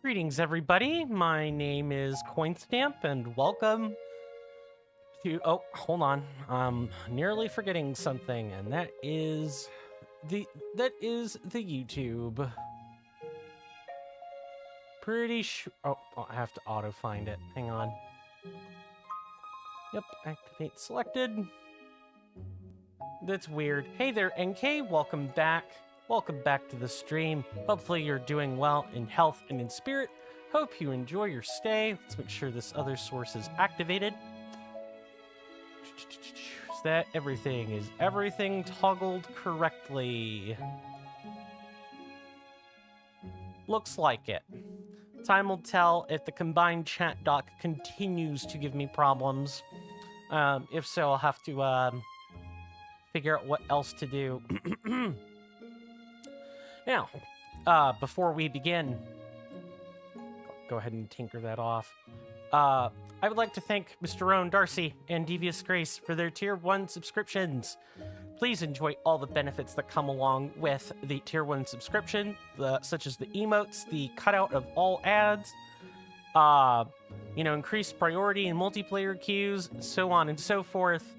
Greetings, everybody. My name is Coinstamp, and welcome to... Oh, hold on. I'm nearly forgetting something, and that is the YouTube. Pretty sure... Oh, I have to auto-find it. Hang on. Yep, activate selected. That's weird. Hey there, NK. Welcome back. Welcome back to the stream. Hopefully you're doing well in health and in spirit. Hope you enjoy your stay. Let's make sure this other source is activated. Is that everything? Is everything toggled correctly? Looks like it. Time will tell if the combined chat dock continues to give me problems. If so, I'll have to figure out what else to do. Now, before we begin, go ahead and tinker that off. I would like to thank Mr. Rowan Darcy and Devious Grace for their Tier 1 subscriptions. Please enjoy all the benefits that come along with the Tier 1 subscription, such as the emotes, the cutout of all ads, increased priority in multiplayer queues, so on and so forth.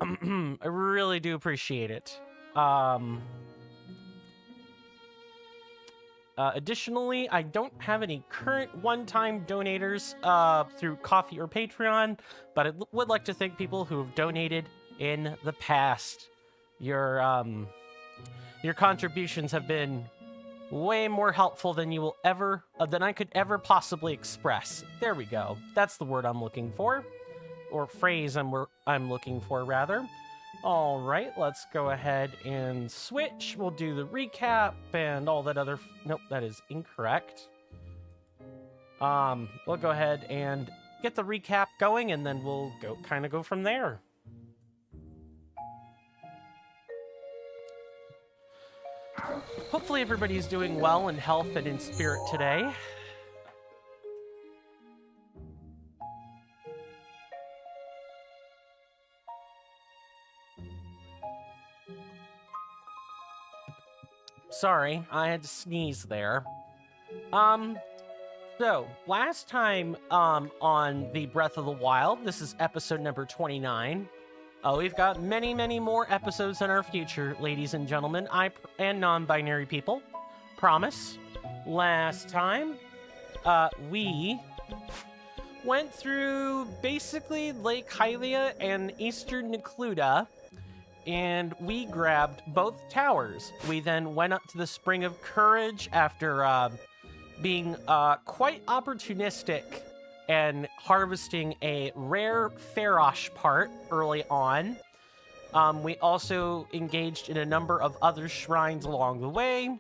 I really do appreciate it. Additionally, I don't have any current one-time donators through Ko-fi or Patreon, but I would like to thank people who have donated in the past. Your contributions have been way more helpful than than I could ever possibly express. There we go. That's the word I'm looking for, or phrase I'm looking for rather. All right, let's go ahead and switch. We'll do the recap and all that other... Nope, that is incorrect. We'll go ahead and get the recap going, and then we'll go from there. Hopefully everybody's doing well in health and in spirit today. Sorry, I had to sneeze there. So, last time, on the Breath of the Wild, this is episode number 29. We've got many, many more episodes in our future, ladies and gentlemen, and non-binary people. Promise. Last time, we went through, basically, Lake Hylia and Eastern Necluda, and we grabbed both towers. We then went up to the Spring of Courage after being quite opportunistic and harvesting a rare Ferosh part early on. We also engaged in a number of other shrines along the way.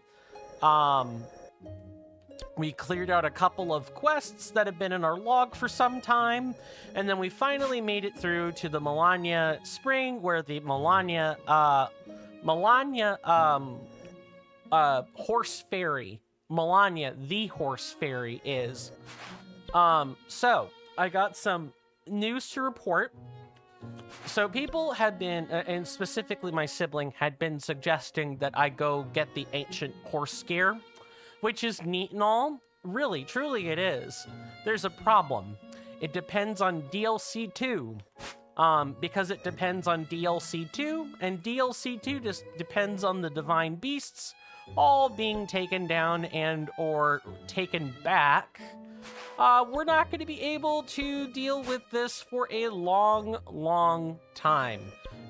We cleared out a couple of quests that have been in our log for some time, and then we finally made it through to the Melania Spring, where the Melania horse fairy, Melania the horse fairy is. So I got some news to report. So people had been, and specifically my sibling, had been suggesting that I go get the ancient horse scare, which is neat and all. Really, truly it is. There's a problem. It depends on DLC 2. Because it depends on DLC 2, and DLC 2 just depends on the divine beasts all being taken down and or taken back. We're not going to be able to deal with this for a long, long time.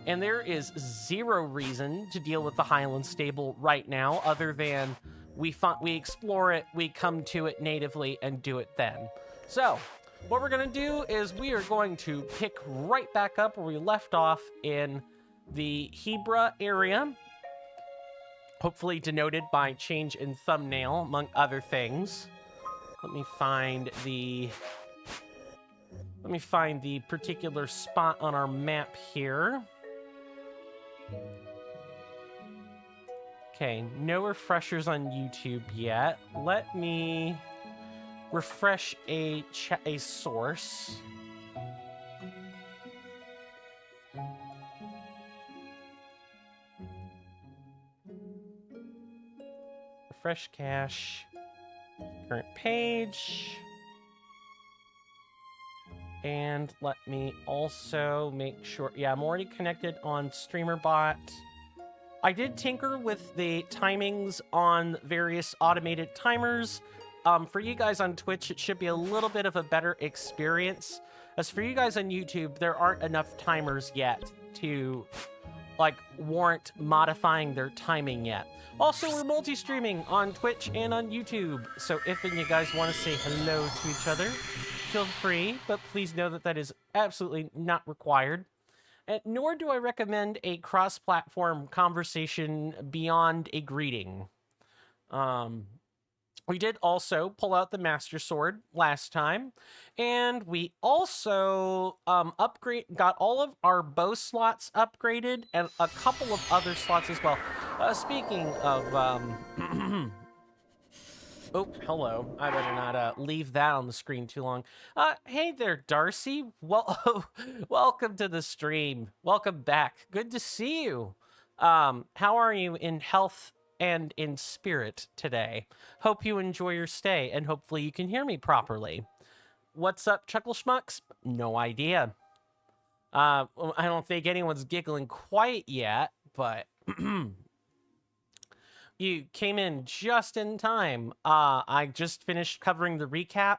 And there is zero reason to deal with the Highland Stable right now, other than we explore it, we come to it natively, and do it then. So, what we're going to do is we are going to pick right back up where we left off in the Hebra area, hopefully denoted by change in thumbnail, among other things. Let me find the particular spot on our map here. Okay, no refreshers on YouTube yet. Let me refresh a source. Refresh cache. Current page. And let me also make sure, yeah, I'm already connected on StreamerBot. I did tinker with the timings on various automated timers. For you guys on Twitch, it should be a little bit of a better experience. As for you guys on YouTube, there aren't enough timers yet to, like, warrant modifying their timing yet. Also, we're multi-streaming on Twitch and on YouTube, so if you guys want to say hello to each other, feel free, but please know that that is absolutely not required. And nor do I recommend a cross-platform conversation beyond a greeting. We did also pull out the Master Sword last time, and we also got all of our bow slots upgraded and a couple of other slots as well. Speaking of, oh, hello. I better not leave that on the screen too long. Hey there, Darcy. Well, welcome to the stream. Welcome back. Good to see you. How are you in health and in spirit today? Hope you enjoy your stay, and hopefully you can hear me properly. What's up, Chuckle Schmucks? No idea. I don't think anyone's giggling quite yet, but you came in just in time. I just finished covering the recap.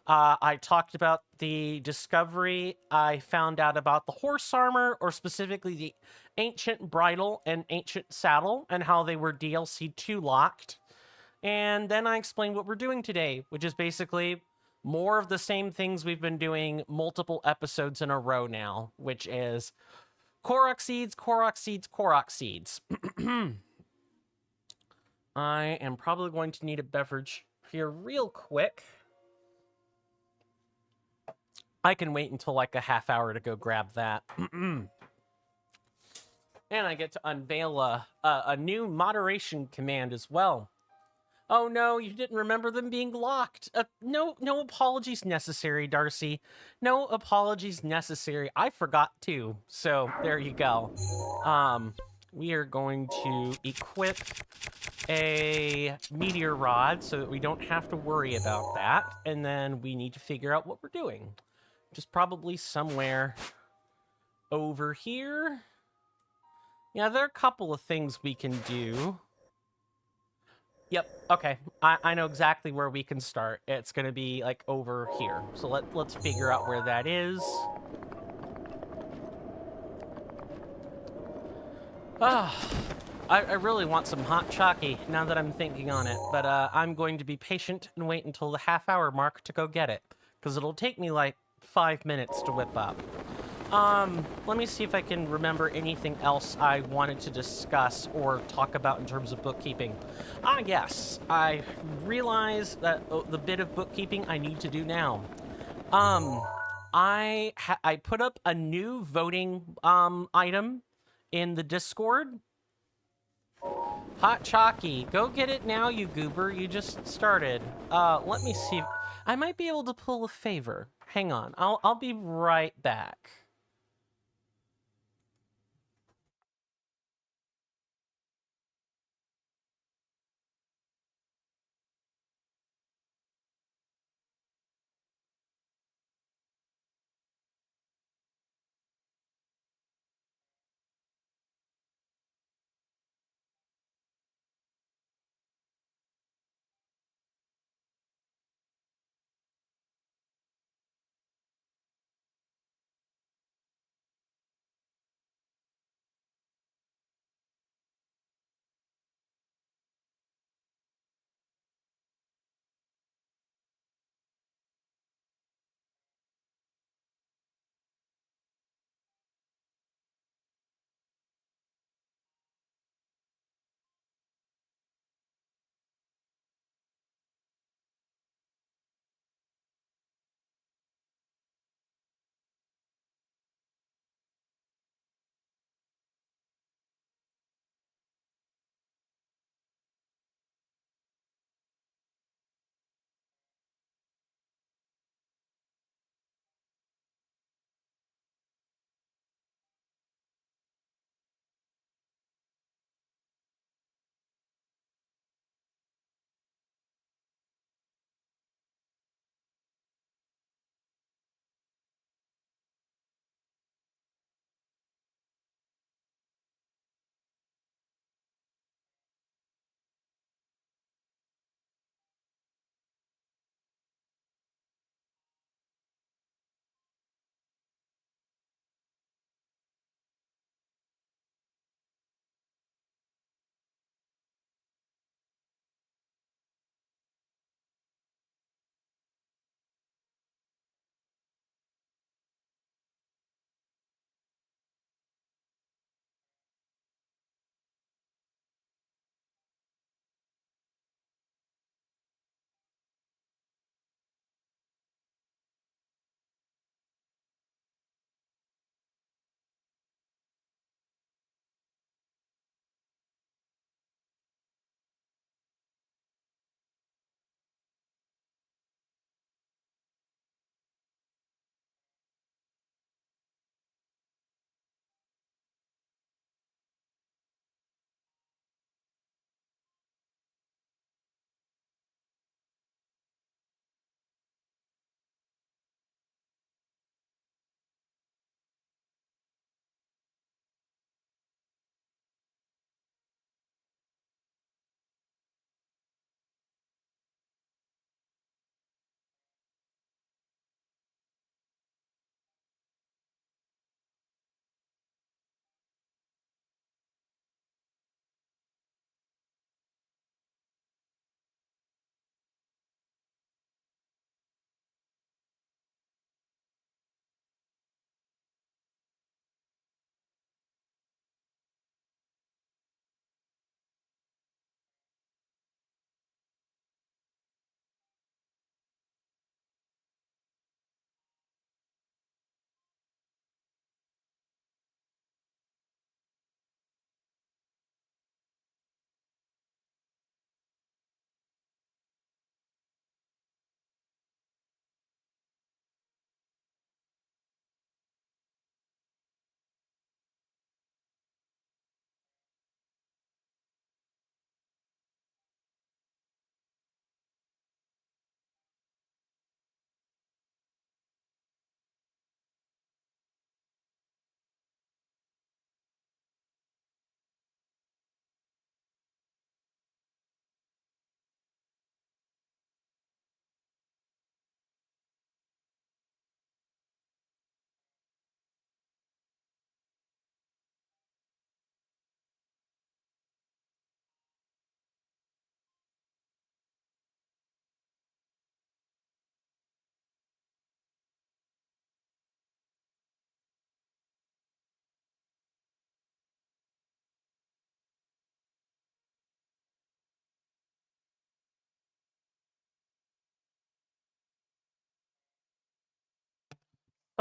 I talked about the discovery. I found out about the horse armor, or specifically the ancient bridle and ancient saddle, and how they were DLC 2 locked. And then I explained what we're doing today, which is basically more of the same things we've been doing multiple episodes in a row now, which is Korok seeds, Korok seeds, Korok seeds. I am probably going to need a beverage here real quick. I can wait until like a half hour to go grab that. And I get to unveil a new moderation command as well. Oh no, you didn't remember them being locked. No apologies necessary, Darcy. No apologies necessary. I forgot too. So there you go. We are going to equip a meteor rod so that we don't have to worry about that. And then we need to figure out what we're doing. Just probably somewhere over here. Yeah, there are a couple of things we can do. Yep, okay. I know exactly where we can start. It's going to be, like, over here. So let's figure out where that is. I really want some hot chalky now that I'm thinking on it. But I'm going to be patient and wait until the half-hour mark to go get it. Because it'll take me, like, 5 minutes to whip up. Let me see if I can remember anything else I wanted to discuss or talk about in terms of bookkeeping. Ah, yes, I realize that the bit of bookkeeping I need to do now. I put up a new voting item in the Discord. Hot Chalky, go get it now, you goober. You just started. Let me see. I might be able to pull a favor. Hang on. I'll be right back.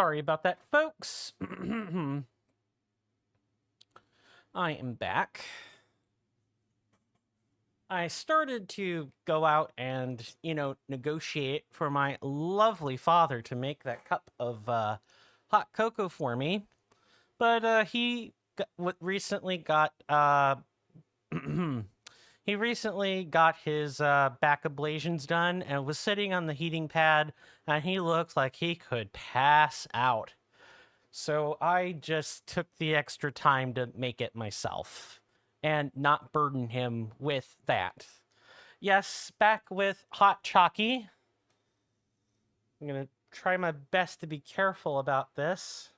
Sorry about that, folks. I am back. I started to go out and, negotiate for my lovely father to make that cup of hot cocoa for me. But recently got he recently got his back ablations done and was sitting on the heating pad, and he looked like he could pass out. So I just took the extra time to make it myself and not burden him with that. Yes, back with hot chalky. I'm going to try my best to be careful about this.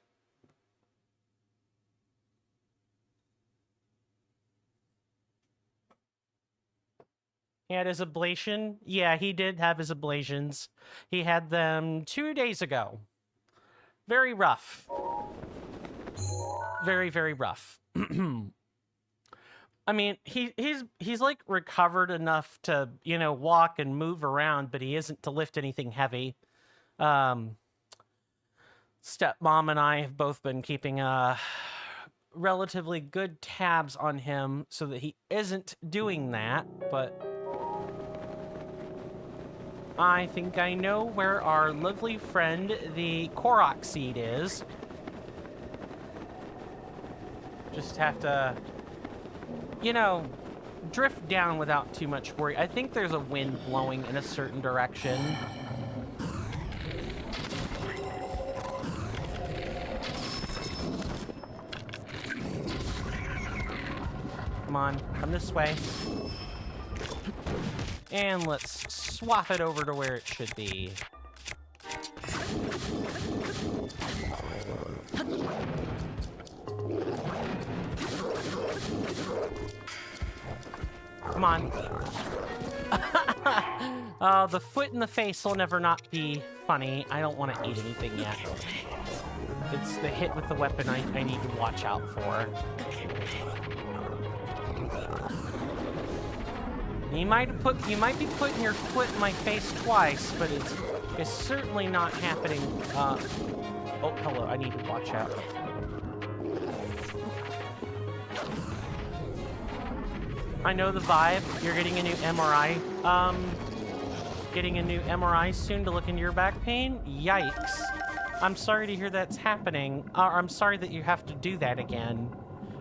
He had his ablation. Yeah, he did have his ablations. He had them 2 days ago. Very rough. Very, very rough. I mean, he's like recovered enough to, walk and move around, but he isn't to lift anything heavy. Stepmom and I have both been keeping relatively good tabs on him so that he isn't doing that, but I think I know where our lovely friend, the Korok seed, is. Just have to, drift down without too much worry. I think there's a wind blowing in a certain direction. Come on, come this way. And let's swap it over to where it should be. Come on. The foot in the face will never not be funny. I don't want to eat anything yet. It's the hit with the weapon I need to watch out for. You might be putting your foot in my face twice, but it's certainly not happening. Oh, hello. I need to watch out. I know the vibe. You're getting a new MRI. Getting a new MRI soon to look into your back pain? Yikes. I'm sorry to hear that's happening. I'm sorry that you have to do that again.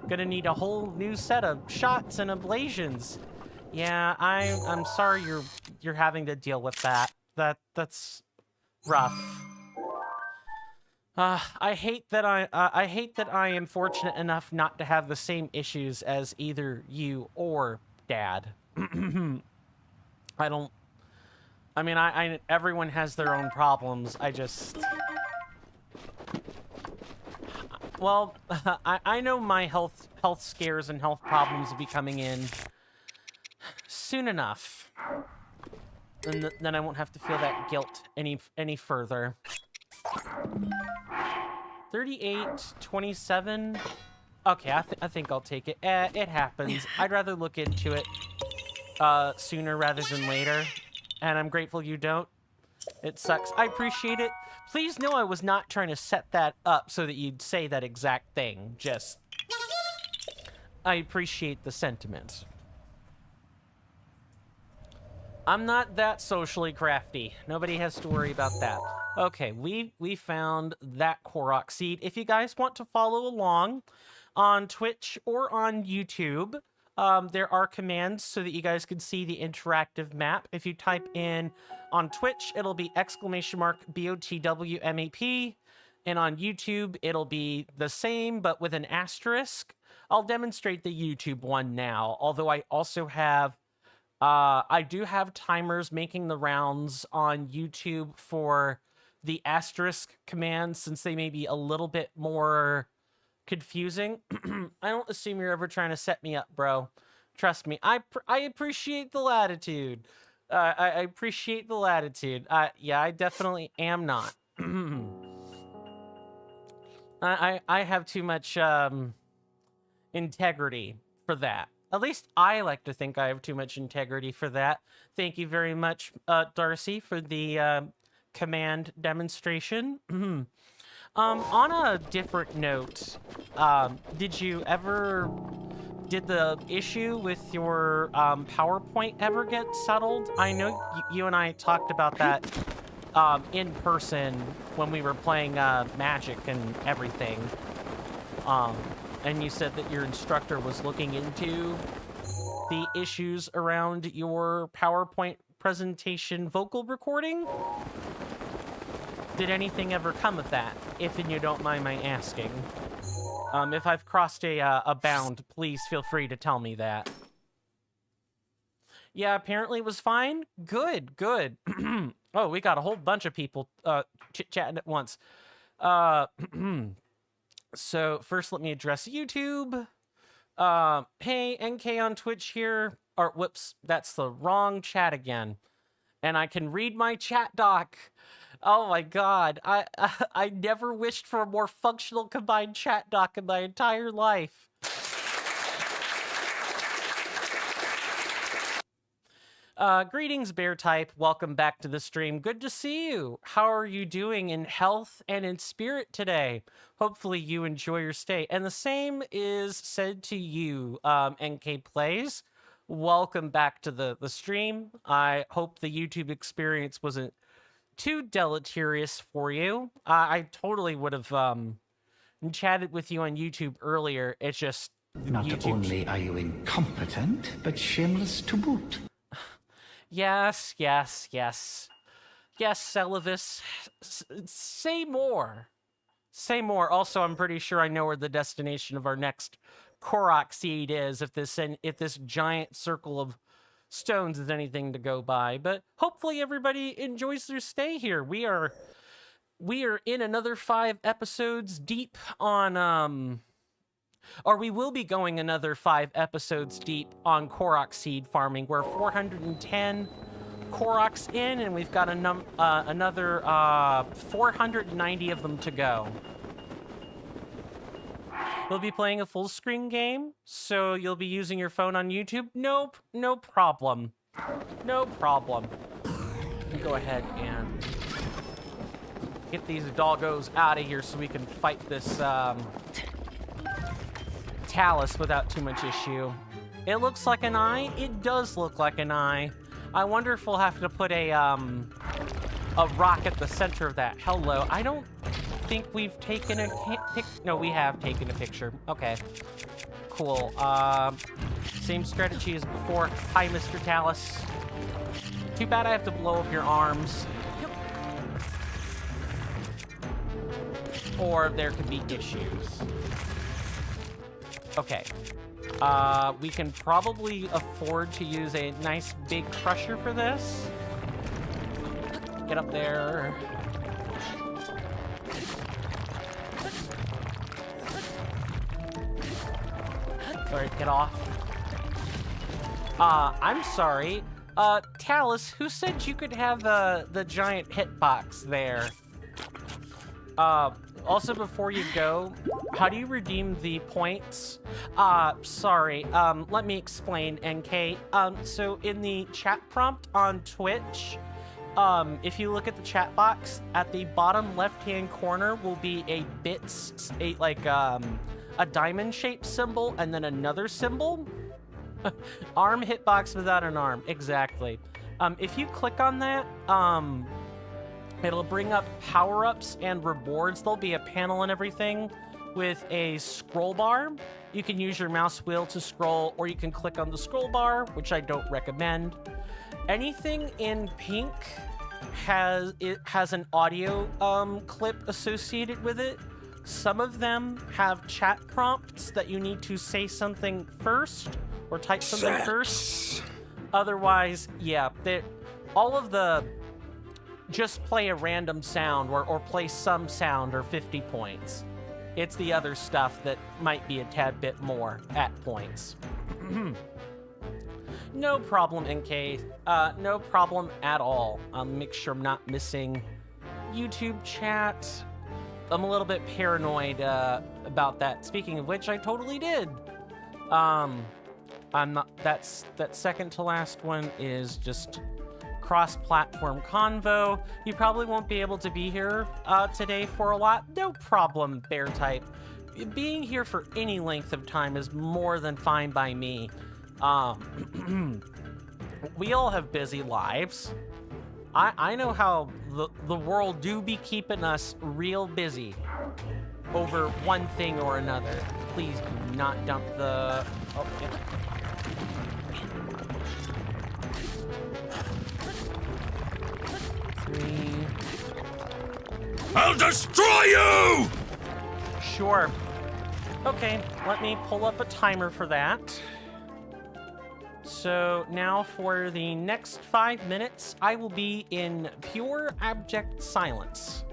Gonna need a whole new set of shots and ablations. Yeah, I'm sorry you're having to deal with that. That's rough. I hate that I am fortunate enough not to have the same issues as either you or Dad. Everyone has their own problems. Well, I know my health scares and health problems will be coming in soon enough. And then I won't have to feel that guilt any further. 38, 27. Okay, I think I'll take it. It happens. I'd rather look into it sooner rather than later. And I'm grateful you don't. It sucks. I appreciate it. Please know I was not trying to set that up so that you'd say that exact thing. Just, I appreciate the sentiment. I'm not that socially crafty. Nobody has to worry about that. Okay, we found that Korok seed. If you guys want to follow along on Twitch or on YouTube, there are commands so that you guys can see the interactive map. If you type in on Twitch, it'll be !BOTWMAP, and on YouTube, it'll be the same, but with an asterisk. I'll demonstrate the YouTube one now, although I also have I do have timers making the rounds on YouTube for the asterisk commands, since they may be a little bit more confusing. I don't assume you're ever trying to set me up, bro. Trust me. I appreciate the latitude. I appreciate the latitude. Yeah, I definitely am not. I have too much integrity for that. At least I like to think I have too much integrity for that. Thank you very much, Darcy, for the command demonstration. On a different note, did the issue with your PowerPoint ever get settled? I know you and I talked about that in person when we were playing Magic and everything. And you said that your instructor was looking into the issues around your PowerPoint presentation vocal recording. Did anything ever come of that, if you don't mind my asking? If I've crossed a bound, please feel free to tell me that. Yeah, apparently it was fine. Good, good. Oh, we got a whole bunch of people chit-chatting at once. So first let me address YouTube. Hey, NK on Twitch here. Or, whoops, that's the wrong chat again. And I can read my chat doc. Oh my god, I never wished for a more functional combined chat doc in my entire life. Greetings, Bear Type. Welcome back to the stream. Good to see you. How are you doing in health and in spirit today? Hopefully you enjoy your stay. And the same is said to you, NK Plays. Welcome back to the stream. I hope the YouTube experience wasn't too deleterious for you. I totally would have chatted with you on YouTube earlier. It's just Not YouTube... only are you incompetent, but shameless to boot. Yes, yes, yes. Yes, Celivis. Say more. Say more. Also, I'm pretty sure I know where the destination of our next Korok seed is, if this giant circle of stones is anything to go by. But hopefully everybody enjoys their stay here. We are in another 5 episodes deep on or we will be going another 5 episodes deep on Korok seed farming. We're 410 Koroks in, and we've got another 490 of them to go. We'll be playing a full screen game, so you'll be using your phone on YouTube? Nope, no problem. No problem. Go ahead and get these doggos out of here so we can fight this Talus without too much issue. It looks like an eye. It does look like an eye. I wonder if we'll have to put a rock at the center of that. Hello. I don't think we've taken a no, we have taken a picture. Okay. Cool. Same strategy as before. Hi, Mr. Talus. Too bad I have to blow up your arms. Or there could be issues. Okay. We can probably afford to use a nice big crusher for this. Get up there. Alright, get off. I'm sorry. Talus, who said you could have the giant hitbox there? Also, before you go, how do you redeem the points? Sorry, let me explain, NK. So in the chat prompt on Twitch, if you look at the chat box, at the bottom left-hand corner will be a a diamond-shaped symbol and then another symbol. Arm hitbox without an arm, exactly. If you click on that, it'll bring up power-ups and rewards. There'll be a panel and everything with a scroll bar. You can use your mouse wheel to scroll, or you can click on the scroll bar, which I don't recommend. Anything in pink has an audio clip associated with it. Some of them have chat prompts that you need to say something first or type something first. Otherwise, yeah, all of the just play a random sound or play some sound or 50 points. It's the other stuff that might be a tad bit more at points. No problem, NK. No problem at all. I'll make sure I'm not missing YouTube chat. I'm a little bit paranoid about that. Speaking of which, I totally did. I'm not. That second to last one is just cross-platform convo. You probably won't be able to be here today for a lot. No problem, bear type. Being here for any length of time is more than fine by me. We all have busy lives. I know how the world do be keeping us real busy over one thing or another. Please do not dump the... Oh, yeah. Three. I'll destroy you! Sure. Okay, let me pull up a timer for that. So now for the next 5 minutes, I will be in pure abject silence.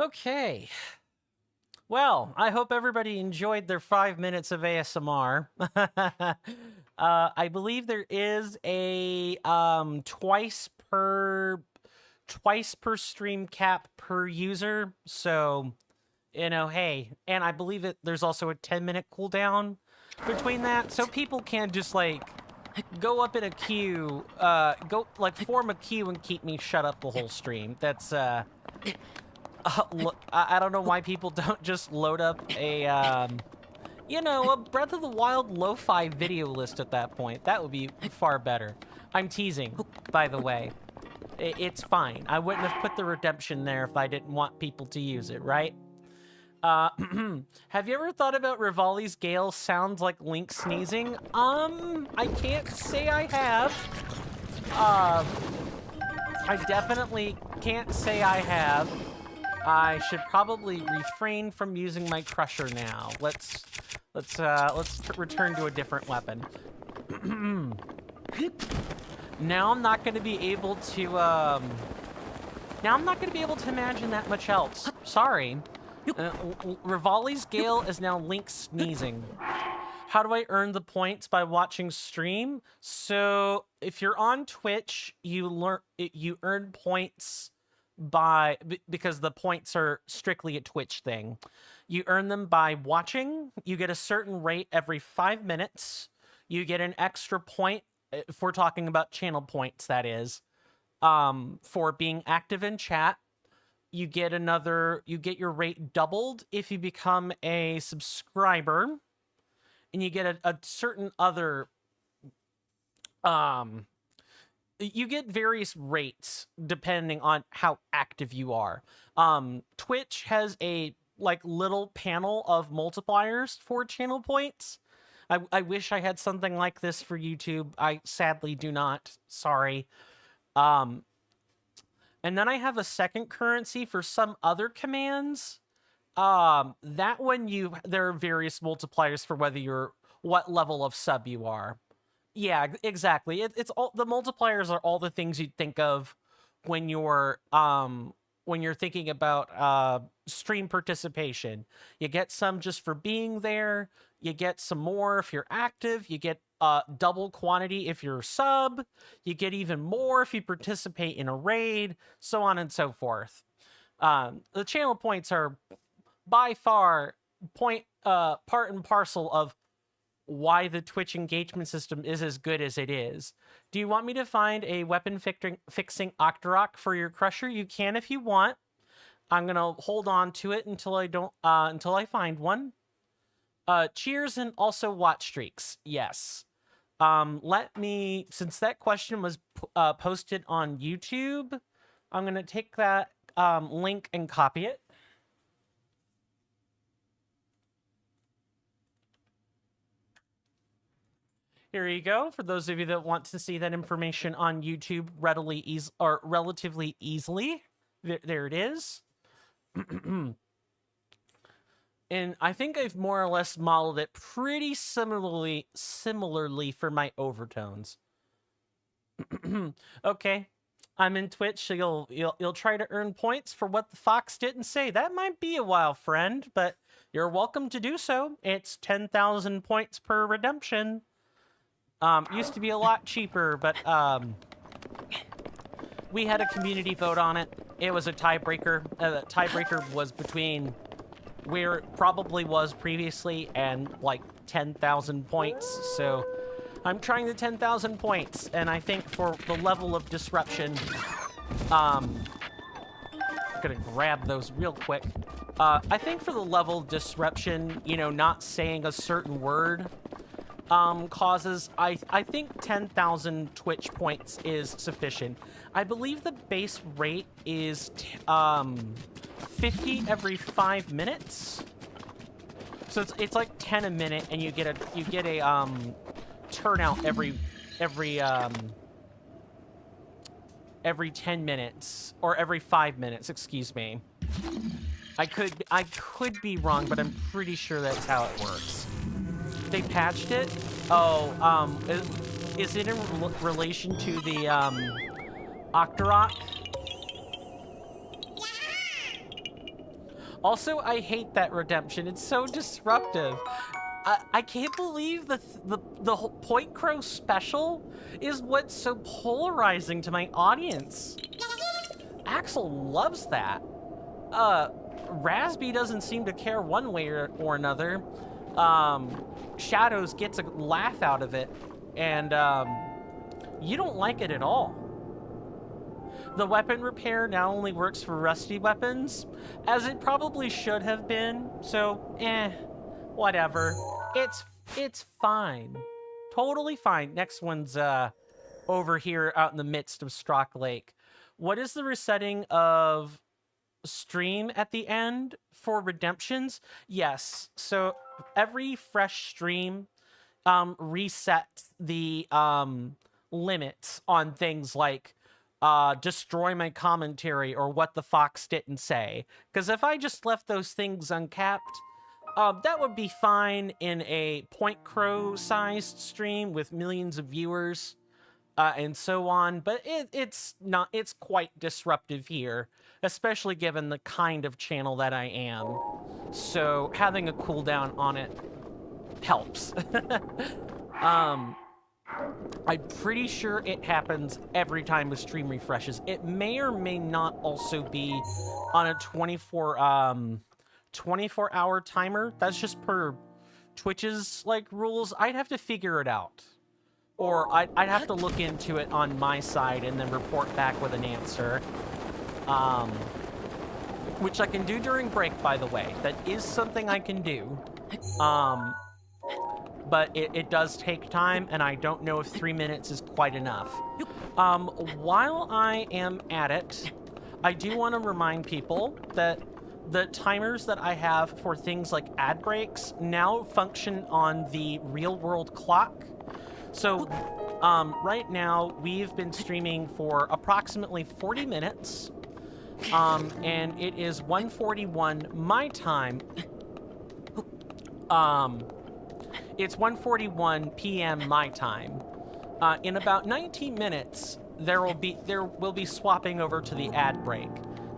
Okay. Well, I hope everybody enjoyed their 5 minutes of ASMR. I believe there is a twice per stream cap per user. So, you know, hey, and I believe that there's also a 10-minute cooldown between that, so people can just like go up in a queue, form a queue and keep me shut up the whole stream. That's look, I don't know why people don't just load up a you know, a Breath of the Wild lo-fi video list at that point. That would be far better. I'm teasing, by the way. It's fine. I wouldn't have put the redemption there if I didn't want people to use it, right? Have you ever thought about Rivali's gale sounds like Link sneezing? I can't say I have. I definitely can't say I have. I should probably refrain from using my crusher now. Let's return to a different weapon. Now I'm not going to be able to, now I'm not going to be able to imagine that much else. Sorry. Rivali's gale is now Link sneezing. How do I earn the points? By watching stream. So if you're on Twitch, you earn points because the points are strictly a Twitch thing. You earn them by watching. You get a certain rate every 5 minutes. You get an extra point, if we're talking about channel points, that is, for being active in chat. You get your rate doubled if you become a subscriber, and you get a certain other, you get various rates depending on how active you are. Twitch has a little panel of multipliers for channel points. I wish I had something like this for YouTube. I sadly do not. Sorry. And then I have a second currency for some other commands. That one there are various multipliers for what level of sub you are. Yeah, exactly. It's all the multipliers are all the things you'd think of when you're thinking about stream participation. You get some just for being there. You get some more if you're active. You get double quantity if you're sub. You get even more if you participate in a raid, so on and so forth. The channel points are by far part and parcel of why the Twitch engagement system is as good as it is. Do you want me to find a weapon fixing Octorok for your crusher? You can if you want. I'm gonna hold on to it until I find one. Cheers and also watch streaks. Yes. Since that question was posted on YouTube, I'm gonna take that link and copy it. Here you go. For those of you that want to see that information on YouTube relatively easily, there it is. And I think I've more or less modeled it pretty similarly for my overtones. Okay, I'm in Twitch, so you'll try to earn points for what the fox didn't say. That might be a while, friend, but you're welcome to do so. It's 10,000 points per redemption. Used to be a lot cheaper, but we had a community vote on it. It was a tiebreaker. The tiebreaker was between where it probably was previously and like 10,000 points. So I'm trying the 10,000 points, and I think for the level of disruption, I'm gonna grab those real quick. I think for the level of disruption, you know, not saying a certain word causes, I think 10,000 Twitch points is sufficient. I believe the base rate is 50 every 5 minutes. So it's like 10 a minute, and you get a turnout every 10 minutes, or every 5 minutes, excuse me. I could be wrong, but I'm pretty sure that's how it works. They patched it? Oh, is it in relation to the Octorok? Also, I hate that redemption. It's so disruptive. I can't believe the whole Point Crow special is what's so polarizing to my audience. Axel loves that. Rasby doesn't seem to care one way or another. Shadows gets a laugh out of it, and you don't like it at all. The weapon repair now only works for rusty weapons, as it probably should have been, so whatever. It's fine. Totally fine. Next one's over here out in the midst of Strock Lake. What is the resetting of stream at the end for redemptions? Yes. So every fresh stream resets the limits on things like destroy my commentary or what the fox didn't say. Because if I just left those things uncapped, that would be fine in a Point Crow-sized stream with millions of viewers and so on, but it's quite disruptive here, especially given the kind of channel that I am. So having a cooldown on it helps. I'm pretty sure it happens every time a stream refreshes. It may or may not also be on a 24-hour timer. That's just per Twitch's rules. I'd have to figure it out, or I'd have to look into it on my side and then report back with an answer, which I can do during break, by the way. That is something I can do, but it does take time, and I don't know if 3 minutes is quite enough. While I am at it, I do want to remind people that the timers that I have for things like ad breaks now function on the real-world clock. So right now, we've been streaming for approximately 40 minutes, and it is 1:41 my time. It's 1:41 p.m. my time. In about 19 minutes, there will be swapping over to the ad break.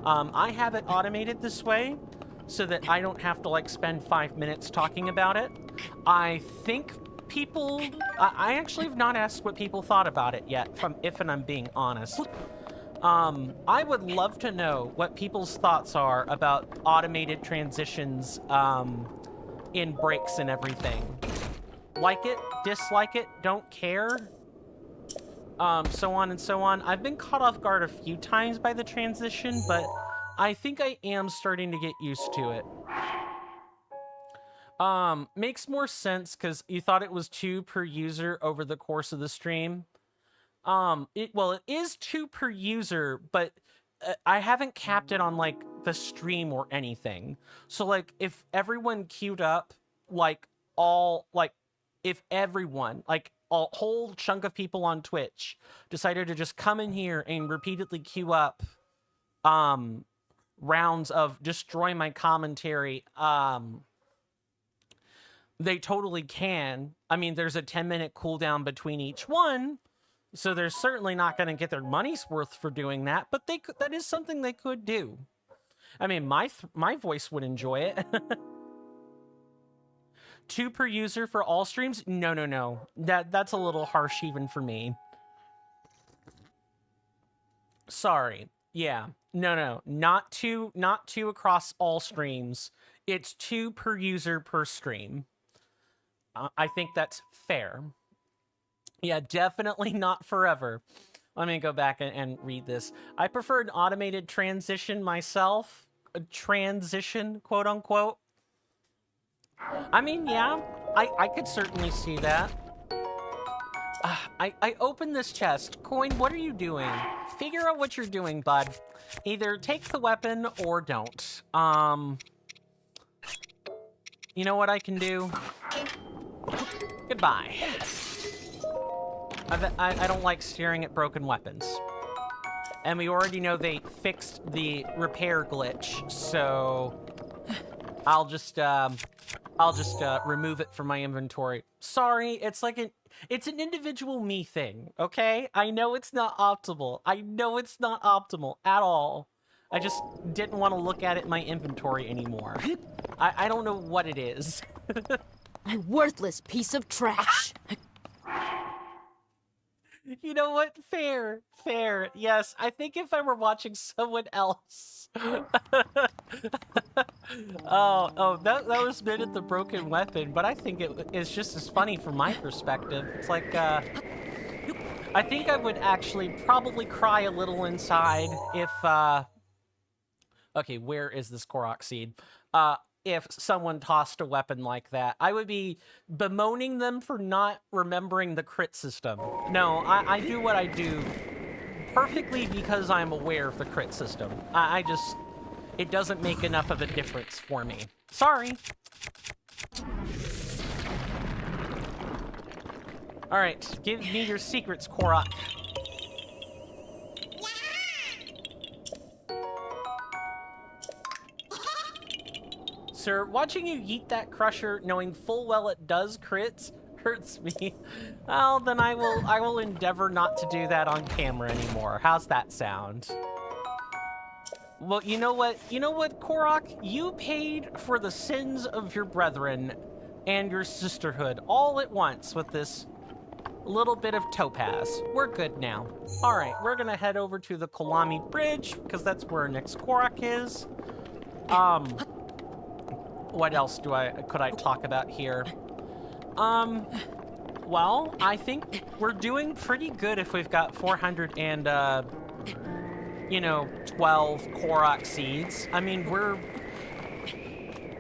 I have it automated this way so that I don't have to spend 5 minutes talking about it. I think people, I actually have not asked what people thought about it yet, if I'm being honest. I would love to know what people's thoughts are about automated transitions in breaks and everything. Like it, dislike it, don't care, so on and so on. I've been caught off guard a few times by the transition, but I think I am starting to get used to it. Makes more sense because you thought it was 2 per user over the course of the stream. It is 2 per user, but I haven't capped it on the stream or anything. So if everyone queued up, if everyone, a whole chunk of people on Twitch decided to just come in here and repeatedly queue up rounds of destroy my commentary, they totally can. I mean, there's a 10-minute cooldown between each one, so they're certainly not going to get their money's worth for doing that, but that is something they could do. I mean, my voice would enjoy it. 2 per user for all streams? No. That's a little harsh even for me. Sorry. Yeah. No. Not two across all streams. It's 2 per user per stream. I think that's fair. Yeah, definitely not forever. Let me go back and read this. I prefer an automated transition myself. A transition, quote unquote. I mean, yeah, I could certainly see that. I opened this chest. Coin, what are you doing? Figure out what you're doing, bud. Either take the weapon or don't. You know what I can do? Goodbye. I don't like staring at broken weapons. And we already know they fixed the repair glitch, so I'll just remove it from my inventory. Sorry, it's it's an individual me thing, okay? I know it's not optimal. I know it's not optimal at all. I just didn't want to look at it in my inventory anymore. I don't know what it is. You worthless piece of trash. You know what? Fair. Yes, I think if I were watching someone else. That was Minute the Broken Weapon, but I think it's just as funny from my perspective. It's like, I think I would actually probably cry a little inside if, okay, where is this Korok seed? If someone tossed a weapon like that. I would be bemoaning them for not remembering the crit system. No, I do what I do perfectly because I'm aware of the crit system. I just, it doesn't make enough of a difference for me. Sorry. All right, give me your secrets, Korok. Sir, watching you yeet that crusher, knowing full well it does crits, hurts me. Well, then I will endeavor not to do that on camera anymore. How's that sound? Well, you know what, Korok? You paid for the sins of your brethren and your sisterhood all at once with this little bit of topaz. We're good now. All right, we're gonna head over to the Kolami Bridge because that's where our next Korok is. What else could I talk about here? Well, I think we're doing pretty good if we've got 400 and, 12 Korok seeds. I mean,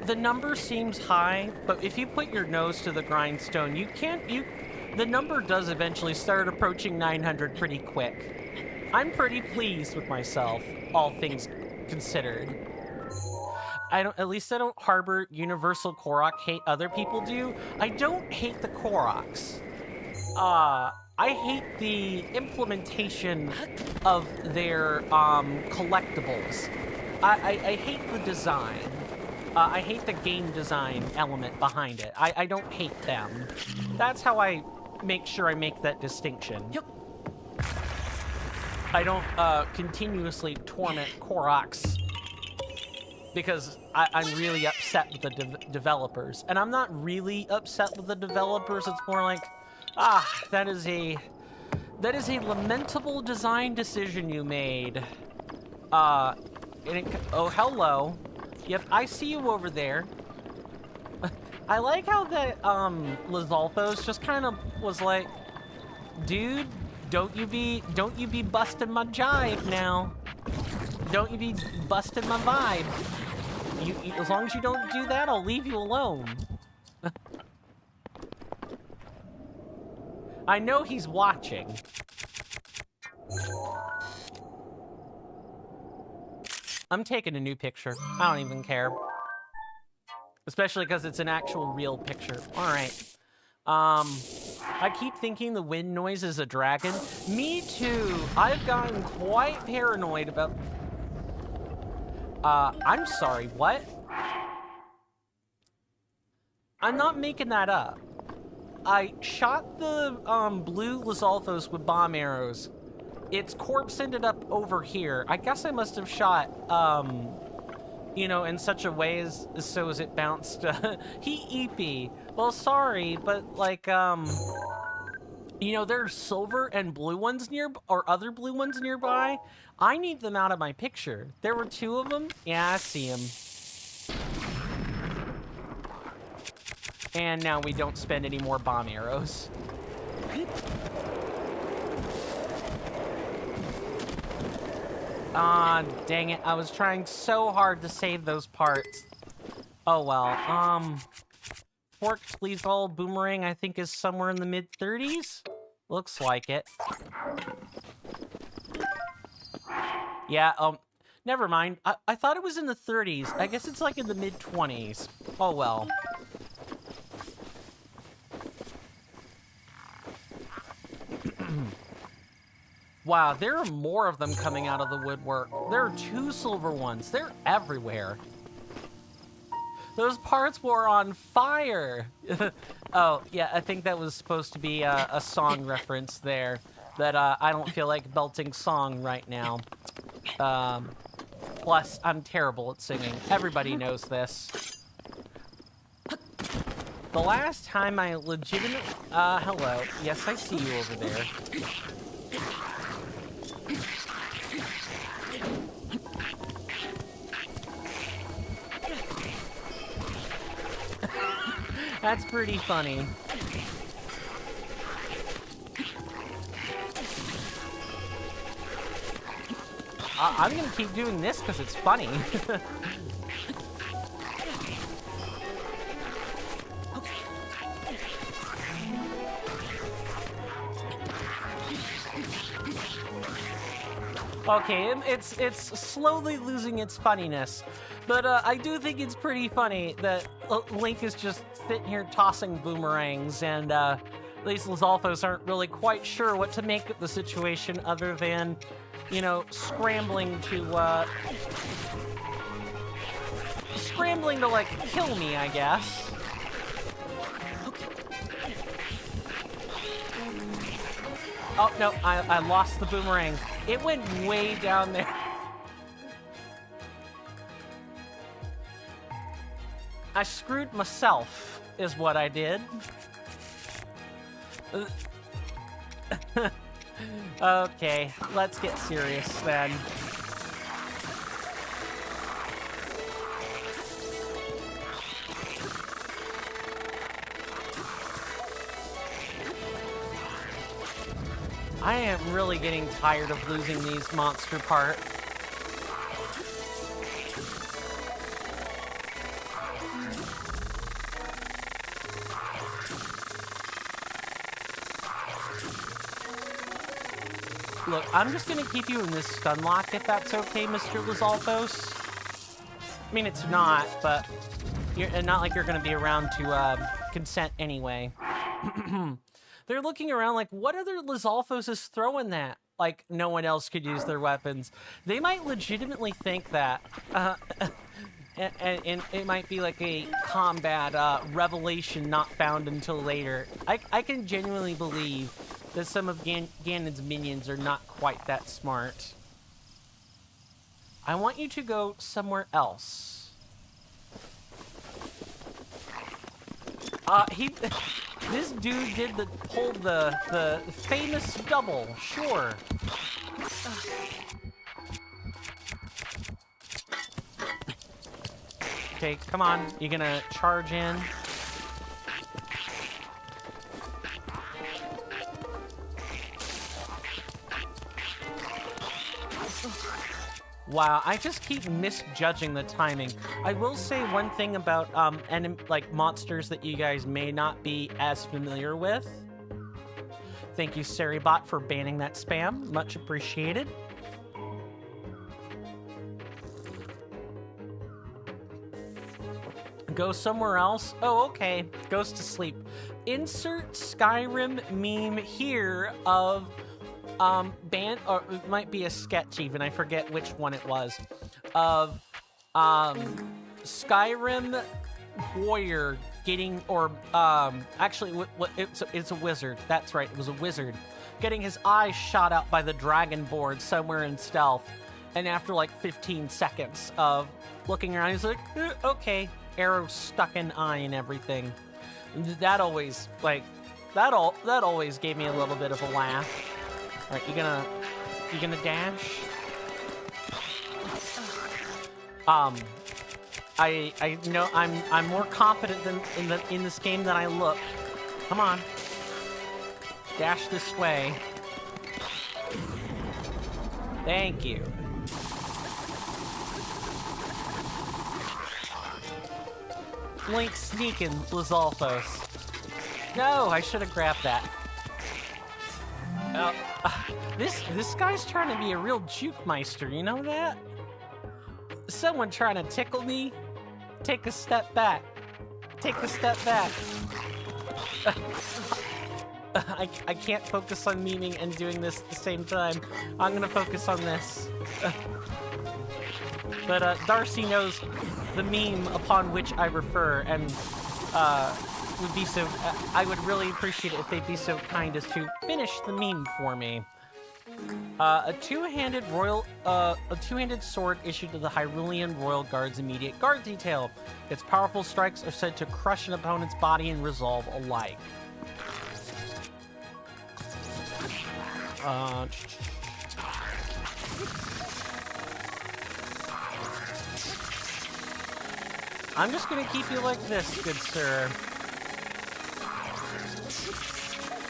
the number seems high, but if you put your nose to the grindstone, the number does eventually start approaching 900 pretty quick. I'm pretty pleased with myself, all things considered. At least I don't harbor universal Korok hate other people do. I don't hate the Koroks. I hate the implementation of their collectibles. I hate the design. I hate the game design element behind it. I don't hate them. That's how I make sure I make that distinction. I don't continuously torment Koroks because I'm really upset with the developers. And I'm not really upset with the developers. It's more like, that is a lamentable design decision you made. Oh, hello. Yep, I see you over there. I like how that Lizalthos just kind of was like, dude, don't you be busting my jive now. Don't you be busting my vibe. As long as you don't do that, I'll leave you alone. I know he's watching. I'm taking a new picture. I don't even care. Especially because it's an actual real picture. All right. I keep thinking the wind noise is a dragon. Me too. I've gotten quite paranoid about... I'm sorry, what? I'm not making that up. I shot the, blue Lizalthos with bomb arrows. Its corpse ended up over here. I guess I must have shot, in such a way as it bounced. He Well, sorry, but, like, there's silver and blue ones or other blue ones nearby. I need them out of my picture. There were 2 of them. Yeah, I see them. And now we don't spend any more bomb arrows. Ah, dang it. I was trying so hard to save those parts. Oh, well. Forked Lethal Boomerang, I think, is somewhere in the mid-30s. Looks like it. Yeah, never mind. I thought it was in the 30s. I guess it's like in the mid-20s. Oh, well. Wow, there are more of them coming out of the woodwork. There are 2 silver ones. They're everywhere. Those parts were on fire. Oh, yeah, I think that was supposed to be a song reference there. That I don't feel like belting song right now. Plus, I'm terrible at singing. Everybody knows this. The last time I legitimately... hello. Yes, I see you over there. That's pretty funny. I'm gonna keep doing this because it's funny. Okay, it's slowly losing its funniness, but I do think it's pretty funny that Link is just sitting here tossing boomerangs, and these Lizalfos aren't really quite sure what to make of the situation other than, you know, scrambling to like kill me, I guess. Oh no, I lost the boomerang. It went way down there. I screwed myself, is what I did. Okay, let's get serious then. I am really getting tired of losing these monster parts. Look, I'm just gonna keep you in this stun lock if that's okay, Mr. Lizalfos. I mean, it's not, but you're not like you're gonna be around to consent anyway. They're looking around like, what other Lizalfos is throwing that? Like, no one else could use their weapons. They might legitimately think that. And it might be like a combat revelation not found until later. I can genuinely believe that some of Ganon's minions are not quite that smart. I want you to go somewhere else. This dude did pull the famous double, sure. Okay, come on, you gonna charge in? Wow, I just keep misjudging the timing. I will say one thing about like monsters that you guys may not be as familiar with. Thank you, Saribot, for banning that spam. Much appreciated. Go somewhere else. Oh, okay. Goes to sleep. Insert Skyrim meme here of or it might be a sketch even, I forget which one it was, of Skyrim warrior getting, or actually it's a wizard, that's right, it was a wizard getting his eyes shot out by the dragonborn somewhere in stealth, and after like 15 seconds of looking around, he's like, okay, arrow stuck in eye and everything. That always, like, that always gave me a little bit of a laugh. All right, you gonna dash? I know I'm more confident than in this game than I look. Come on, dash this way. Thank you. Link sneaking Lizalfos. No, I should have grabbed that. This guy's trying to be a real jukemeister, you know that? Someone trying to tickle me? Take a step back. Take a step back. I can't focus on memeing and doing this at the same time. I'm gonna focus on this. But Darcy knows the meme upon which I refer, and would be so. I would really appreciate it if they'd be so kind as to finish the meme for me. A two-handed sword issued to the Hyrulean Royal Guard's immediate guard detail. Its powerful strikes are said to crush an opponent's body and resolve alike. I'm just gonna keep you like this, good sir.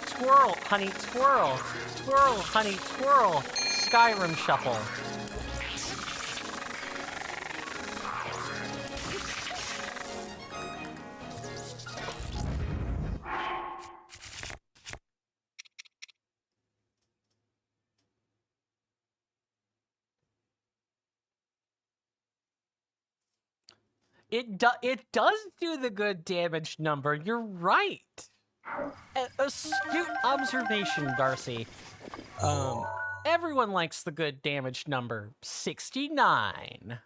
Squirrel, honey, squirrel. Squirrel, honey, squirrel. Skyrim shuffle. It does do the good damage number. You're right. Astute observation, Darcy. Everyone likes the good damage number, 69.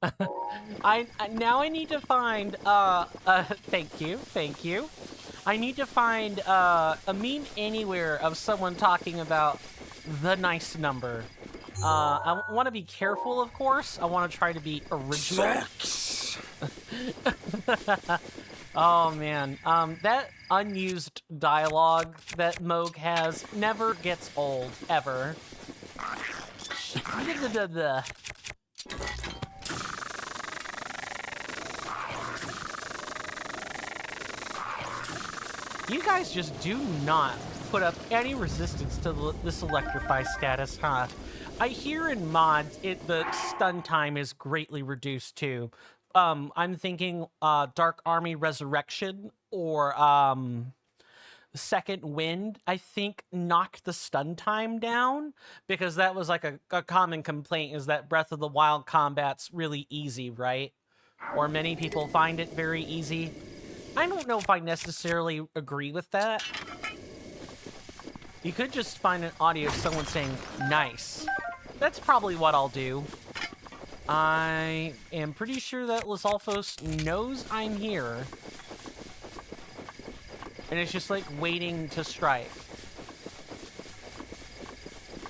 Now I need to find thank you. I need to find a meme anywhere of someone talking about the nice number. I want to be careful, of course. I want to try to be original. Oh man, that unused dialogue that Moog has never gets old, ever. You guys just do not put up any resistance to this electrify status, huh? I hear in mods the stun time is greatly reduced too. I'm thinking Dark Army Resurrection or Second Wind, I think, knocked the stun time down, because that was like a common complaint, is that Breath of the Wild combat's really easy, right? Or many people find it very easy. I don't know if I necessarily agree with that. You could just find an audio of someone saying, nice. That's probably what I'll do. I am pretty sure that Lizalfos knows I'm here. And it's just like waiting to strike.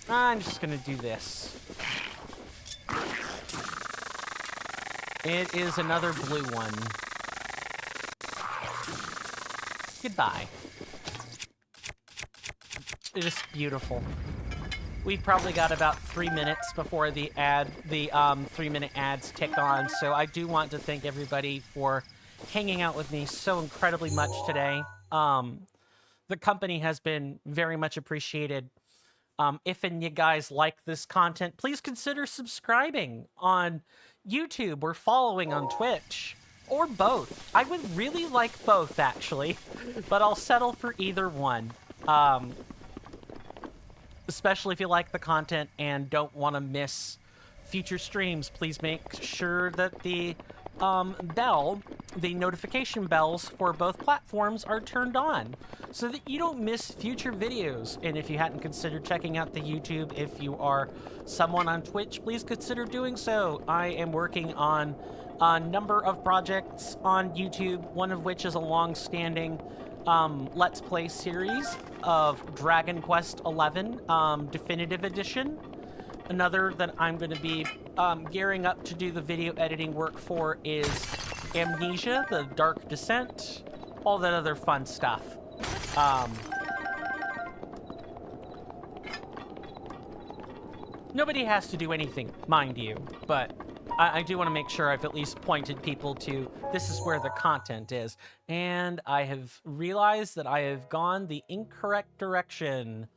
I'm just gonna do this. It is another blue one. Goodbye. It is beautiful. We've probably got about 3 minutes before the 3-minute ads tick on, so I do want to thank everybody for hanging out with me so incredibly much today. The company has been very much appreciated. If you guys like this content, please consider subscribing on YouTube or following on Twitch, or both. I would really like both, actually, but I'll settle for either one. Especially if you like the content and don't want to miss future streams, please make sure that the notification bells for both platforms are turned on so that you don't miss future videos. And if you hadn't considered checking out the YouTube, if you are someone on Twitch, please consider doing so. I am working on a number of projects on YouTube, one of which is a long-standing Let's Play series of Dragon Quest XI Definitive Edition. Another that I'm going to be gearing up to do the video editing work for is Amnesia, The Dark Descent, all that other fun stuff. Nobody has to do anything, mind you, but I do want to make sure I've at least pointed people to this is where the content is. And I have realized that I have gone the incorrect direction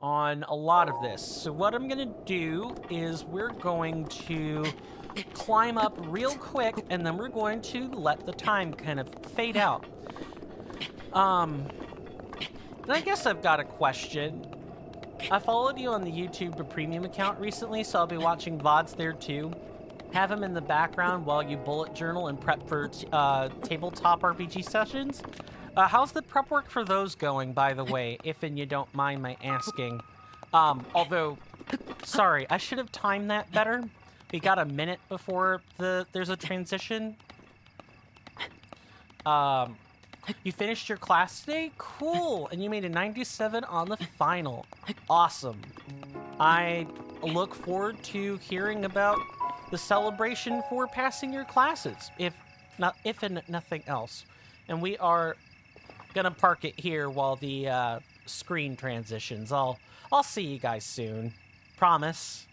on a lot of this. So what I'm going to do is we're going to climb up real quick, and then we're going to let the time kind of fade out. And I guess I've got a question. I followed you on the YouTube Premium account recently, so I'll be watching VODs there too. Have them in the background while you bullet journal and prep for tabletop RPG sessions. How's the prep work for those going, by the way, if and you don't mind my asking? Although, sorry, I should have timed that better. We got a minute before there's a transition. You finished your class today? Cool. And you made a 97 on the final. Awesome. I look forward to hearing about the celebration for passing your classes, if and nothing else. And we are gonna park it here while the screen transitions. I'll see you guys soon. Promise.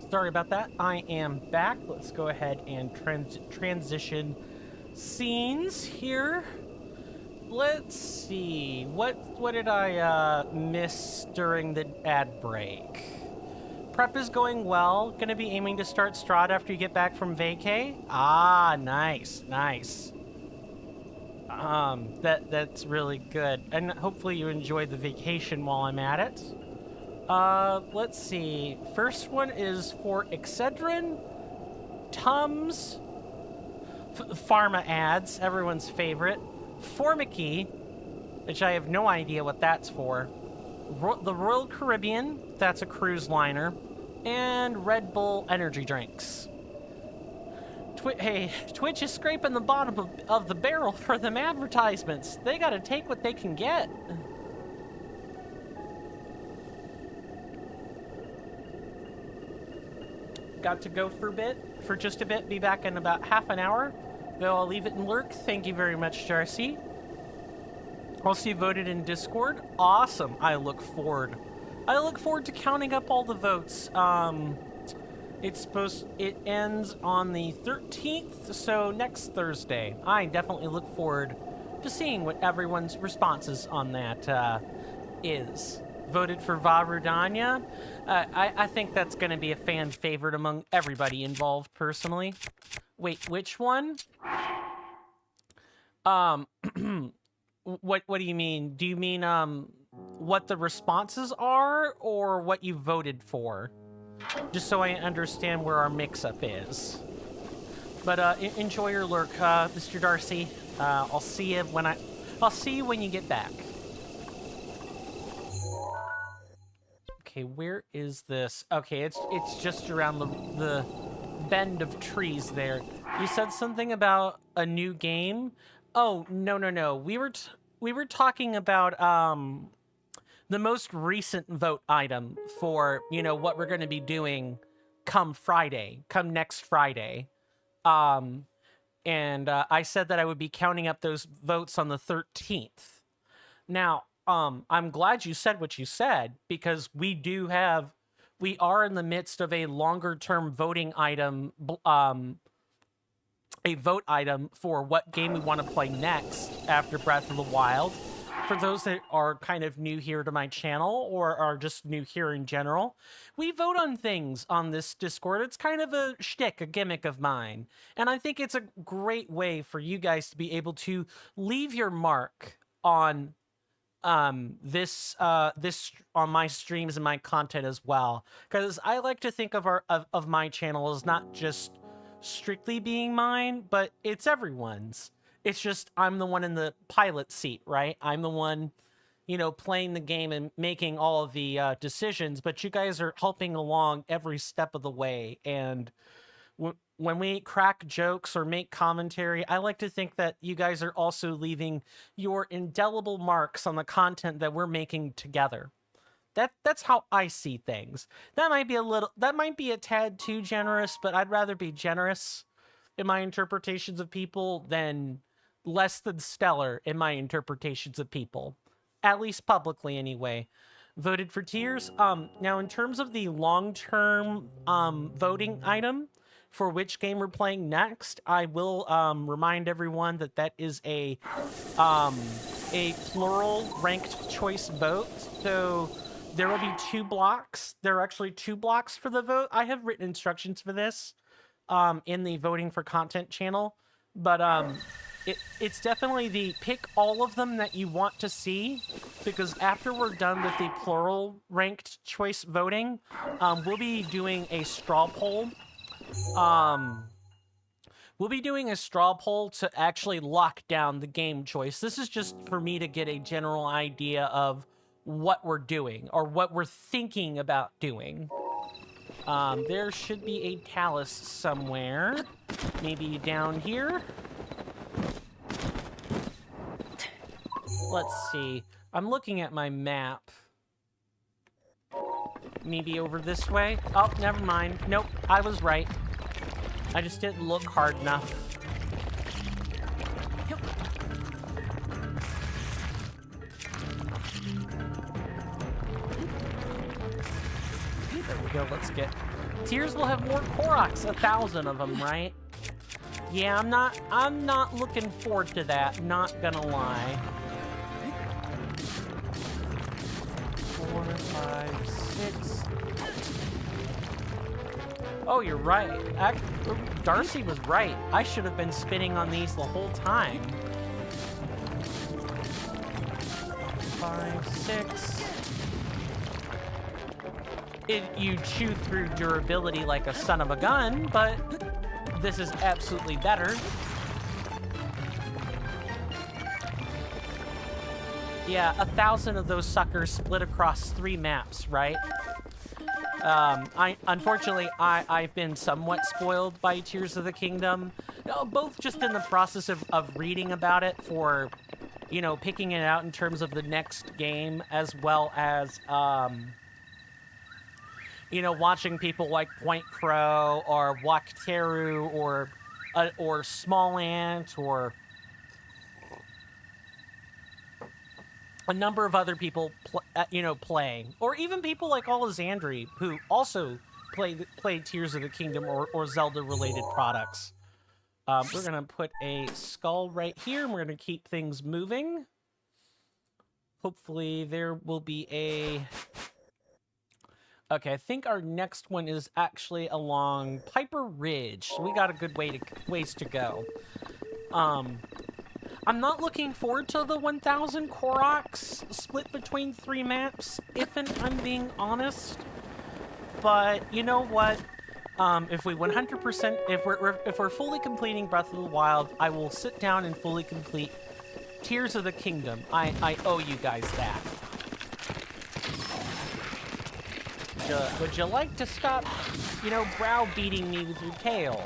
Sorry about that. I am back. Let's go ahead and transition scenes here. Let's see. What did I miss during the ad break? Prep is going well. Gonna be aiming to start Strahd after you get back from vacay. Ah, nice. That's really good. And hopefully you enjoyed the vacation while I'm at it. Let's see. First one is for Excedrin, Tums, Pharma ads, everyone's favorite, Formicky, which I have no idea what that's for, the Royal Caribbean, that's a cruise liner, and Red Bull energy drinks. Hey, Twitch is scraping the bottom of the barrel for them advertisements. They gotta take what they can get. Got to go for just a bit, be back in about half an hour. Though I'll leave it in lurk. Thank you very much, Darcy. Also, you voted in Discord. Awesome. I look forward I look forward to counting up all the votes. It ends on the 13th, so next Thursday. I definitely look forward to seeing what everyone's responses on that is. Voted for Varudanya. I think that's going to be a fan favorite among everybody involved, personally. Wait, which one? What do you mean? Do you mean what the responses are, or what you voted for? Just so I understand where our mix-up is. But enjoy your lurk, Mr. Darcy. I'll see you when you get back. Okay, where is this? Okay, it's just around the bend of trees there. You said something about a new game? Oh, no. We were talking about the most recent vote item for, what we're going to be doing come next Friday. And I said that I would be counting up those votes on the 13th. Now, I'm glad you said what you said, because we are in the midst of a longer term voting item, a vote item for what game we want to play next after Breath of the Wild. For those that are kind of new here to my channel or are just new here in general, we vote on things on this Discord. It's kind of a shtick, a gimmick of mine. And I think it's a great way for you guys to be able to leave your mark on this on my streams and my content as well, because I like to think of my channel as not just strictly being mine, but it's everyone's. It's just I'm the one in the pilot seat, right? I'm the one, playing the game and making all of the decisions, but you guys are helping along every step of the way. And when we crack jokes or make commentary, I like to think that you guys are also leaving your indelible marks on the content that we're making together. That's how I see things. That might be a tad too generous, but I'd rather be generous in my interpretations of people than less than stellar in my interpretations of people. At least publicly, anyway. Voted for Tears. Now, in terms of the long-term voting item for which game we're playing next, I will remind everyone that is a plural ranked choice vote. So there will be 2 blocks. There are actually 2 blocks for the vote. I have written instructions for this in the voting for content channel, but it's definitely the pick all of them that you want to see, because after we're done with the plural ranked choice voting, we'll be doing a straw poll. We'll be doing a straw poll to actually lock down the game choice. This is just for me to get a general idea of what we're doing or what we're thinking about doing. There should be a talus somewhere. Maybe down here. Let's see. I'm looking at my map. Maybe over this way? Oh, never mind. Nope, I was right. I just didn't look hard enough. There we go, let's get... Tears will have more Koroks, 1,000 of them, right? Yeah, I'm not looking forward to that, not gonna lie. 4, 5, 6. Oh, you're right. Darcy was right. I should have been spinning on these the whole time. 5, 6. You chew through durability like a son of a gun, but this is absolutely better. Yeah, 1,000 of those suckers split across 3 maps, right? Unfortunately, I've been somewhat spoiled by Tears of the Kingdom, both just in the process of reading about it for, picking it out in terms of the next game, as well as, watching people like Point Crow or Wakteru or Small Ant or a number of other people, playing, or even people like Alexandri, who also played Tears of the Kingdom or Zelda-related products. We're gonna put a skull right here, and we're gonna keep things moving. Hopefully, there will be a... Okay, I think our next one is actually along Piper Ridge. So we got a good ways to go. I'm not looking forward to the 1,000 Koroks split between 3 maps, if I'm being honest. But you know what? If we 100%, if we're fully completing Breath of the Wild, I will sit down and fully complete Tears of the Kingdom. I owe you guys that. Would you like to stop, browbeating me with your tail?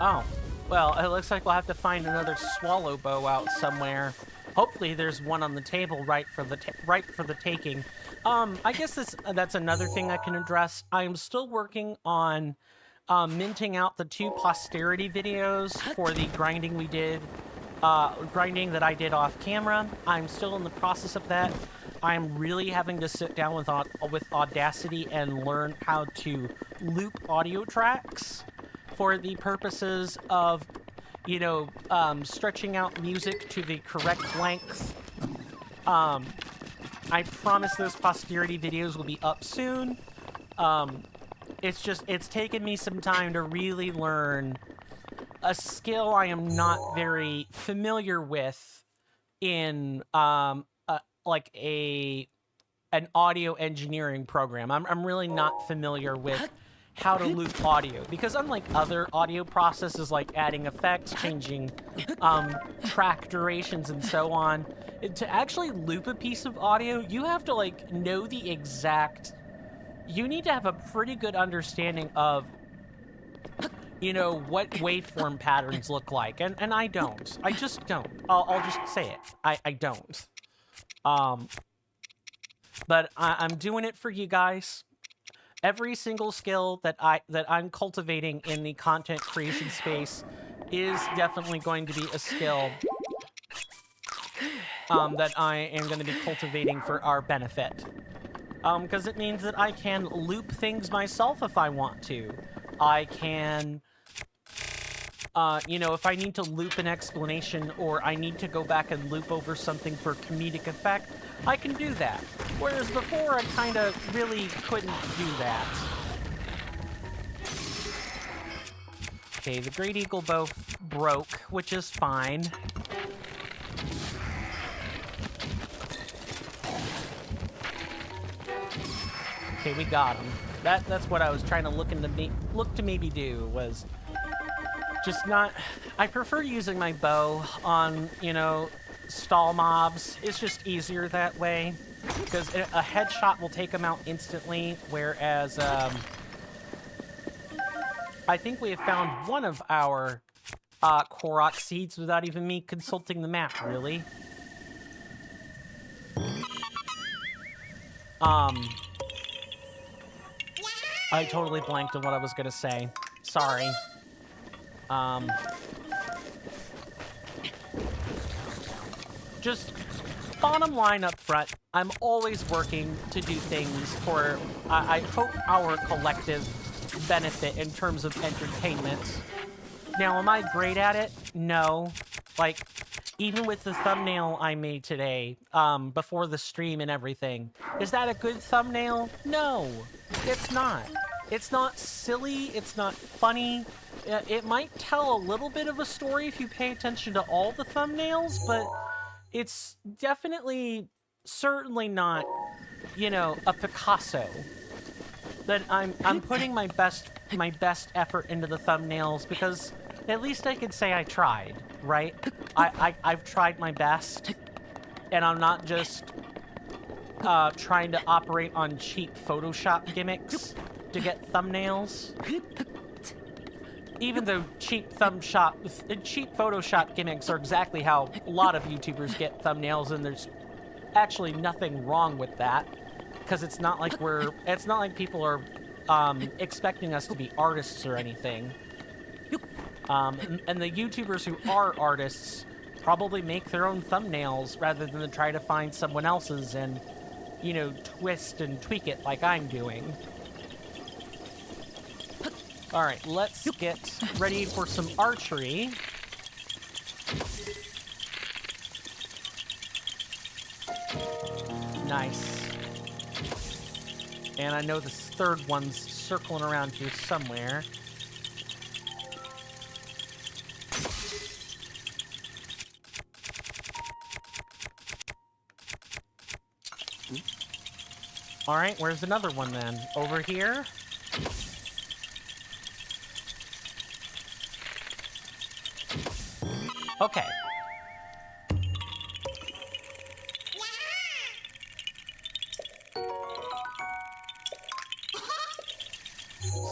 Oh, well, it looks like we'll have to find another swallow bow out somewhere. Hopefully there's one on the table right for the taking. I guess that's another thing I can address. I'm still working on minting out the 2 posterity videos for the grinding that I did off camera. I'm still in the process of that. I'm really having to sit down with Audacity and learn how to loop audio tracks for the purposes of, stretching out music to the correct length. I promise those posterity videos will be up soon. It's taken me some time to really learn a skill I am not very familiar with in, an audio engineering program. I'm really not familiar with how to loop audio, because unlike other audio processes like adding effects, changing track durations, and so on, to actually loop a piece of audio, you have to know the exact... You need to have a pretty good understanding of, what waveform patterns look like, and I don't. I just don't. I'll just say it. I don't. But I'm doing it for you guys. Every single skill that I'm cultivating in the content creation space is definitely going to be a skill that I am going to be cultivating for our benefit. Because it means that I can loop things myself if I want to. I can, if I need to loop an explanation or I need to go back and loop over something for comedic effect, I can do that. Whereas before, I kind of really couldn't do that. Okay, the Great Eagle Bow broke, which is fine. Okay, we got him. That's what I was trying to look to maybe do, was just not... I prefer using my bow on, stall mobs. It's just easier that way, because a headshot will take them out instantly, whereas I think we have found one of our Korok seeds without even me consulting the map, really. I totally blanked on what I was gonna say. Sorry. Just bottom line up front, I'm always working to do things for, I hope, our collective benefit in terms of entertainment. Now, am I great at it? No. Even with the thumbnail I made today, before the stream and everything, is that a good thumbnail? No, it's not. It's not silly, it's not funny. It might tell a little bit of a story if you pay attention to all the thumbnails, but it's definitely, certainly not, a Picasso. That I'm putting my best effort into the thumbnails, because at least I could say I tried, right? I've tried my best, and I'm not just trying to operate on cheap Photoshop gimmicks to get thumbnails. Even though cheap Photoshop gimmicks are exactly how a lot of YouTubers get thumbnails, and there's actually nothing wrong with that. because it's not like people are expecting us to be artists or anything. And the YouTubers who are artists probably make their own thumbnails rather than to try to find someone else's and, you know, twist and tweak it like I'm doing. All right, let's get ready for some archery. Nice. And I know this third one's circling around here somewhere. All right, where's another one then? Over here? Okay.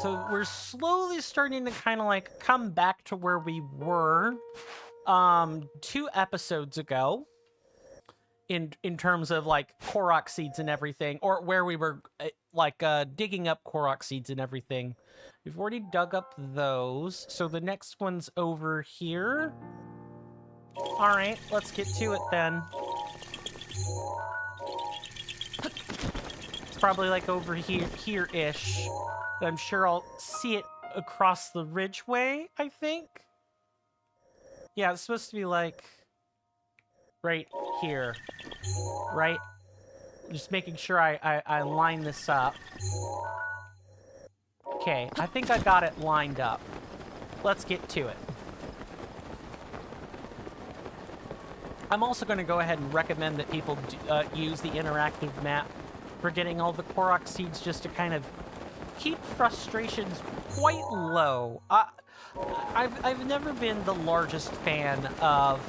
So we're slowly starting to kind of like come back to where we were 2 episodes ago in terms of like Korok seeds and everything, or where we were digging up Korok seeds and everything. We've already dug up those, so the next one's over here. All right, let's get to it then. It's probably like over here-ish. I'm sure I'll see it across the ridgeway, I think. Yeah, it's supposed to be like right here, right? Just making sure I line this up. Okay, I think I got it lined up. Let's get to it. I'm also going to go ahead and recommend that people use the interactive map for getting all the Korok seeds, just to kind of keep frustrations quite low. I've never been the largest fan of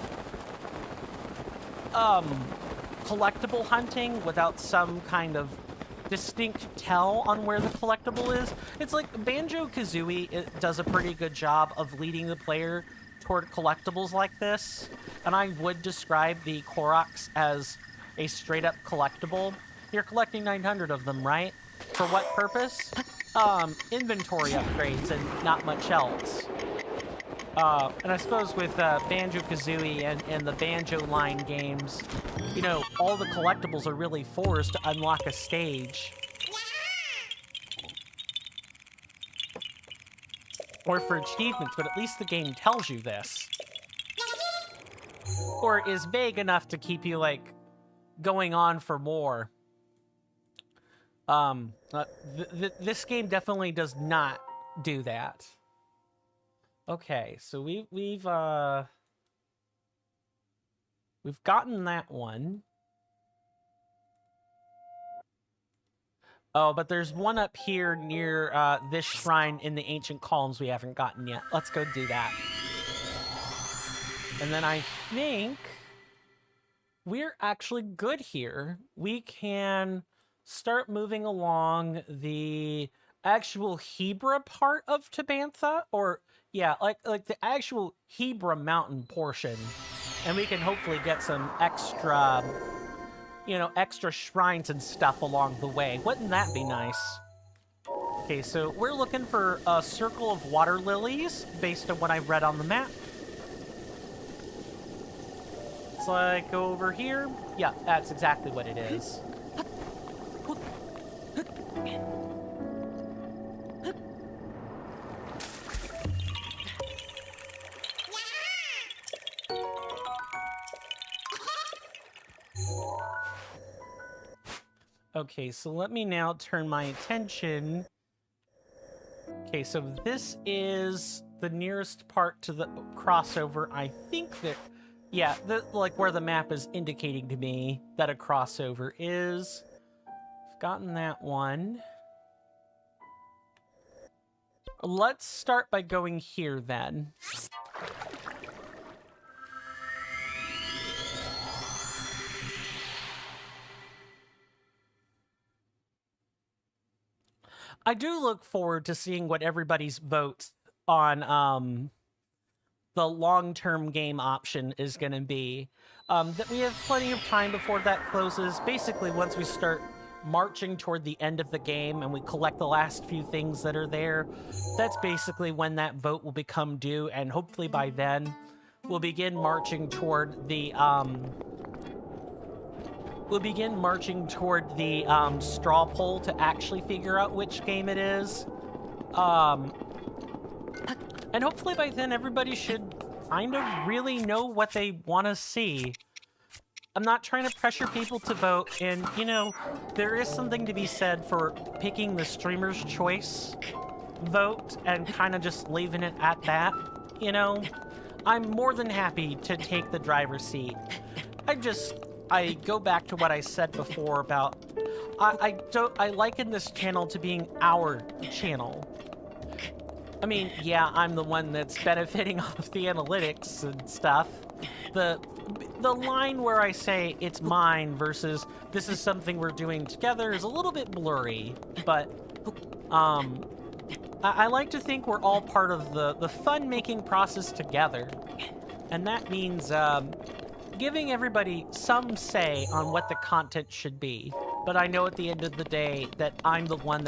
collectible hunting without some kind of distinct tell on where the collectible is. It's like Banjo-Kazooie, it does a pretty good job of leading the player toward collectibles like this, and I would describe the Koroks as a straight-up collectible. You're collecting 900 of them, right? For what purpose? Inventory upgrades and not much else. And I suppose with Banjo-Kazooie and the Banjo line games, you know, all the collectibles are really for is to unlock a stage. Or for achievements, but at least the game tells you this. Or is vague enough to keep you, like, going on for more. This game definitely does not do that. Okay, so we've gotten that one. Oh, but there's one up here near this shrine in the ancient columns we haven't gotten yet. Let's go do that. And then I think we're actually good here. We can start moving along the actual Hebra part of Tabantha, or yeah, like the actual Hebra mountain portion, and we can hopefully get some extra, you know, extra shrines and stuff along the way. Wouldn't that be nice? Okay, so we're looking for a circle of water lilies based on what I read on the map. It's like over here. Yeah, that's exactly what it is. Okay, so let me now turn my attention. Okay, so this is the nearest part to the crossover. I think that, yeah, like where the map is indicating to me that a crossover is. I've gotten that one. Let's start by going here then. I do look forward to seeing what everybody's votes on the long-term game option is going to be. That we have plenty of time before that closes. Basically, once we start marching toward the end of the game and we collect the last few things that are there, that's basically when that vote will become due, and hopefully by then we'll begin marching toward the straw poll to actually figure out which game it is. And hopefully by then everybody should kind of really know what they want to see. I'm not trying to pressure people to vote, and, you know, there is something to be said for picking the streamer's choice vote and kind of just leaving it at that, you know? I'm more than happy to take the driver's seat. I go back to what I said before about, I liken this channel to being our channel. I mean, yeah, I'm the one that's benefiting off the analytics and stuff. The line where I say it's mine versus this is something we're doing together is a little bit blurry, but I like to think we're all part of the fun-making process together. And that means giving everybody some say on what the content should be. But I know at the end of the day that I'm the one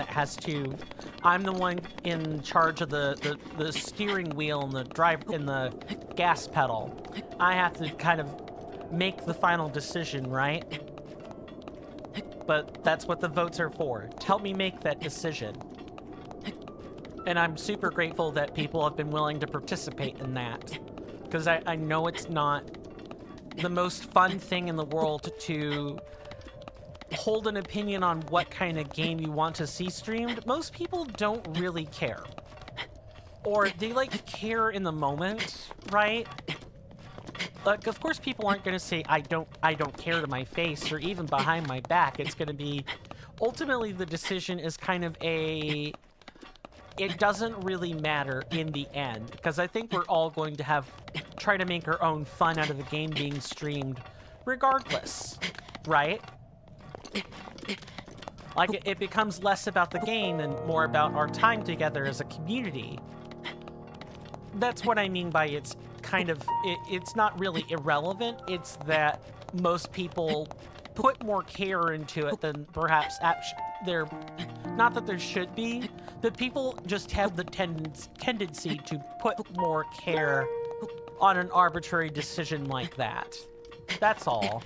in charge of the steering wheel and the gas pedal. I have to kind of make the final decision, right? But that's what the votes are for. To help me make that decision. And I'm super grateful that people have been willing to participate in that. Because I know it's not the most fun thing in the world to hold an opinion on what kind of game you want to see streamed. Most people don't really care. Or they like care in the moment, right? Like, of course people aren't going to say, I don't care to my face or even behind my back. It's going to be, ultimately the decision is kind of it doesn't really matter in the end. Because I think we're all going to try to make our own fun out of the game being streamed regardless, right? Like, it becomes less about the game and more about our time together as a community. That's what I mean by it's kind of, it's not really irrelevant. It's that most people put more care into it than perhaps not that there should be, but people just have the tendency to put more care on an arbitrary decision like that. That's all.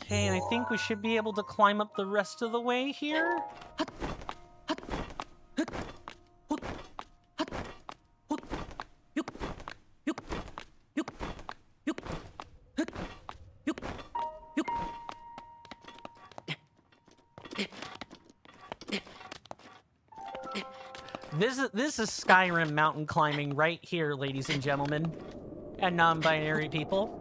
Okay, and I think we should be able to climb up the rest of the way here. This is Skyrim mountain climbing right here, ladies and gentlemen, and non-binary people.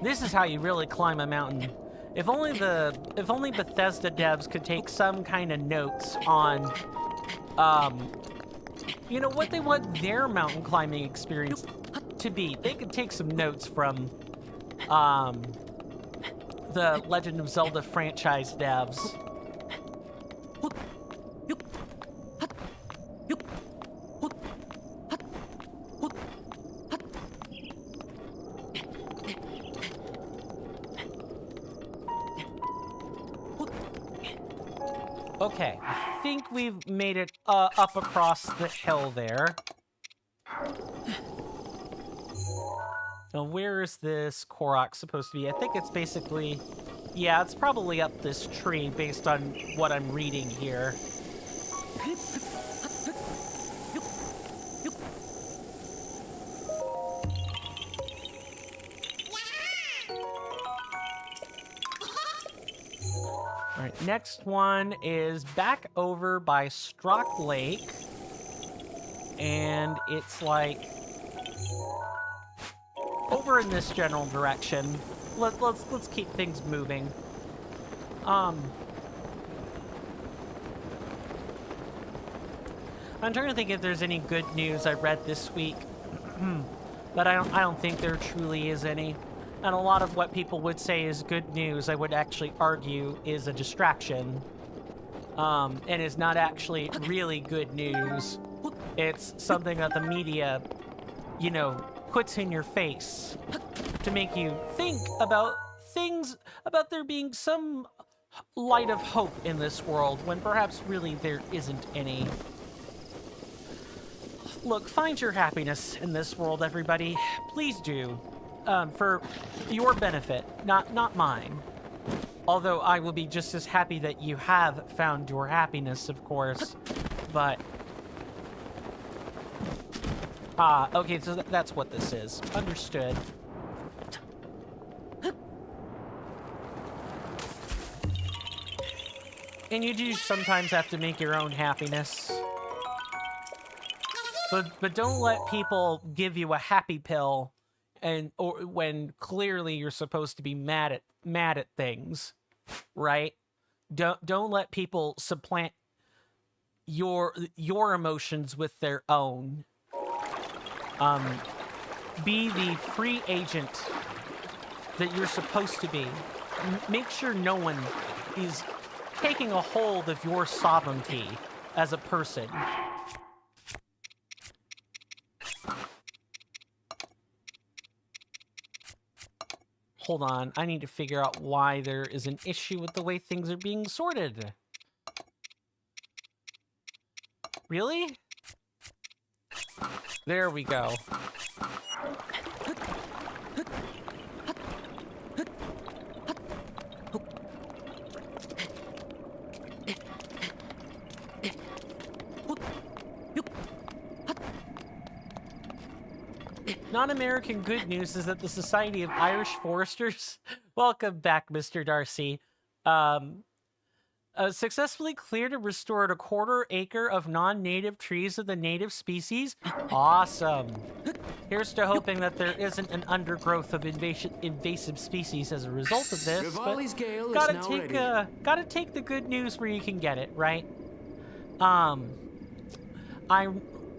This is how you really climb a mountain. If only Bethesda devs could take some kind of notes on, you know, what they want their mountain climbing experience to be. They could take some notes from, the Legend of Zelda franchise devs. Okay, I think we've made it up across the hill there. Now, where is this Korok supposed to be? I think it's basically... Yeah, it's probably up this tree based on what I'm reading here. Alright, next one is back over by Strock Lake. And it's like over in this general direction. Let's keep things moving. I'm trying to think if there's any good news I read this week. But I don't think there truly is any. And a lot of what people would say is good news, I would actually argue, is a distraction. And is not actually really good news. It's something that the media, you know, puts in your face to make you think about things, about there being some light of hope in this world when perhaps really there isn't any. Look, find your happiness in this world, everybody. Please do. For your benefit, not mine. Although I will be just as happy that you have found your happiness, of course. But... okay, so that's what this is. Understood. And you do sometimes have to make your own happiness. But don't let people give you a happy pill or when clearly you're supposed to be mad at things, right? Don't let people supplant your emotions with their own. Be the free agent that you're supposed to be. Make sure no one is taking a hold of your sovereignty as a person. Hold on, I need to figure out why there is an issue with the way things are being sorted. Really? There we go. Non-American good news is that the Society of Irish Foresters, welcome back, Mr. Darcy, successfully cleared and restored a 1/4 acre of non-native trees of the native species. Awesome. Here's to hoping that there isn't an undergrowth of invasive species as a result of this. Rivali's Gale is Gotta now take ready. gotta take the good news where you can get it, right? I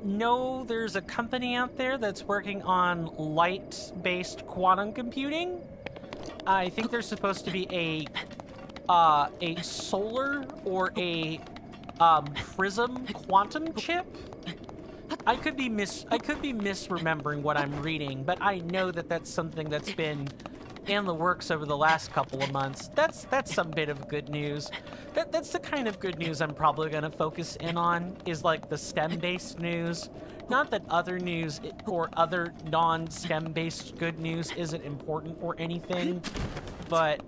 know there's a company out there that's working on light-based quantum computing. I think there's supposed to be a solar or a prism quantum chip. I could be misremembering what I'm reading, but I know that that's something that's been in the works over the last couple of months. That's some bit of good news. That's the kind of good news I'm probably going to focus in on, is like the STEM-based news. Not that other news or other non-STEM-based good news isn't important or anything, but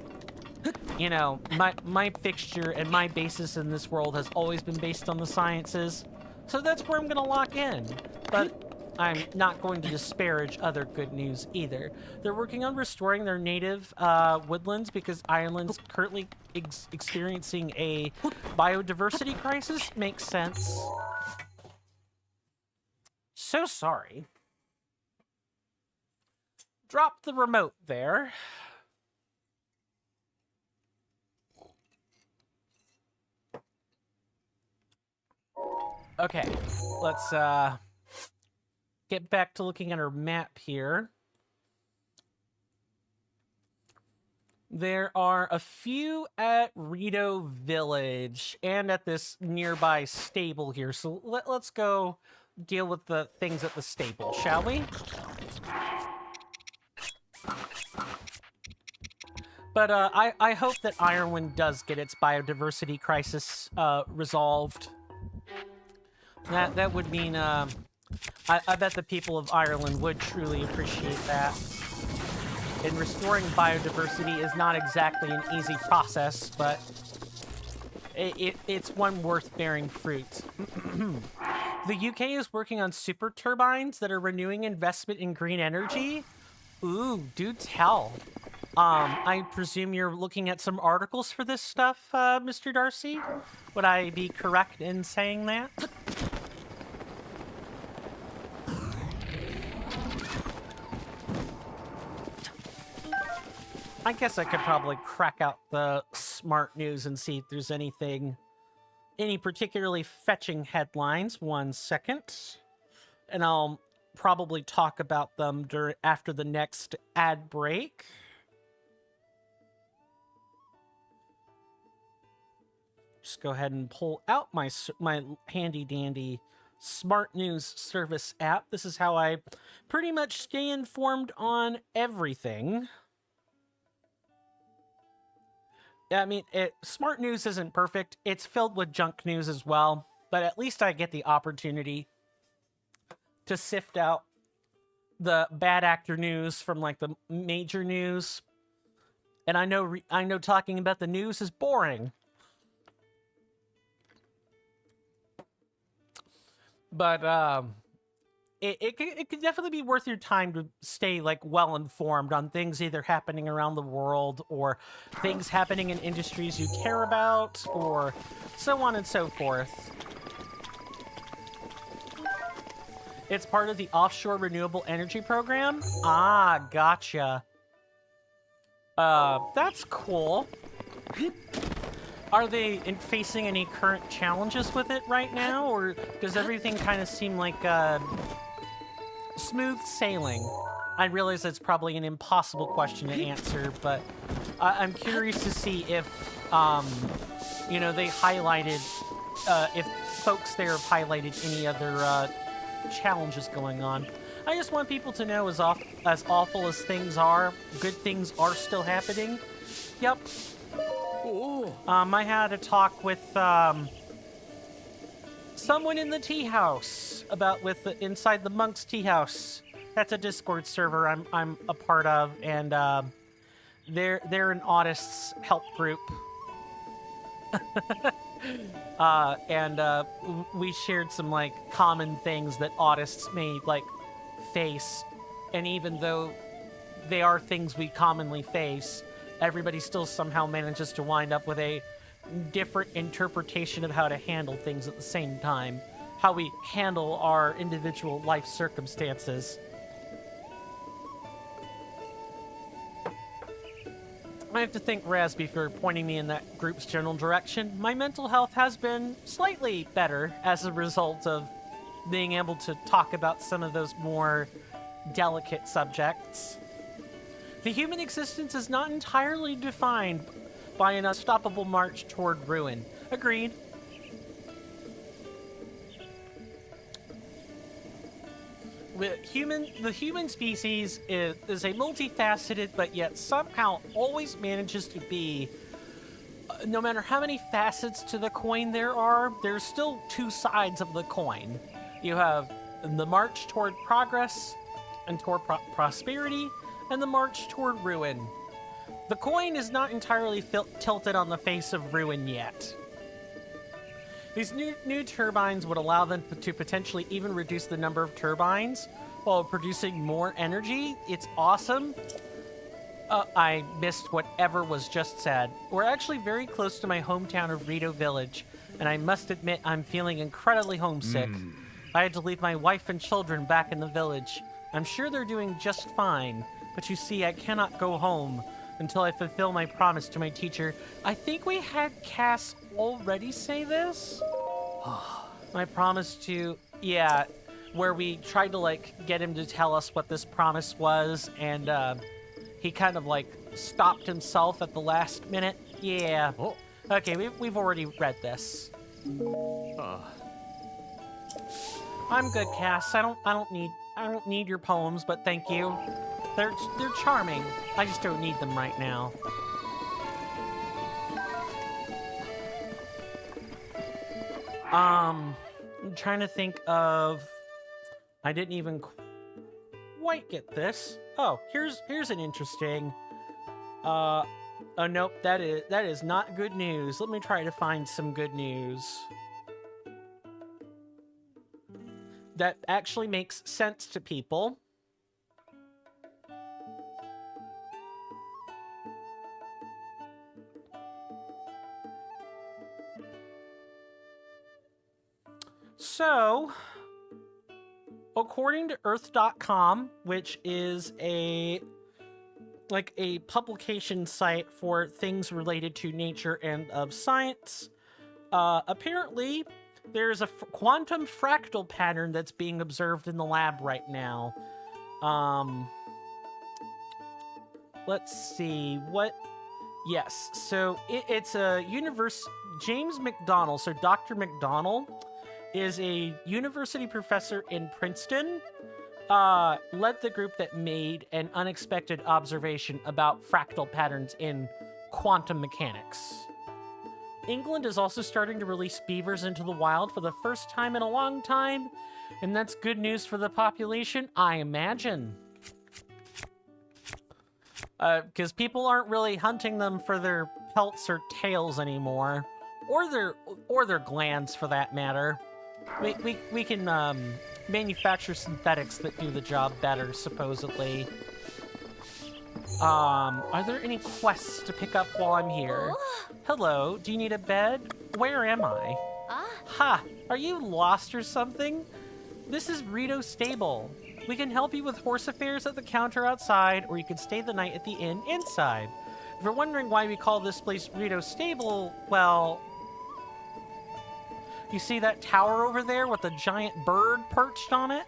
you know, my fixture and my basis in this world has always been based on the sciences, so that's where I'm going to lock in. But I'm not going to disparage other good news either. They're working on restoring their native woodlands because Ireland's currently experiencing a biodiversity crisis. Makes sense. So sorry. Drop the remote there. Okay, let's get back to looking at our map here. There are a few at Rito Village and at this nearby stable here. So let's go deal with the things at the stable, shall we? But I hope that Ireland does get its biodiversity crisis resolved. That would mean, I bet the people of Ireland would truly appreciate that. And restoring biodiversity is not exactly an easy process, but it's one worth bearing fruit. The UK is working on super turbines that are renewing investment in green energy. Ooh, do tell. I presume you're looking at some articles for this stuff, Mr. Darcy? Would I be correct in saying that? I guess I could probably crack out the smart news and see if there's any particularly fetching headlines. 1 second. And I'll probably talk about them after the next ad break. Just go ahead and pull out my handy dandy smart news service app. This is how I pretty much stay informed on everything. I mean, smart news isn't perfect. It's filled with junk news as well, but at least I get the opportunity to sift out the bad actor news from like the major news. And I know talking about the news is boring. But it could definitely be worth your time to stay like well informed on things either happening around the world or things happening in industries you care about or so on and so forth. It's part of the offshore renewable energy program. Ah, gotcha. That's cool. Are they facing any current challenges with it right now, or does everything kind of seem like smooth sailing? I realize it's probably an impossible question to answer, but I'm curious to see if, you know, they highlighted, if folks there have highlighted any other challenges going on. I just want people to know as awful as things are, good things are still happening. Yep. I had a talk with someone in the tea house about inside the monk's tea house. That's a Discord server I'm a part of, and they're an autists help group. And we shared some like common things that autists may like face, and even though they are things we commonly face, everybody still somehow manages to wind up with a different interpretation of how to handle things at the same time, how we handle our individual life circumstances. I have to thank Raspy for pointing me in that group's general direction. My mental health has been slightly better as a result of being able to talk about some of those more delicate subjects. The human existence is not entirely defined by an unstoppable march toward ruin. Agreed. The human species is a multifaceted, but yet somehow always manages to be, no matter how many facets to the coin there are, there's still two sides of the coin. You have the march toward progress and toward prosperity, and the march toward ruin. The coin is not entirely tilted on the face of ruin yet. These new turbines would allow them to potentially even reduce the number of turbines while producing more energy. It's awesome. I missed whatever was just said. We're actually very close to my hometown of Rito Village, and I must admit I'm feeling incredibly homesick. I had to leave my wife and children back in the village. I'm sure they're doing just fine, but you see, I cannot go home until I fulfill my promise to my teacher. I think we had Cass already say this? My promise to, yeah, where we tried to, like, get him to tell us what this promise was, and, he kind of, like, stopped himself at the last minute. Yeah. Oh. Okay, we've already read this. I'm good, Cass. I don't need your poems, but thank you. They're charming. I just don't need them right now. I'm trying to think of. I didn't even quite get this. Oh, here's an interesting. Oh nope, that is not good news. Let me try to find some good news that actually makes sense to people. So, according to Earth.com, which is a publication site for things related to nature and of science, apparently there's a quantum fractal pattern that's being observed in the lab right now. Let's see what. Yes, so it's a James McDonald. So Dr. McDonald is a university professor in Princeton, led the group that made an unexpected observation about fractal patterns in quantum mechanics. England is also starting to release beavers into the wild for the first time in a long time, and that's good news for the population, I imagine. Because people aren't really hunting them for their pelts or tails anymore, or their glands for that matter. We can manufacture synthetics that do the job better, supposedly. Are there any quests to pick up while I'm here? Hello, do you need a bed? Where am I? Ha! Are you lost or something? This is Rito Stable. We can help you with horse affairs at the counter outside, or you can stay the night at the inn inside. If you're wondering why we call this place Rito Stable, well... You see that tower over there with the giant bird perched on it?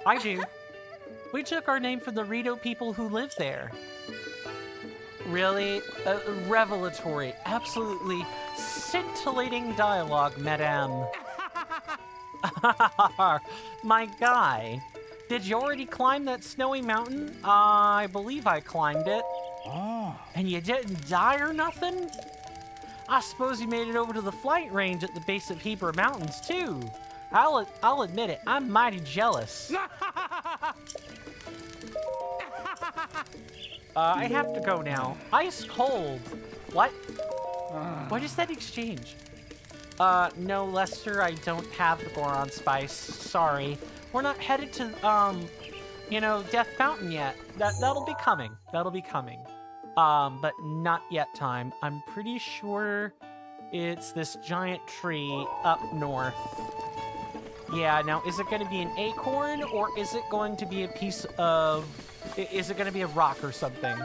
I do. We took our name from the Rito people who live there. Really? Revelatory. Absolutely scintillating dialogue, madame. My guy. Did you already climb that snowy mountain? I believe I climbed it. Oh. And you didn't die or nothing? I suppose you made it over to the flight range at the base of Hebra Mountains, too. I'll admit it, I'm mighty jealous. I have to go now. Ice cold. What? What is that exchange? No, Lester, I don't have the Goron spice. Sorry. We're not headed to, Death Mountain yet. That'll be coming. That'll be coming. But not yet time. I'm pretty sure it's this giant tree up north. Yeah, now, is it going to be an acorn, or is it going to be a piece of... Is it going to be a rock or something?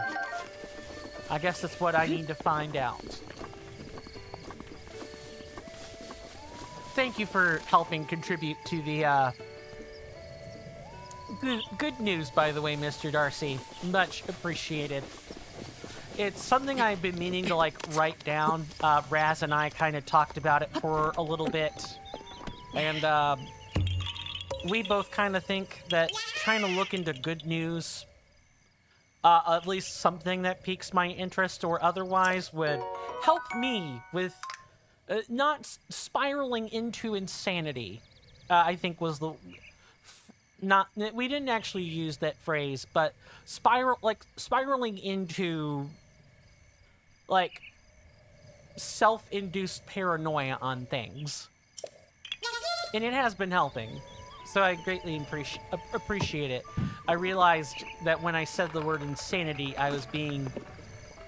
I guess that's what I need to find out. Thank you for helping contribute to the, Good news, by the way, Mr. Darcy. Much appreciated. It's something I've been meaning to, write down. Raz and I kind of talked about it for a little bit. And, we both kind of think that trying to look into good news, at least something that piques my interest or otherwise, would help me with not spiraling into insanity, I think was the... we didn't actually use that phrase, but spiraling into, self-induced paranoia on things. And it has been helping. So I greatly appreciate it. I realized that when I said the word insanity, I was being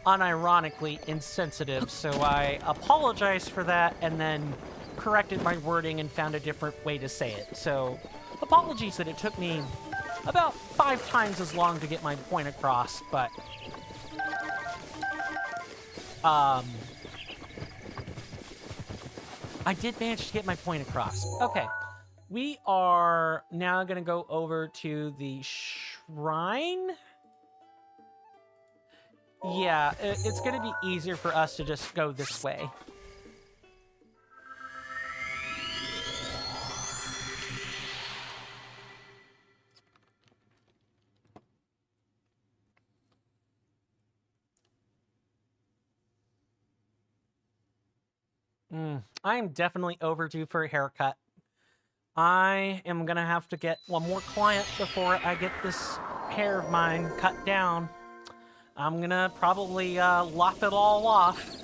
unironically insensitive, so I apologized for that and then corrected my wording and found a different way to say it. So, apologies that it took me about 5 times as long to get my point across, but... I did manage to get my point across. Okay. We are now going to go over to the shrine. Yeah, it's going to be easier for us to just go this way. I'm definitely overdue for a haircut. I am gonna have to get one more client before I get this hair of mine cut down. I'm gonna probably lop it all off.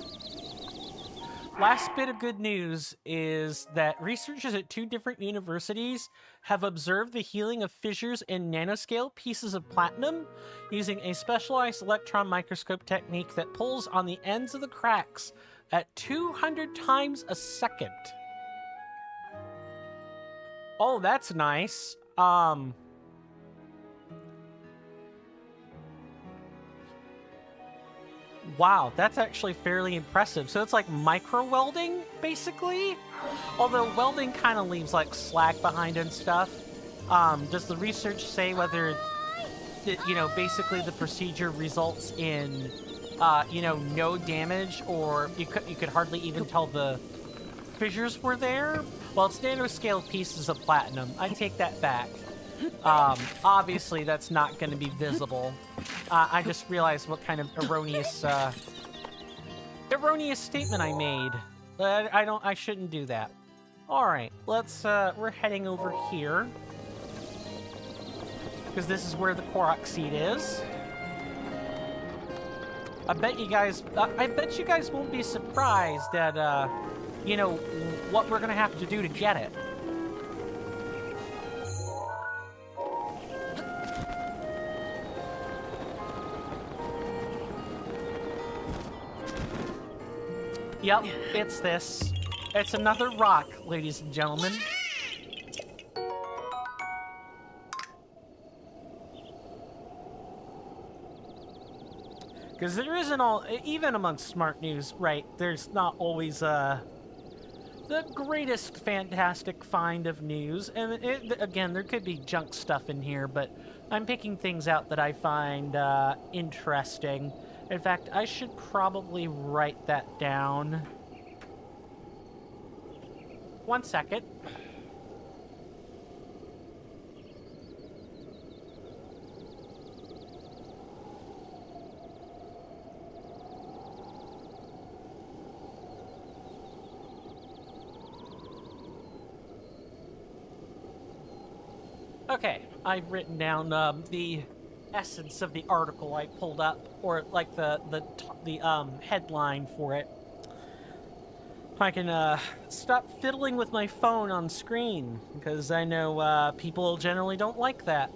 Last bit of good news is that researchers at 2 different universities have observed the healing of fissures in nanoscale pieces of platinum using a specialized electron microscope technique that pulls on the ends of the cracks at 200 times a second. Oh, that's nice. Wow, that's actually fairly impressive. So it's like micro welding, basically? Although welding kind of leaves like slag behind and stuff. Does the research say whether, basically the procedure results in, no damage, or you could hardly even tell the fissures were there. Well, it's nanoscale pieces of platinum. I take that back. Obviously, that's not going to be visible. I just realized what kind of erroneous statement I made. I shouldn't do that. All right, we're heading over here. Because this is where the Korok seed is. I bet you guys won't be surprised at, you know, what we're gonna have to do to get it. Yep, it's this. It's another rock, ladies and gentlemen. Because there isn't even amongst smart news, right, there's not always, the greatest fantastic find of news. And again, there could be junk stuff in here, but I'm picking things out that I find, interesting. In fact, I should probably write that down. 1 second. Okay, I've written down the essence of the article I pulled up, or like the headline for it. I can stop fiddling with my phone on screen, because I know people generally don't like that.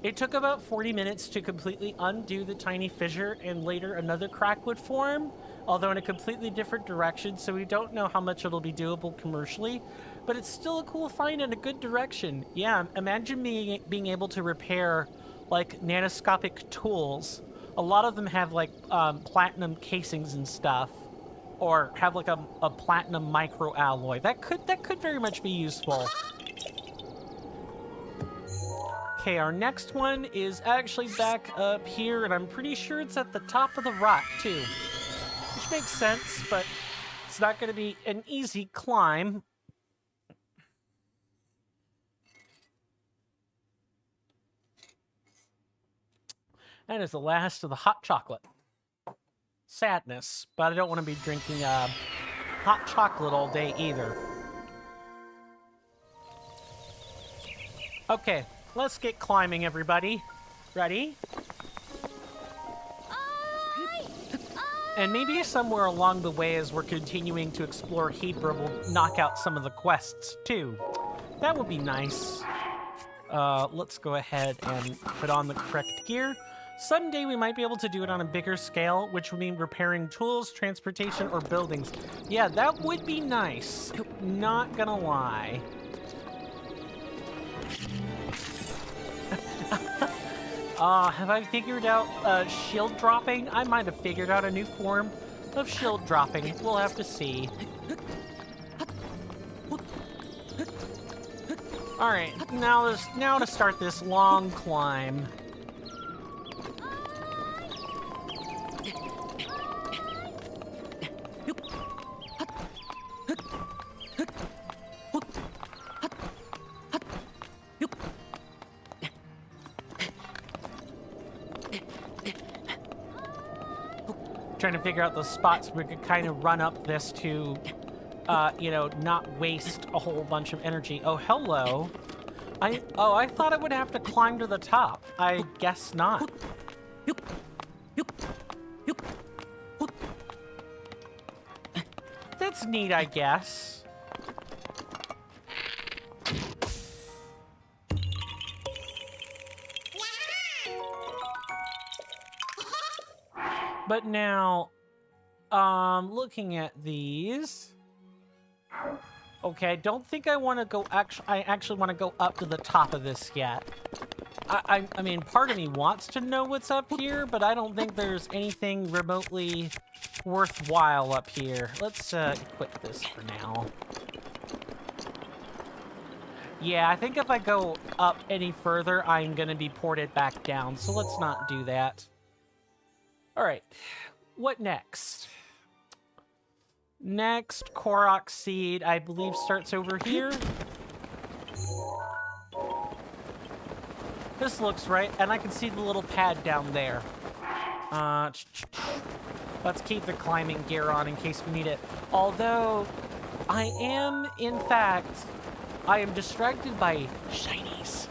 It took about 40 minutes to completely undo the tiny fissure, and later another crack would form, although in a completely different direction, so we don't know how much it'll be doable commercially, but it's still a cool find in a good direction. Yeah, imagine being able to repair, like, nanoscopic tools. A lot of them have, like, platinum casings and stuff, or have, like, a platinum microalloy. That could very much be useful. Okay, our next one is actually back up here, and I'm pretty sure it's at the top of the rock, too. Which makes sense, but it's not going to be an easy climb. That is the last of the hot chocolate. Sadness, but I don't want to be drinking hot chocolate all day either. Okay, let's get climbing, everybody. Ready? And maybe somewhere along the way as we're continuing to explore Hebra, we'll knock out some of the quests, too. That would be nice. Let's go ahead and put on the correct gear. Someday we might be able to do it on a bigger scale, which would mean repairing tools, transportation, or buildings. Yeah, that would be nice. Not gonna lie. Have I figured out shield dropping? I might have figured out a new form of shield dropping. We'll have to see. Alright, now to start this long climb. Trying to figure out the spots where we could kind of run up this to, you know, not waste a whole bunch of energy. Oh, hello. I thought I would have to climb to the top. I guess not. That's neat, I guess. But now, looking at these, okay, I don't think I want to go, I actually want to go up to the top of this yet. I mean, part of me wants to know what's up here, but I don't think there's anything remotely worthwhile up here. Let's equip this for now. Yeah, I think if I go up any further, I'm going to be ported back down, so let's not do that. All right, what next? Next, Korok seed, I believe, starts over here. This looks right, and I can see the little pad down there. Let's keep the climbing gear on in case we need it. Although, I am distracted by shinies.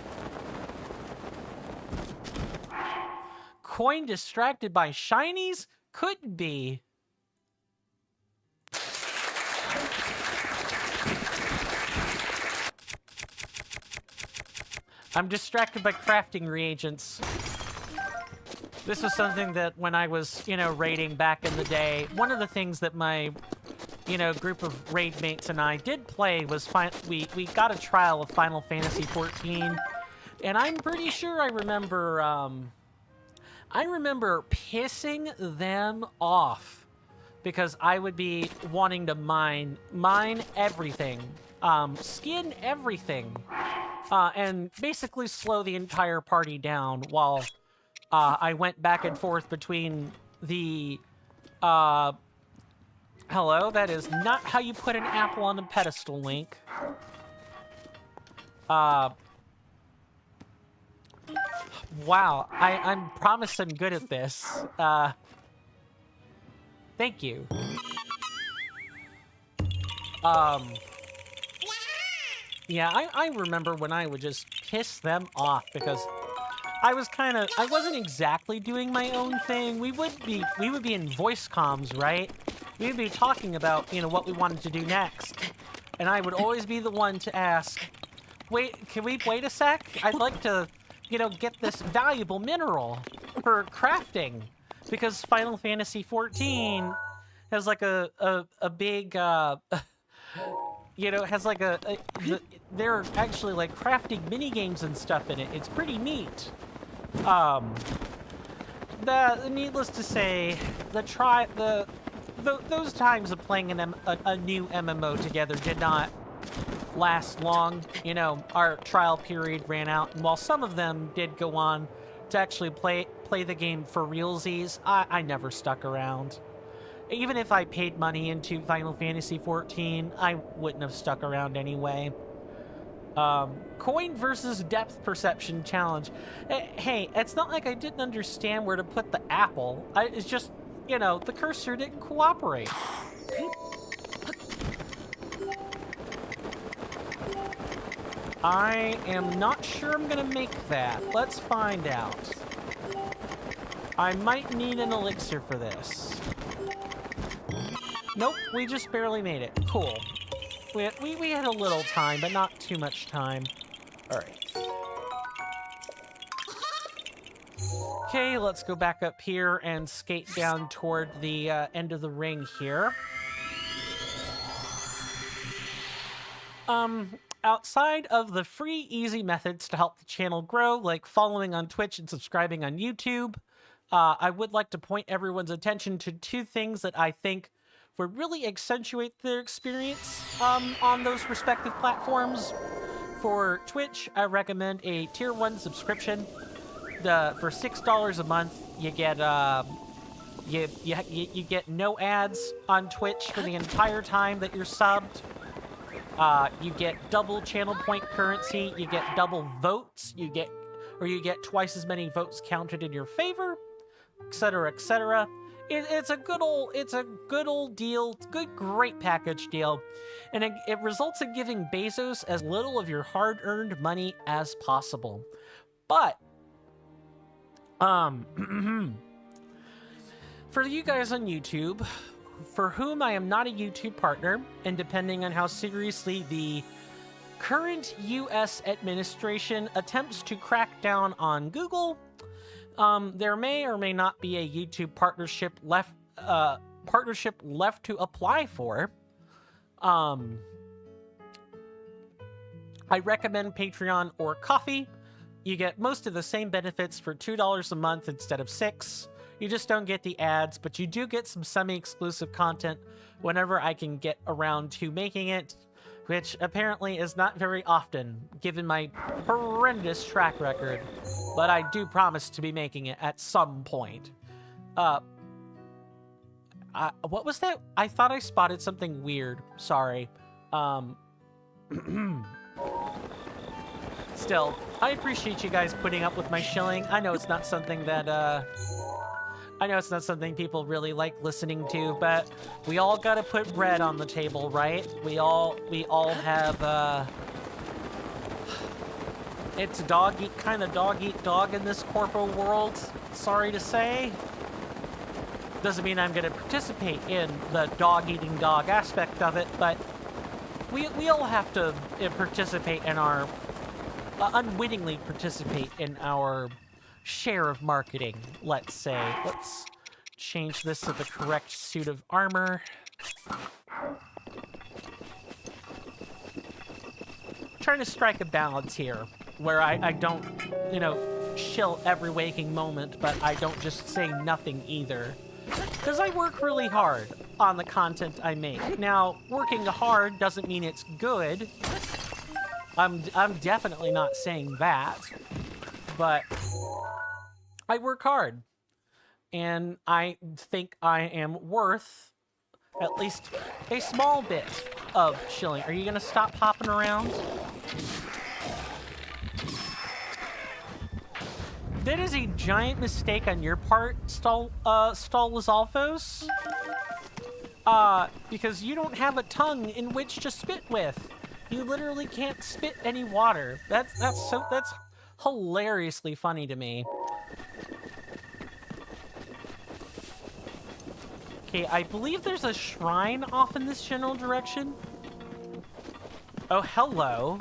Coin distracted by shinies? Could be. I'm distracted by crafting reagents. This was something that when I was, raiding back in the day, one of the things that my, group of raid mates and I did play was we got a trial of Final Fantasy XIV, and I'm pretty sure I remember pissing them off because I would be wanting to mine everything, skin everything, and basically slow the entire party down while I went back and forth between the, hello, that is not how you put an apple on a pedestal, Link. Wow, I promise I'm good at this. Thank you. Yeah, I remember when I would just piss them off because I wasn't exactly doing my own thing. We would be in voice comms, right? We would be talking about, what we wanted to do next. And I would always be the one to ask, wait, can we wait a sec? I'd like to, get this valuable mineral for crafting. Because Final Fantasy XIV has like a big, has like there are actually like crafting mini games and stuff in it. It's pretty neat. Needless to say, those times of playing a new MMO together did not last long. Our trial period ran out, and while some of them did go on to actually play the game for realsies, I never stuck around. Even if I paid money into Final Fantasy XIV, I wouldn't have stuck around anyway. Coin versus depth perception challenge. Hey, it's not like I didn't understand where to put the apple. It's just, the cursor didn't cooperate. I am not sure I'm gonna make that. Let's find out. I might need an elixir for this. Nope, we just barely made it. Cool. We had a little time, but not too much time. Alright. Okay, let's go back up here and skate down toward the end of the ring here. Outside of the free, easy methods to help the channel grow, like following on Twitch and subscribing on YouTube, I would like to point everyone's attention to two things that I think would really accentuate their experience on those respective platforms. For Twitch, I recommend a Tier 1 subscription. For $6 a month, you get you get no ads on Twitch for the entire time that you're subbed. You get double channel point currency, you get double votes, you get twice as many votes counted in your favor, etc., etc. It's a good old deal, great package deal, and it results in giving Bezos as little of your hard-earned money as possible. But for you guys on YouTube, for whom I am not a YouTube partner, and depending on how seriously the current U.S. administration attempts to crack down on Google, there may or may not be a YouTube partnership left to apply for. I recommend Patreon or Coffee. You get most of the same benefits for $2 a month instead of $6. You just don't get the ads, but you do get some semi-exclusive content whenever I can get around to making it, which apparently is not very often, given my horrendous track record. But I do promise to be making it at some point. What was that? I thought I spotted something weird. Sorry. Still, I appreciate you guys putting up with my shilling. I know it's not something that, I know it's not something people really like listening to, but we all gotta put bread on the table, right? We all have, it's dog eat dog in this corpo world, sorry to say. Doesn't mean I'm gonna participate in the dog-eating dog aspect of it, but we all have to participate in our, unwittingly participate in our share of marketing, let's say. Let's change this to the correct suit of armor. Trying to strike a balance here, where I don't, you know, shill every waking moment, but I don't just say nothing either. Because I work really hard on the content I make. Now, working hard doesn't mean it's good. I'm definitely not saying that. But I work hard. And I think I am worth at least a small bit of shilling. Are you going to stop hopping around? That is a giant mistake on your part, Stolazalfos. Because you don't have a tongue in which to spit with. You literally can't spit any water. That's hilariously funny to me. Okay, I believe there's a shrine off in this general direction. Oh, hello.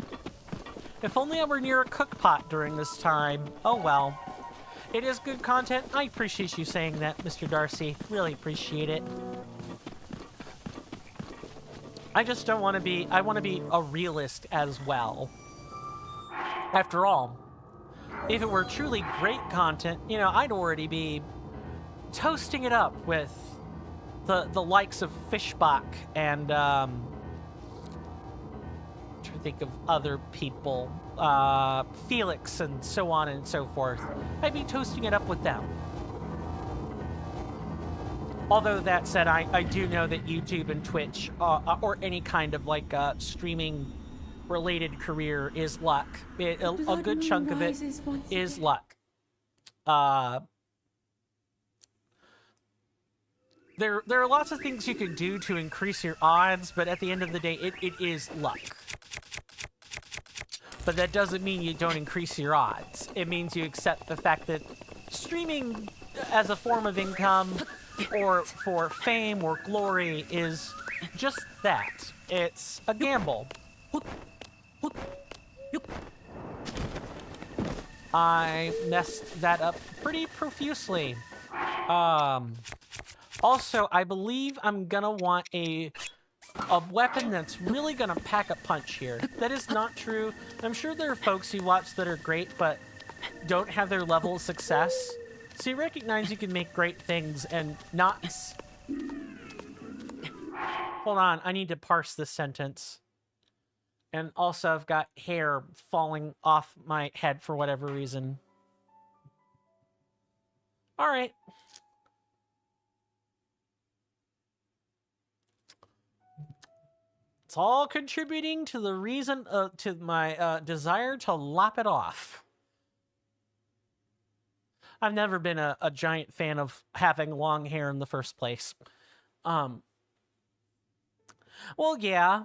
If only I were near a cookpot during this time. Oh well. It is good content. I appreciate you saying that, Mr. Darcy. Really appreciate it. I just don't want to be... I want to be a realist as well. After all, if it were truly great content, you know, I'd already be toasting it up with the likes of Fishbach and, trying to think of other people, Felix and so on and so forth. I'd be toasting it up with them. Although that said, I do know that YouTube and Twitch, or any kind of like streaming related career is luck. A good chunk of it is luck. There are lots of things you can do to increase your odds, but at the end of the day, it is luck. But that doesn't mean you don't increase your odds. It means you accept the fact that streaming as a form of income or for fame or glory is just that. It's a gamble. I messed that up pretty profusely. Also, I believe I'm gonna want a weapon that's really gonna pack a punch here. That is not true. I'm sure there are folks who watch that are great, but don't have their level of success. So you recognize you can make great things and not... Hold on, I need to parse this sentence. And also, I've got hair falling off my head for whatever reason. Alright. It's all contributing to the reason, to my desire to lop it off. I've never been a giant fan of having long hair in the first place. Well, yeah.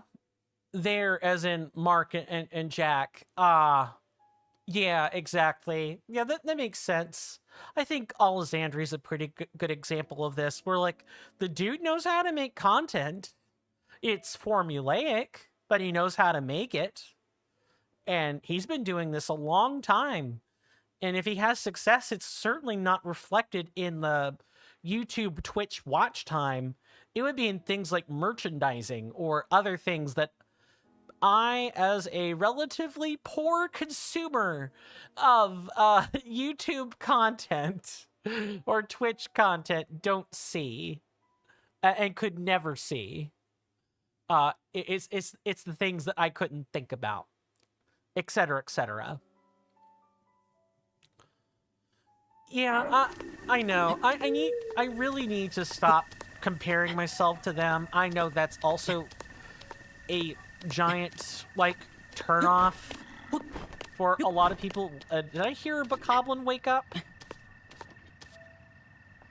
There, as in Mark and Jack. Yeah, exactly. Yeah, that makes sense. I think Alessandri's a pretty good example of this, where, like, the dude knows how to make content. It's formulaic, but he knows how to make it. And he's been doing this a long time. And if he has success, it's certainly not reflected in the YouTube, Twitch watch time. It would be in things like merchandising or other things that I, as a relatively poor consumer of YouTube content or Twitch content, don't see and could never see. It's the things that I couldn't think about, etc., etc. Yeah, I know. I really need to stop comparing myself to them. I know that's also a giant, like, turnoff for a lot of people. Did I hear a bokoblin wake up?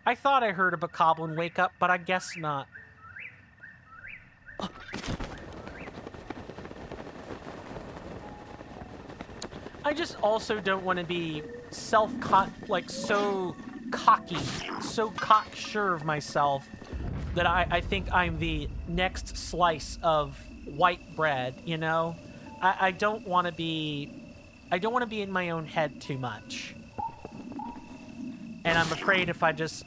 I thought I heard a bokoblin wake up, but I guess not. I just also don't want to be so cocky, so cocksure of myself that I think I'm the next slice of white bread, you know? I don't want to be in my own head too much. And I'm afraid if I just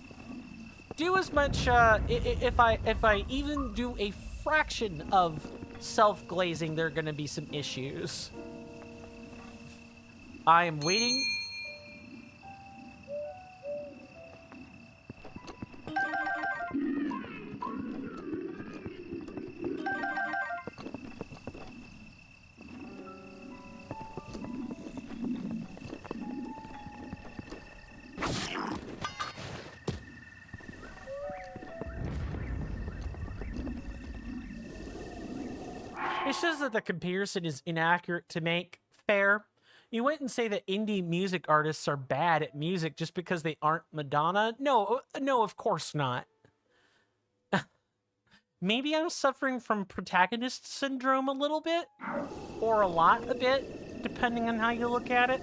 do as much, if I even do a fraction of self-glazing, there are going to be some issues. I am waiting. It's just that the comparison is inaccurate to make fair. You wouldn't say that indie music artists are bad at music just because they aren't Madonna. No, of course not. Maybe I'm suffering from protagonist syndrome a little bit, or a lot a bit, depending on how you look at it.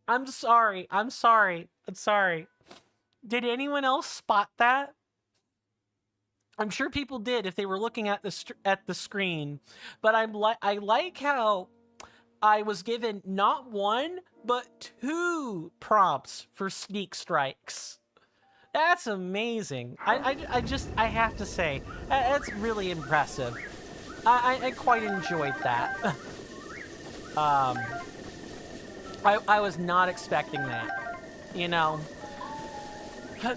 I'm sorry. Did anyone else spot that? I'm sure people did if they were looking at the screen. But I like how I was given not one, but 2 prompts for sneak strikes. That's amazing. I have to say, that's really impressive. I quite enjoyed that. I was not expecting that, you know.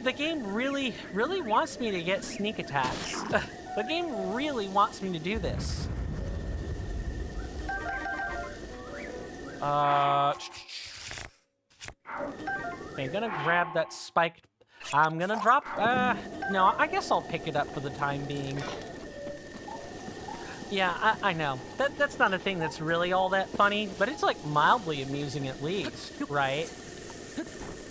The game really wants me to get sneak attacks. The game really wants me to do this. I'm gonna grab that spiked. I'm gonna drop. No, I guess I'll pick it up for the time being. Yeah, I know. That's not a thing that's really all that funny, but it's like mildly amusing at least, right?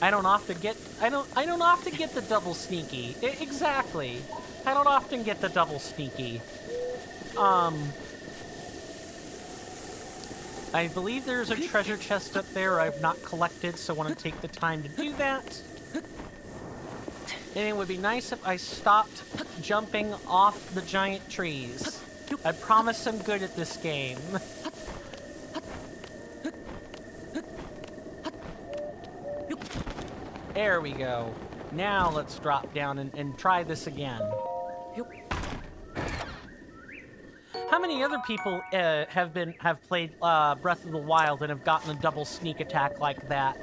I don't often get the double sneaky. Exactly. I don't often get the double sneaky. I believe there's a treasure chest up there I've not collected, so I want to take the time to do that. And it would be nice if I stopped jumping off the giant trees. I promise I'm good at this game. There we go. Now let's drop down and try this again. How many other people have played Breath of the Wild and have gotten a double sneak attack like that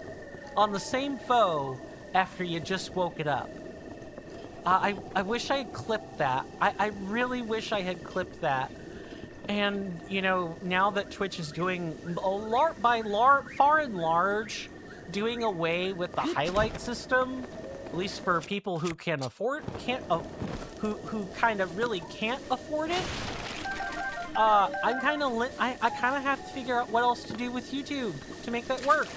on the same foe after you just woke it up? I wish I had clipped that. I really wish I had clipped that. And, you know, now that Twitch is doing, far and large, doing away with the highlight system, at least for people who can afford, who kind of really can't afford it, I kind of have to figure out what else to do with YouTube to make that work.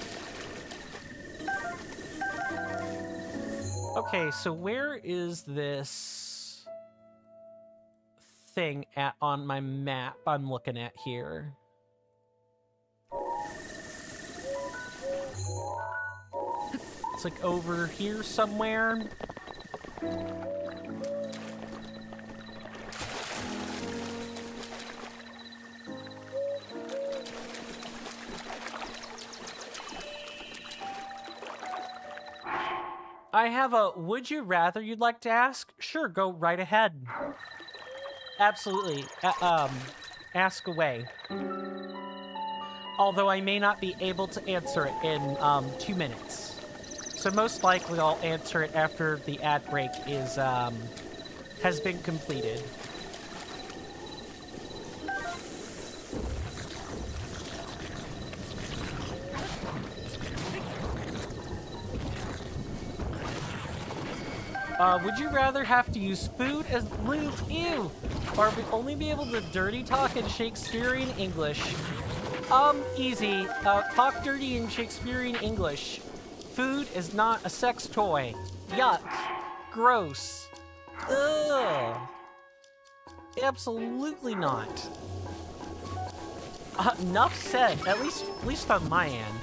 Okay, so where is this thing on my map I'm looking at here? It's like over here somewhere. I have a would you rather you'd like to ask? Sure, go right ahead. Absolutely. Ask away. Although I may not be able to answer it in 2 minutes. So most likely I'll answer it after the ad break has been completed. Would you rather have to use food as lube, ew, or only be able to dirty talk in Shakespearean English? Easy. Talk dirty in Shakespearean English. Food is not a sex toy. Yuck. Gross. Ugh. Absolutely not. Enough said. At least on my end.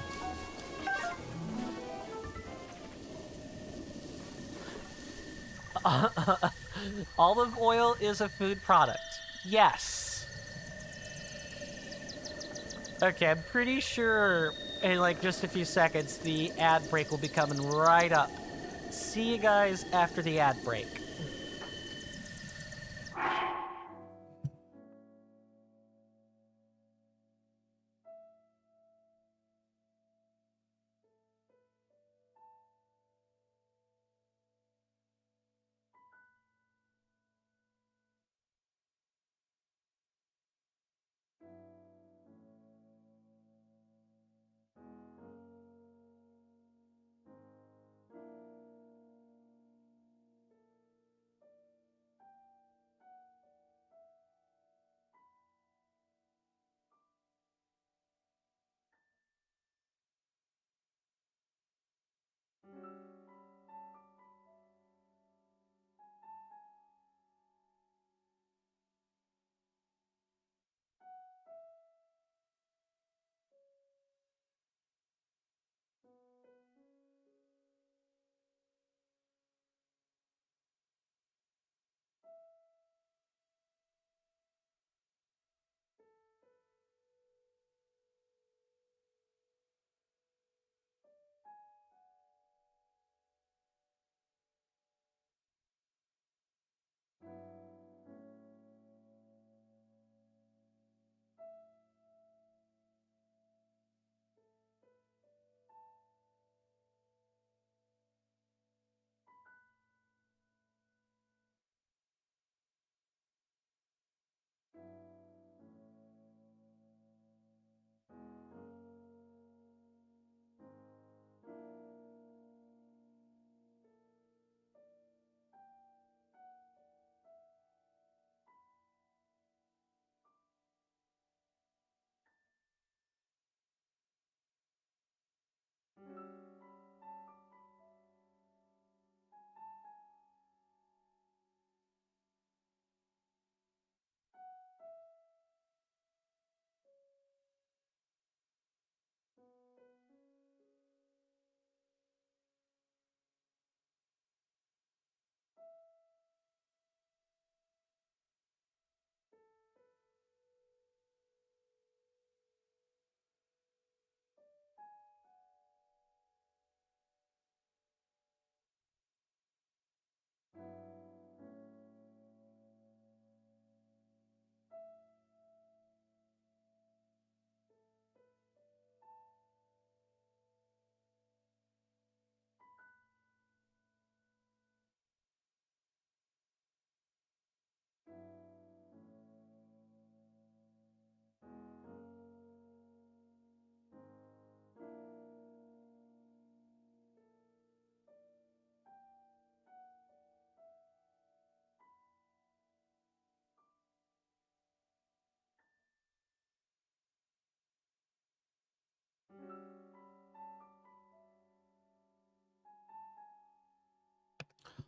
Olive oil is a food product. Yes. Okay, I'm pretty sure in like just a few seconds the ad break will be coming right up. See you guys after the ad break.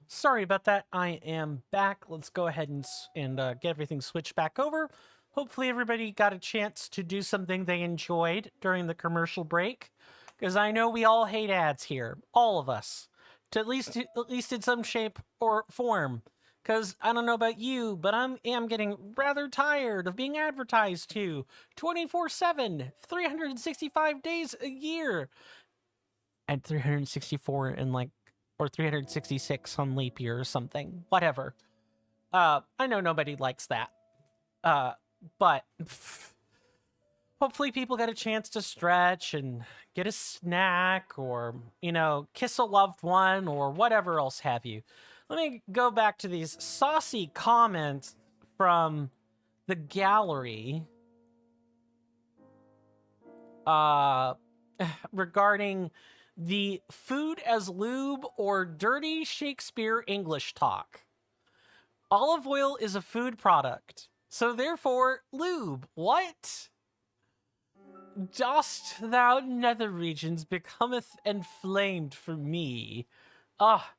Sorry about that. I am back. Let's go ahead and get everything switched back over. Hopefully everybody got a chance to do something they enjoyed during the commercial break, because I know we all hate ads here, all of us, to at least in some shape or form. Because I don't know about you, but I am getting rather tired of being advertised to 24/7, 365 days a year, and 364 in like, or 366 on leap year or something, whatever. I know nobody likes that. But hopefully people get a chance to stretch and get a snack, or, you know, kiss a loved one, or whatever else have you. Let me go back to these saucy comments from the gallery regarding the food as lube or dirty Shakespeare English talk. Olive oil is a food product, so therefore lube. What? Dost thou nether regions becometh enflamed for me? Ah,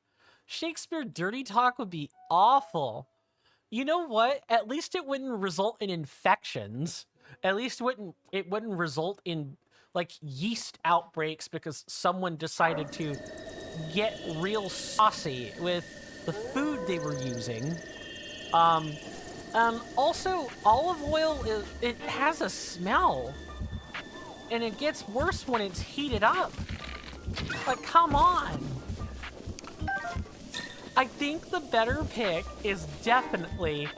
Shakespeare dirty talk would be awful. You know what? At least it wouldn't result in infections. At least it wouldn't result in like yeast outbreaks because someone decided to get real saucy with the food they were using. Also, olive oil it has a smell, and it gets worse when it's heated up. Like, come on. I think the better pick is definitely,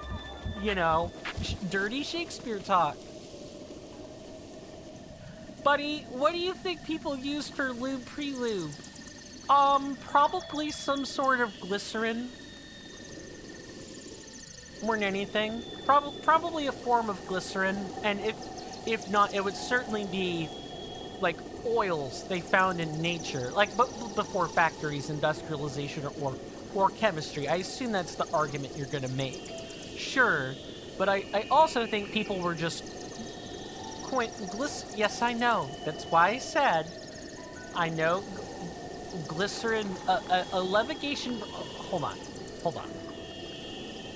you know, dirty Shakespeare talk. Buddy, what do you think people use for lube pre-lube? Probably some sort of glycerin. More than anything. Probably a form of glycerin. And if not, it would certainly be like oils they found in nature. Like before factories, industrialization, or chemistry. I assume that's the argument you're gonna make. Sure, but I also think people were just yes, I know. That's why I said, I know glycerin, a levigation. Hold on.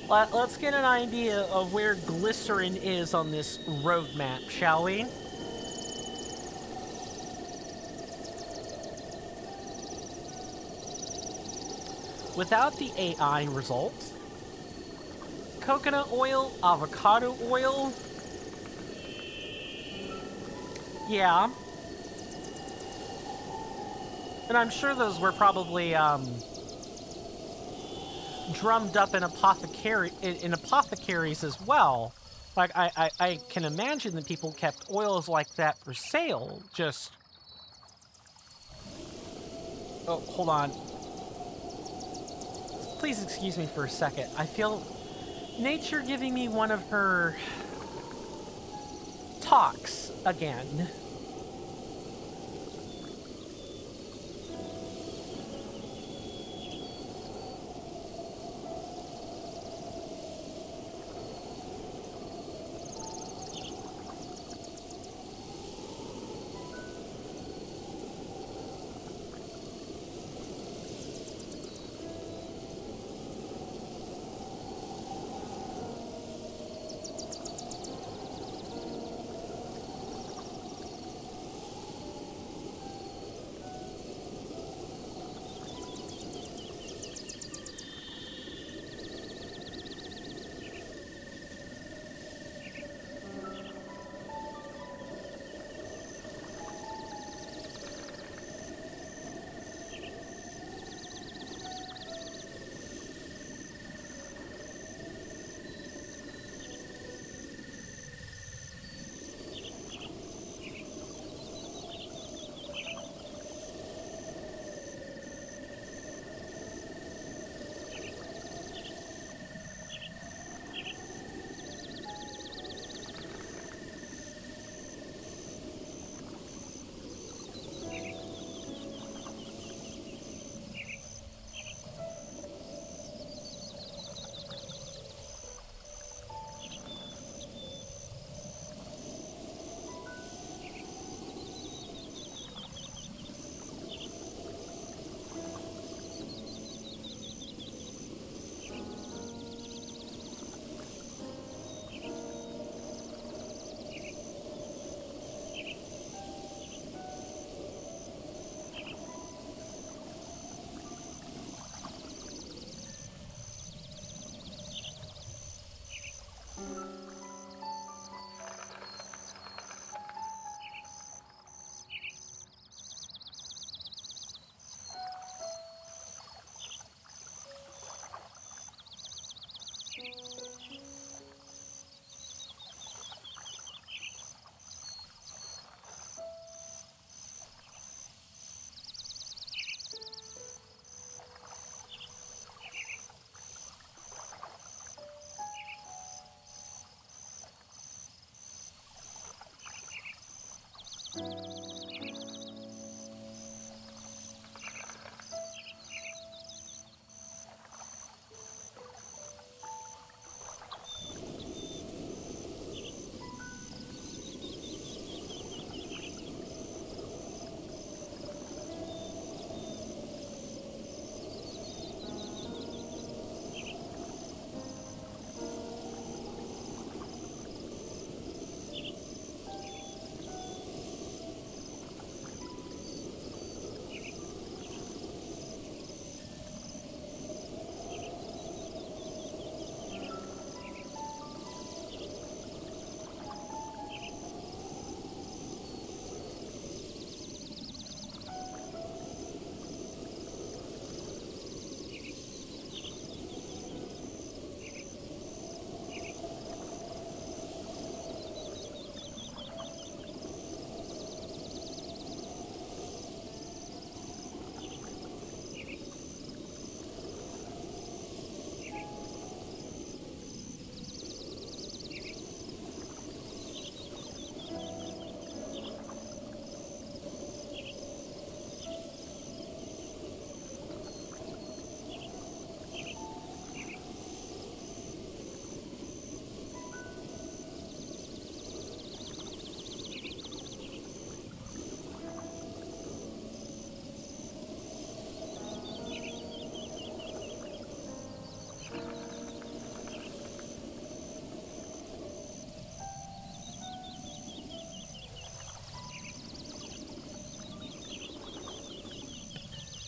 Let's get an idea of where glycerin is on this roadmap, shall we? Without the AI results, coconut oil, avocado oil. Yeah. And I'm sure those were probably, drummed up in apothecaries as well. Like, I can imagine that people kept oils like that for sale, just... Oh, hold on. Please excuse me for a second. I feel nature giving me one of her talks again.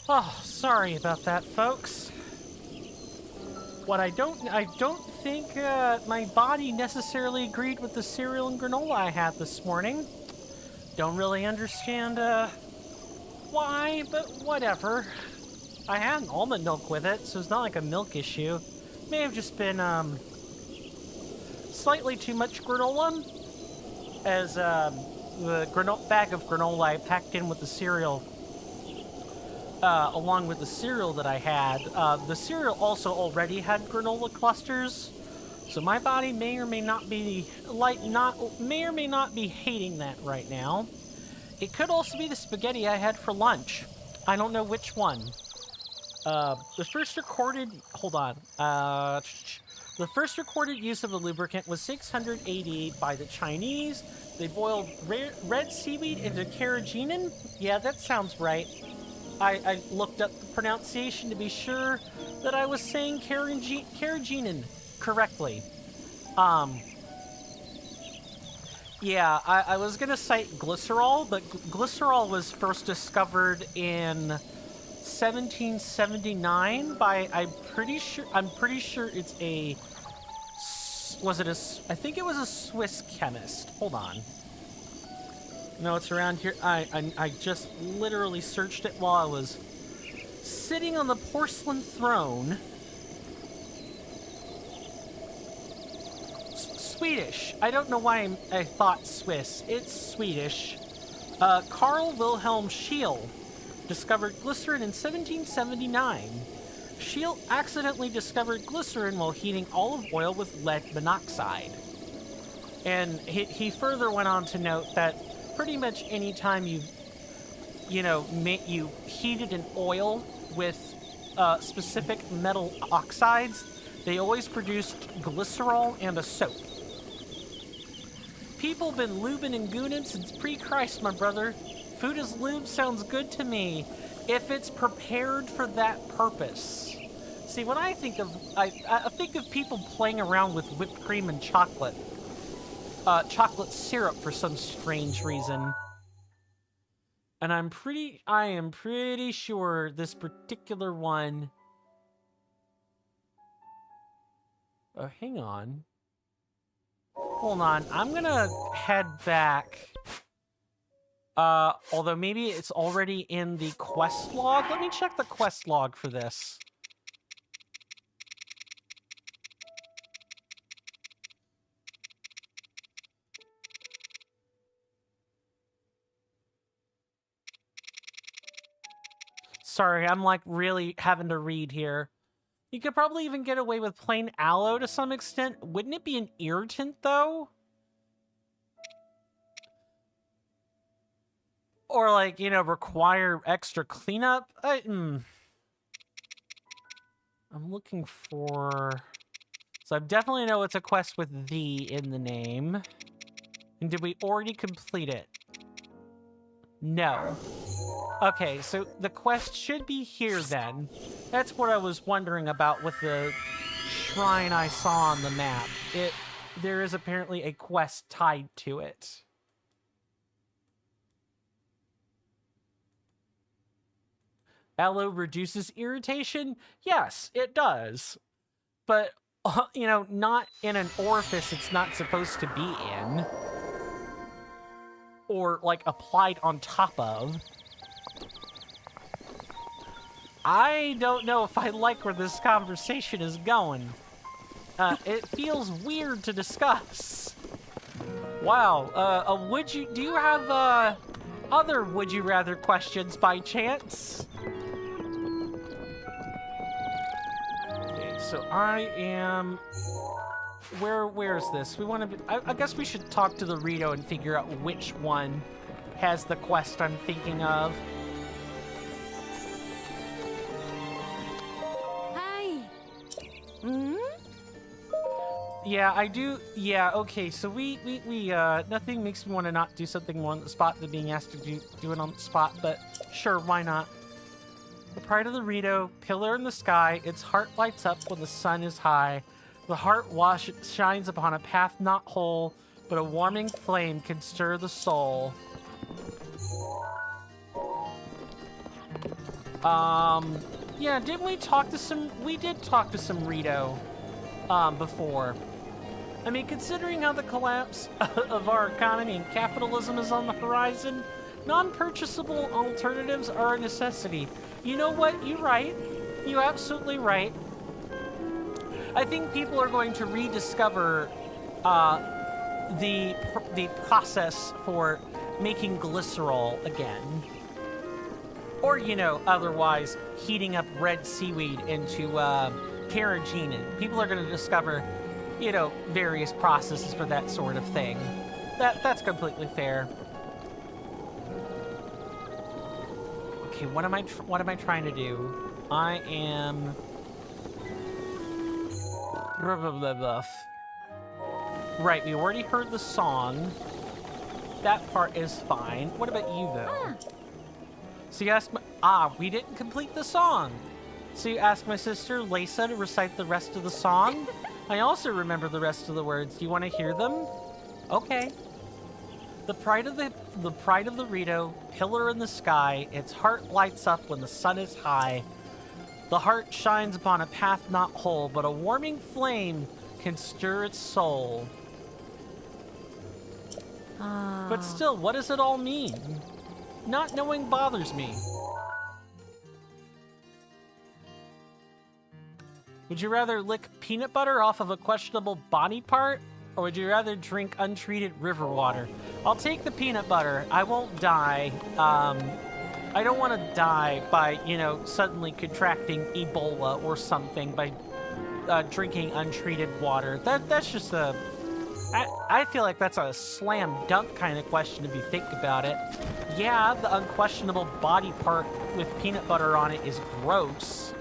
Oh, sorry about that, folks. I don't think my body necessarily agreed with the cereal and granola I had this morning. Don't really understand why, but whatever. I had almond milk with it, so it's not like a milk issue. May have just been slightly too much granola, as the bag of granola I packed in with the cereal. Along with the cereal that I had, the cereal also already had granola clusters, so my body may or may not be hating that right now. It could also be the spaghetti I had for lunch. I don't know which one. The first recorded use of a lubricant was 688 by the Chinese. They boiled red seaweed into carrageenan. Yeah, that sounds right. I looked up the pronunciation to be sure that I was saying carrageenan correctly. Yeah, I was gonna cite glycerol, but glycerol was first discovered in 1779 by I'm pretty sure it's I think it was a Swiss chemist. Hold on. No, it's around here. I just literally searched it while I was sitting on the porcelain throne. Swedish. I don't know why I thought Swiss. It's Swedish. Carl Wilhelm Scheele discovered glycerin in 1779. Scheele accidentally discovered glycerin while heating olive oil with lead monoxide. And he further went on to note that pretty much any time you heated an oil with specific metal oxides, they always produced glycerol and a soap. People been lubing and gooning since pre-Christ, my brother. Food as lube sounds good to me if it's prepared for that purpose. See, when I think of I think of people playing around with whipped cream and chocolate syrup for some strange reason. And I am pretty sure this particular one... Oh, hang on. Hold on, I'm gonna head back. Although maybe it's already in the quest log. Let me check the quest log for this. Sorry, I'm like really having to read here. You could probably even get away with plain aloe to some extent. Wouldn't it be an irritant, though? Or, like, require extra cleanup? I'm looking for... So I definitely know it's a quest with "the" in the name. And did we already complete it? No. Okay, so the quest should be here then. That's what I was wondering about with the shrine I saw on the map. There is apparently a quest tied to it. Aloe reduces irritation? Yes, it does. But, not in an orifice it's not supposed to be in. Or, like, applied on top of. I don't know if I like where this conversation is going. It feels weird to discuss. Wow, do you have, other would you rather questions by chance? Okay, so I am... Where's this? We want to be... I guess we should talk to the Rito and figure out which one has the quest I'm thinking of. Hmm? Yeah, I do. Yeah, okay, so we nothing makes me want to not do something more on the spot than being asked to do it on the spot, but sure, why not? The pride of the Rito, pillar in the sky, its heart lights up when the sun is high. The heart shines upon a path not whole, but a warming flame can stir the soul. Yeah, didn't we talk to some... We did talk to some Rito, before. I mean, considering how the collapse of our economy and capitalism is on the horizon, non-purchasable alternatives are a necessity. You know what? You're right. You're absolutely right. I think people are going to rediscover the process for making glycerol again. Or, you know, otherwise heating up red seaweed into carrageenan. People are going to discover, you know, various processes for that sort of thing. That's completely fair. Okay, what am I trying to do? I am... Right, we already heard the song. That part is fine. What about you, though? So you asked we didn't complete the song. So you asked my sister, Lisa, to recite the rest of the song. I also remember the rest of the words. Do you want to hear them? Okay. The pride of the Rito, pillar in the sky, its heart lights up when the sun is high. The heart shines upon a path not whole, but a warming flame can stir its soul. But still, what does it all mean? Not knowing bothers me. Would you rather lick peanut butter off of a questionable body part, or would you rather drink untreated river water? I'll take the peanut butter. I won't die. I don't want to die by, you know, suddenly contracting Ebola or something by drinking untreated water. That's just a... I feel like that's a slam dunk kind of question if you think about it. Yeah, the unquestionable body part with peanut butter on it is gross.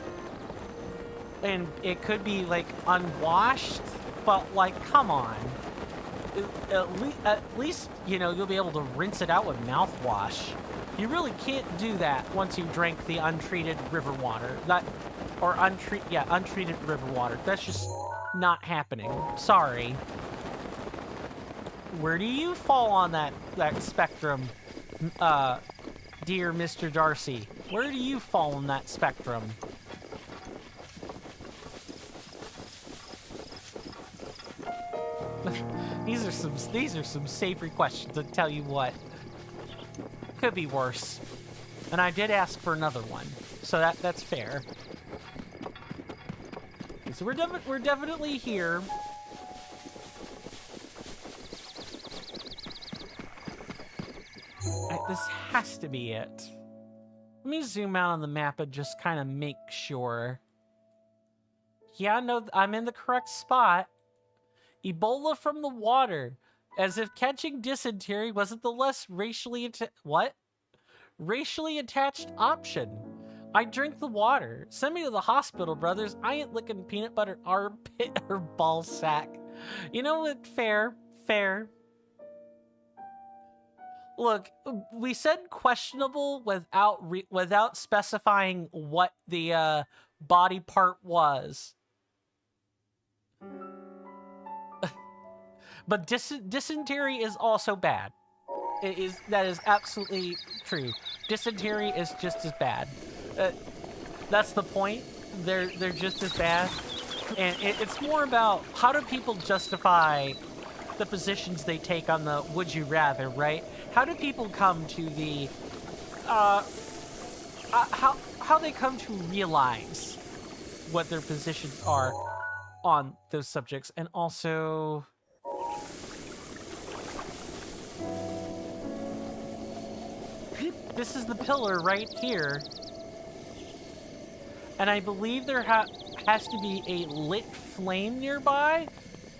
And it could be, like, unwashed, but, like, come on. At least, you know, you'll be able to rinse it out with mouthwash. You really can't do that once you drank the untreated river water. Untreated river water. That's just not happening. Sorry. Where do you fall on that spectrum, dear Mr. Darcy? Where do you fall on that spectrum? These are some savory questions, I tell you what. Could be worse. And I did ask for another one, so that's fair. Okay, so we're definitely here. This has to be it. Let me zoom out on the map and just kind of make sure. Yeah, no, I'm in the correct spot. Ebola from the water. As if catching dysentery wasn't the less racially attached option. I drink the water. Send me to the hospital, brothers. I ain't licking peanut butter armpit or ball sack. You know what? Fair. Look, we said questionable without specifying what the body part was. But dysentery is also bad. That is absolutely true. Dysentery is just as bad. That's the point. They're just as bad, and it's more about how do people justify the positions they take on the would you rather, right? How do people come to the how they come to realize what their positions are on those subjects, and also this is the pillar right here, and I believe there has to be a lit flame nearby.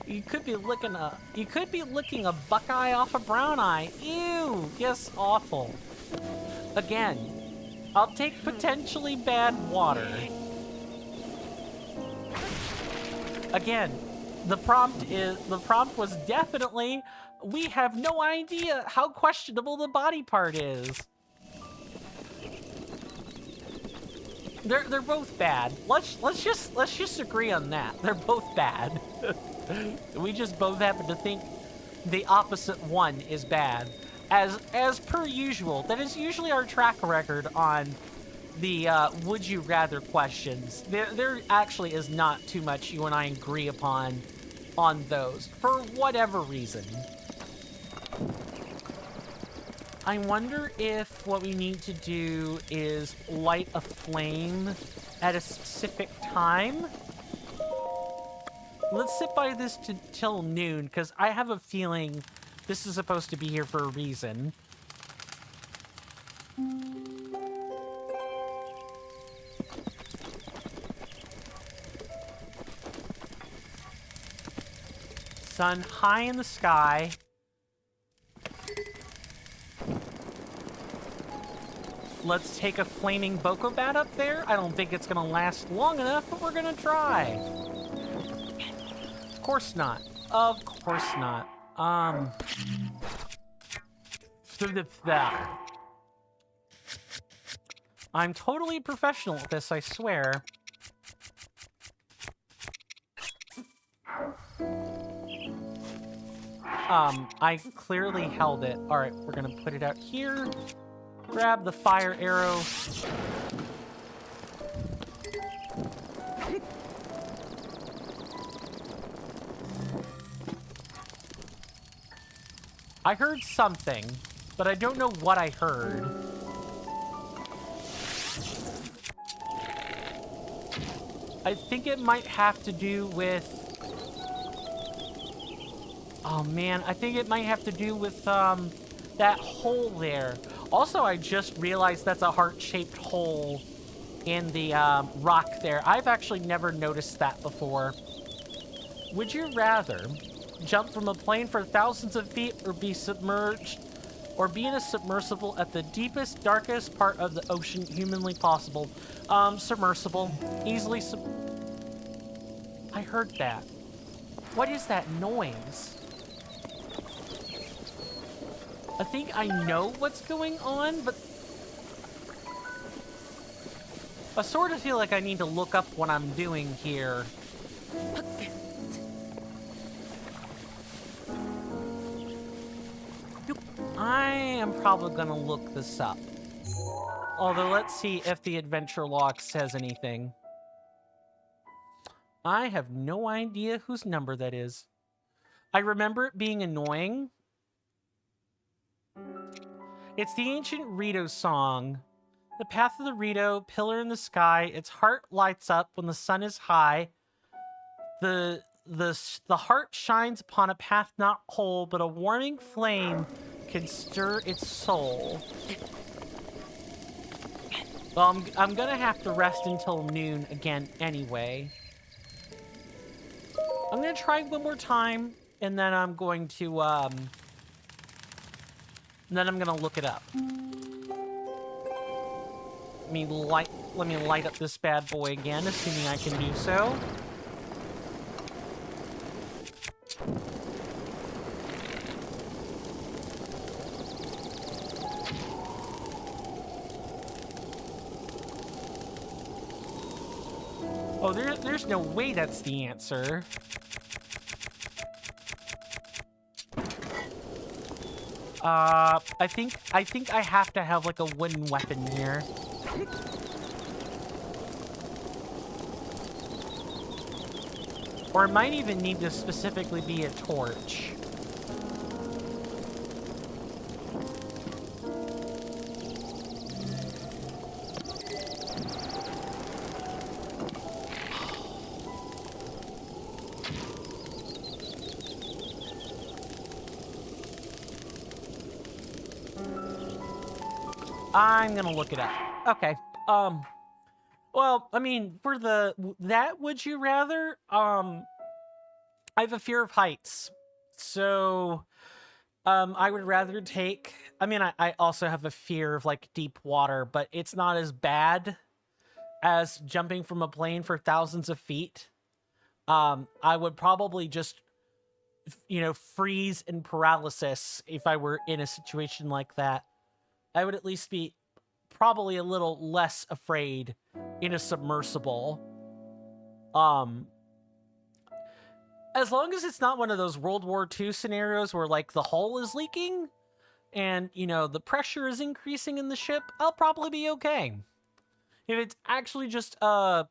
You could be licking a buckeye off a brown eye. Ew, yes, awful. Again, I'll take potentially bad water. Again, the prompt was definitely, we have no idea how questionable the body part is. They're both bad. Let's just agree on that. They're both bad. We just both happen to think the opposite one is bad. As per usual, that is usually our track record on the would you rather questions. There actually is not too much you and I agree upon on those, for whatever reason. I wonder if what we need to do is light a flame at a specific time. Let's sit by this till noon, because I have a feeling this is supposed to be here for a reason. Sun high in the sky. Let's take a flaming Boko Bat up there. I don't think it's gonna last long enough, but we're gonna try. Of course not. Of course not. I'm totally professional at this, I swear. I clearly held it. All right, we're gonna put it out here. Grab the fire arrow. I heard something, but I don't know what I heard. I think it might have to do with... Oh man, I think it might have to do with that hole there. Also, I just realized that's a heart-shaped hole in the rock there. I've actually never noticed that before. Would you rather jump from a plane for thousands of feet or be submerged, or be in a submersible at the deepest, darkest part of the ocean humanly possible? Submersible. Easily I heard that. What is that noise? I think I know what's going on, but I sort of feel like I need to look up what I'm doing here. I am probably gonna look this up. Although, let's see if the adventure log says anything. I have no idea whose number that is. I remember it being annoying. It's the ancient Rito song. The path of the Rito, pillar in the sky, its heart lights up when the sun is high. The heart shines upon a path not whole, but a warming flame can stir its soul. Well, I'm gonna have to rest until noon again anyway. I'm gonna try one more time, and then I'm going to, and then I'm gonna look it up. Let me light up this bad boy again, assuming I can do so. Oh, there's no way that's the answer. I think I have to have like a wooden weapon here. Or it might even need to specifically be a torch. I'm gonna look it up. Okay. Well, I mean, for that would you rather, I have a fear of heights. So, I would rather take, I mean, I also have a fear of, like, deep water, but it's not as bad as jumping from a plane for thousands of feet. I would probably just, you know, freeze in paralysis if I were in a situation like that. I would at least be probably a little less afraid in a submersible. As long as it's not one of those World War II scenarios where, like, the hull is leaking and, you know, the pressure is increasing in the ship, I'll probably be okay. If it's actually just like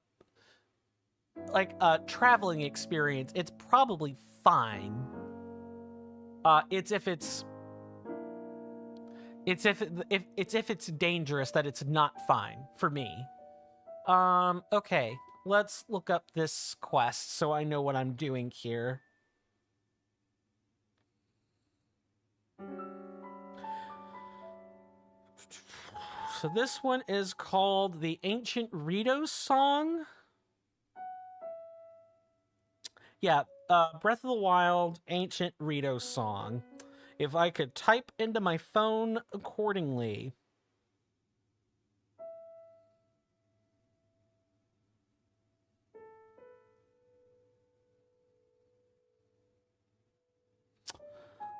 a traveling experience, it's probably fine. It's if it's dangerous that it's not fine for me. Okay, let's look up this quest so I know what I'm doing here. So this one is called the Ancient Rito Song. Yeah, Breath of the Wild, Ancient Rito Song. If I could type into my phone accordingly.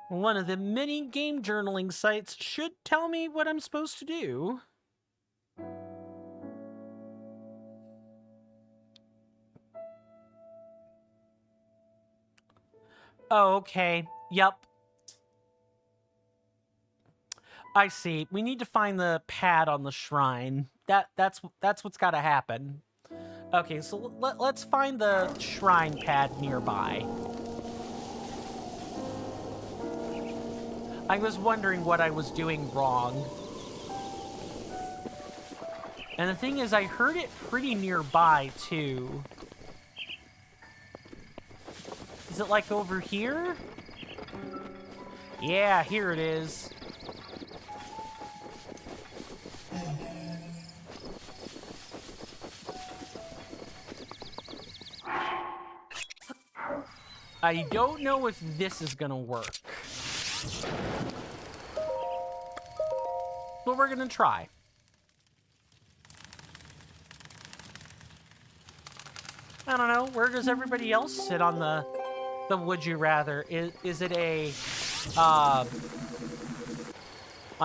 One of the many game journaling sites should tell me what I'm supposed to do. Oh, okay. Yep. I see. We need to find the pad on the shrine. That's what's got to happen. Okay, so let's find the shrine pad nearby. I was wondering what I was doing wrong. And the thing is, I heard it pretty nearby, too. Is it, like, over here? Yeah, here it is. I don't know if this is gonna work. But we're gonna try. I don't know, where does everybody else sit on the would you rather? Is it a I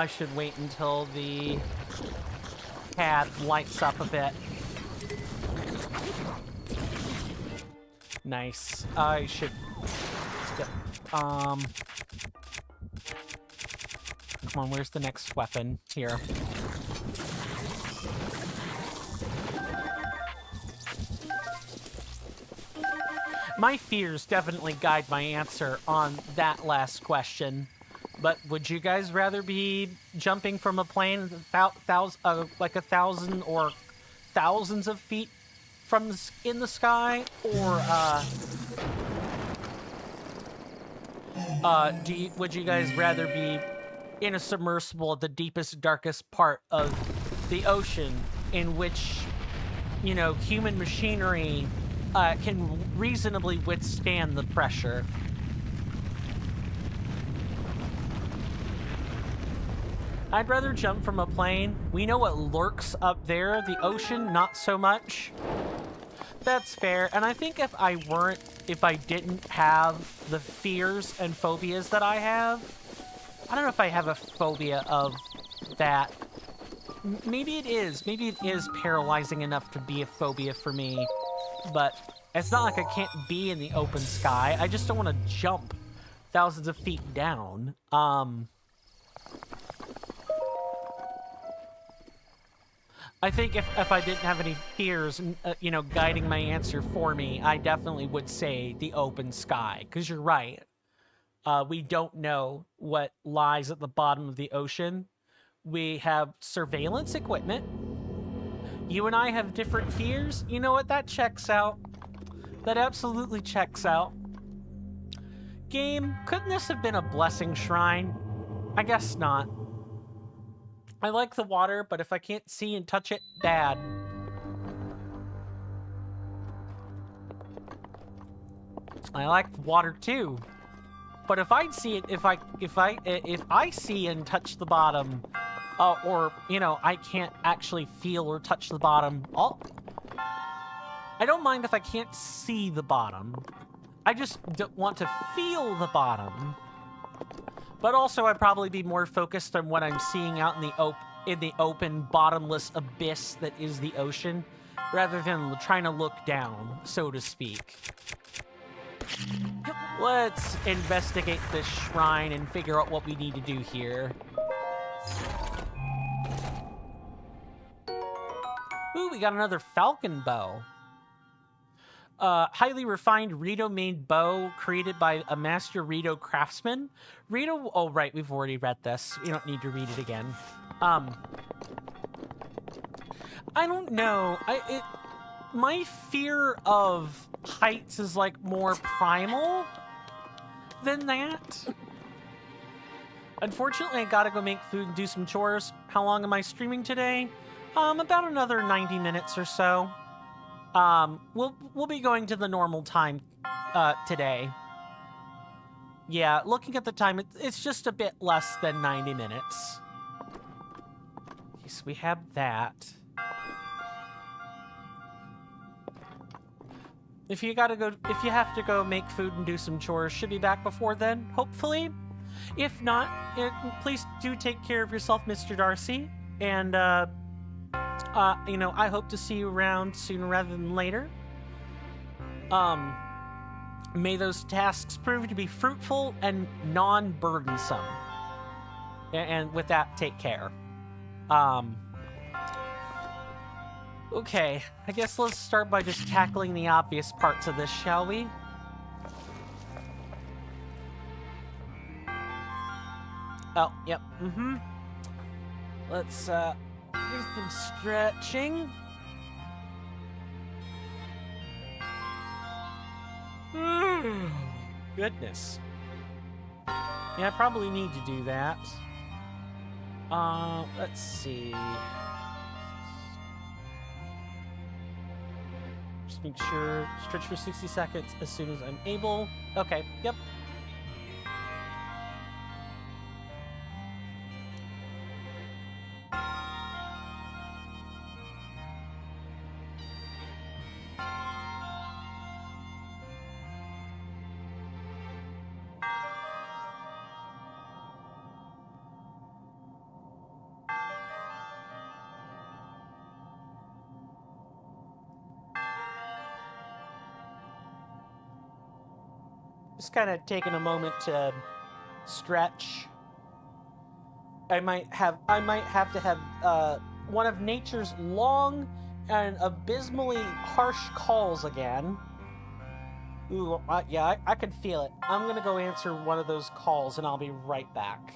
should wait until the pad lights up a bit. Nice. I should come on, where's the next weapon? Here. My fears definitely guide my answer on that last question. But would you guys rather be jumping from a plane like 1,000 or thousands of feet from in the sky, or would you guys rather be in a submersible at the deepest, darkest part of the ocean, in which, you know, human machinery can reasonably withstand the pressure? I'd rather jump from a plane. We know what lurks up there. The ocean, not so much. That's fair. And I think if I didn't have the fears and phobias that I have, I don't know if I have a phobia of that. Maybe it is. Maybe it is paralyzing enough to be a phobia for me. But it's not like I can't be in the open sky. I just don't want to jump thousands of feet down. I think if I didn't have any fears, you know, guiding my answer for me, I definitely would say the open sky. Because you're right. We don't know what lies at the bottom of the ocean. We have surveillance equipment. You and I have different fears. You know what? That checks out. That absolutely checks out. Game, couldn't this have been a blessing shrine? I guess not. I like the water, but if I can't see and touch it, bad. I like the water too. But if I see it, if I see and touch the bottom, or, you know, I can't actually feel or touch the bottom, I don't mind if I can't see the bottom. I just don't want to feel the bottom. But also, I'd probably be more focused on what I'm seeing out in the open, bottomless abyss that is the ocean, rather than trying to look down, so to speak. Let's investigate this shrine and figure out what we need to do here. Ooh, we got another falcon bow. Highly refined Rito-made bow created by a master Rito craftsman. Rito, oh right, we've already read this. We don't need to read it again. I don't know. My fear of heights is like more primal than that. Unfortunately, I gotta go make food and do some chores. How long am I streaming today? About another 90 minutes or so. We'll be going to the normal time, today. Yeah, looking at the time, it's just a bit less than 90 minutes. Okay, so we have that. If you have to go make food and do some chores, should be back before then, hopefully. If not, please do take care of yourself, Mr. Darcy. And, I hope to see you around sooner rather than later. May those tasks prove to be fruitful and non-burdensome. And with that, take care. Okay, I guess let's start by just tackling the obvious parts of this, shall we? Oh, yep, Let's, do some stretching. Goodness. Yeah, I probably need to do that. Let's see. Just make sure, stretch for 60 seconds as soon as I'm able. Okay, yep. Just kind of taking a moment to stretch. I might have to have one of nature's long and abysmally harsh calls again. Ooh, yeah, I can feel it. I'm gonna go answer one of those calls and I'll be right back.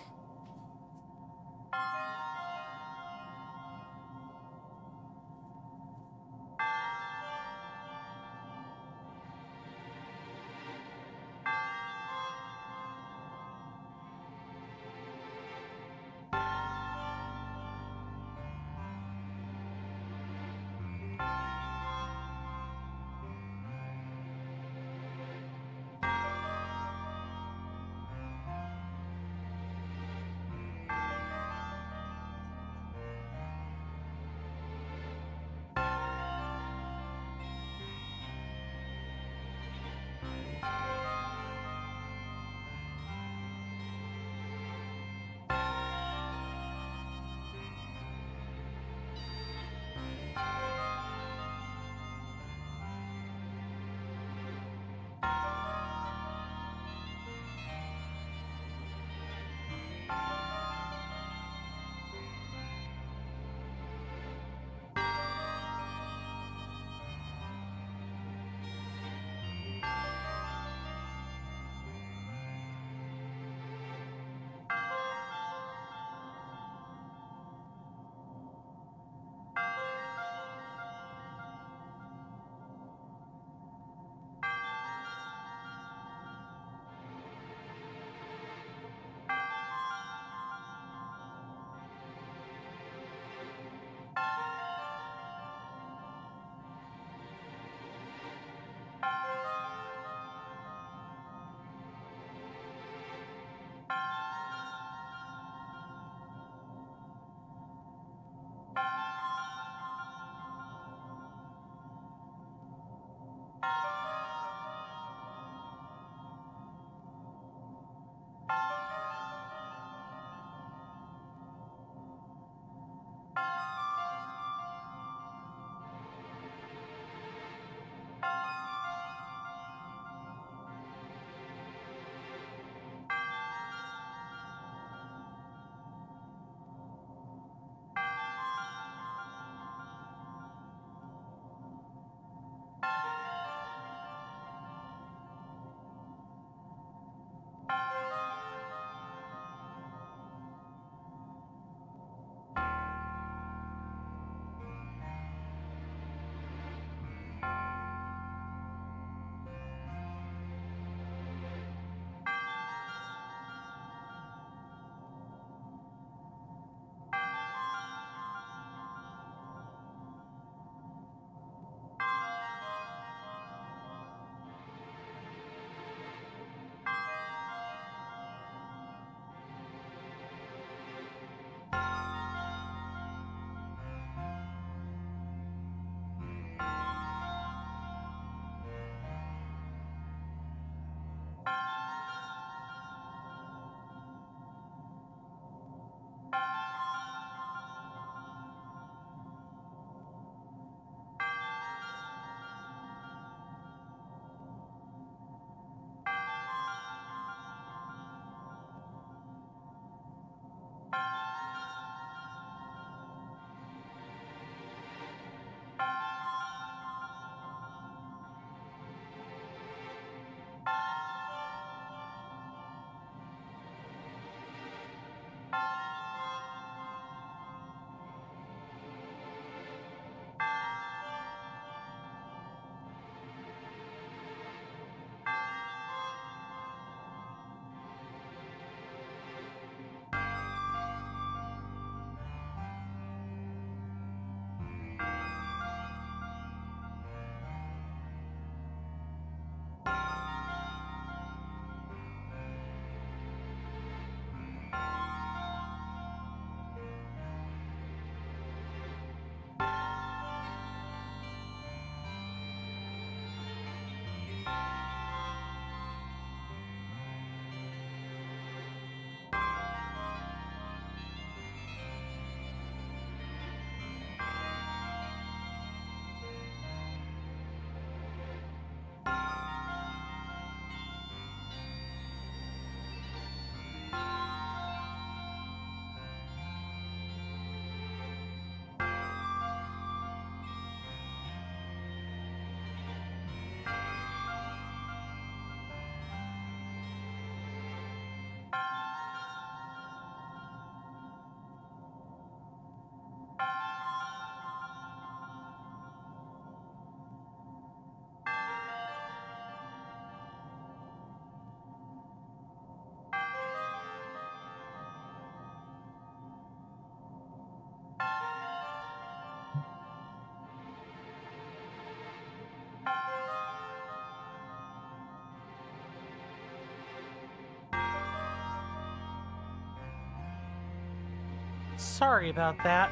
sorry about that.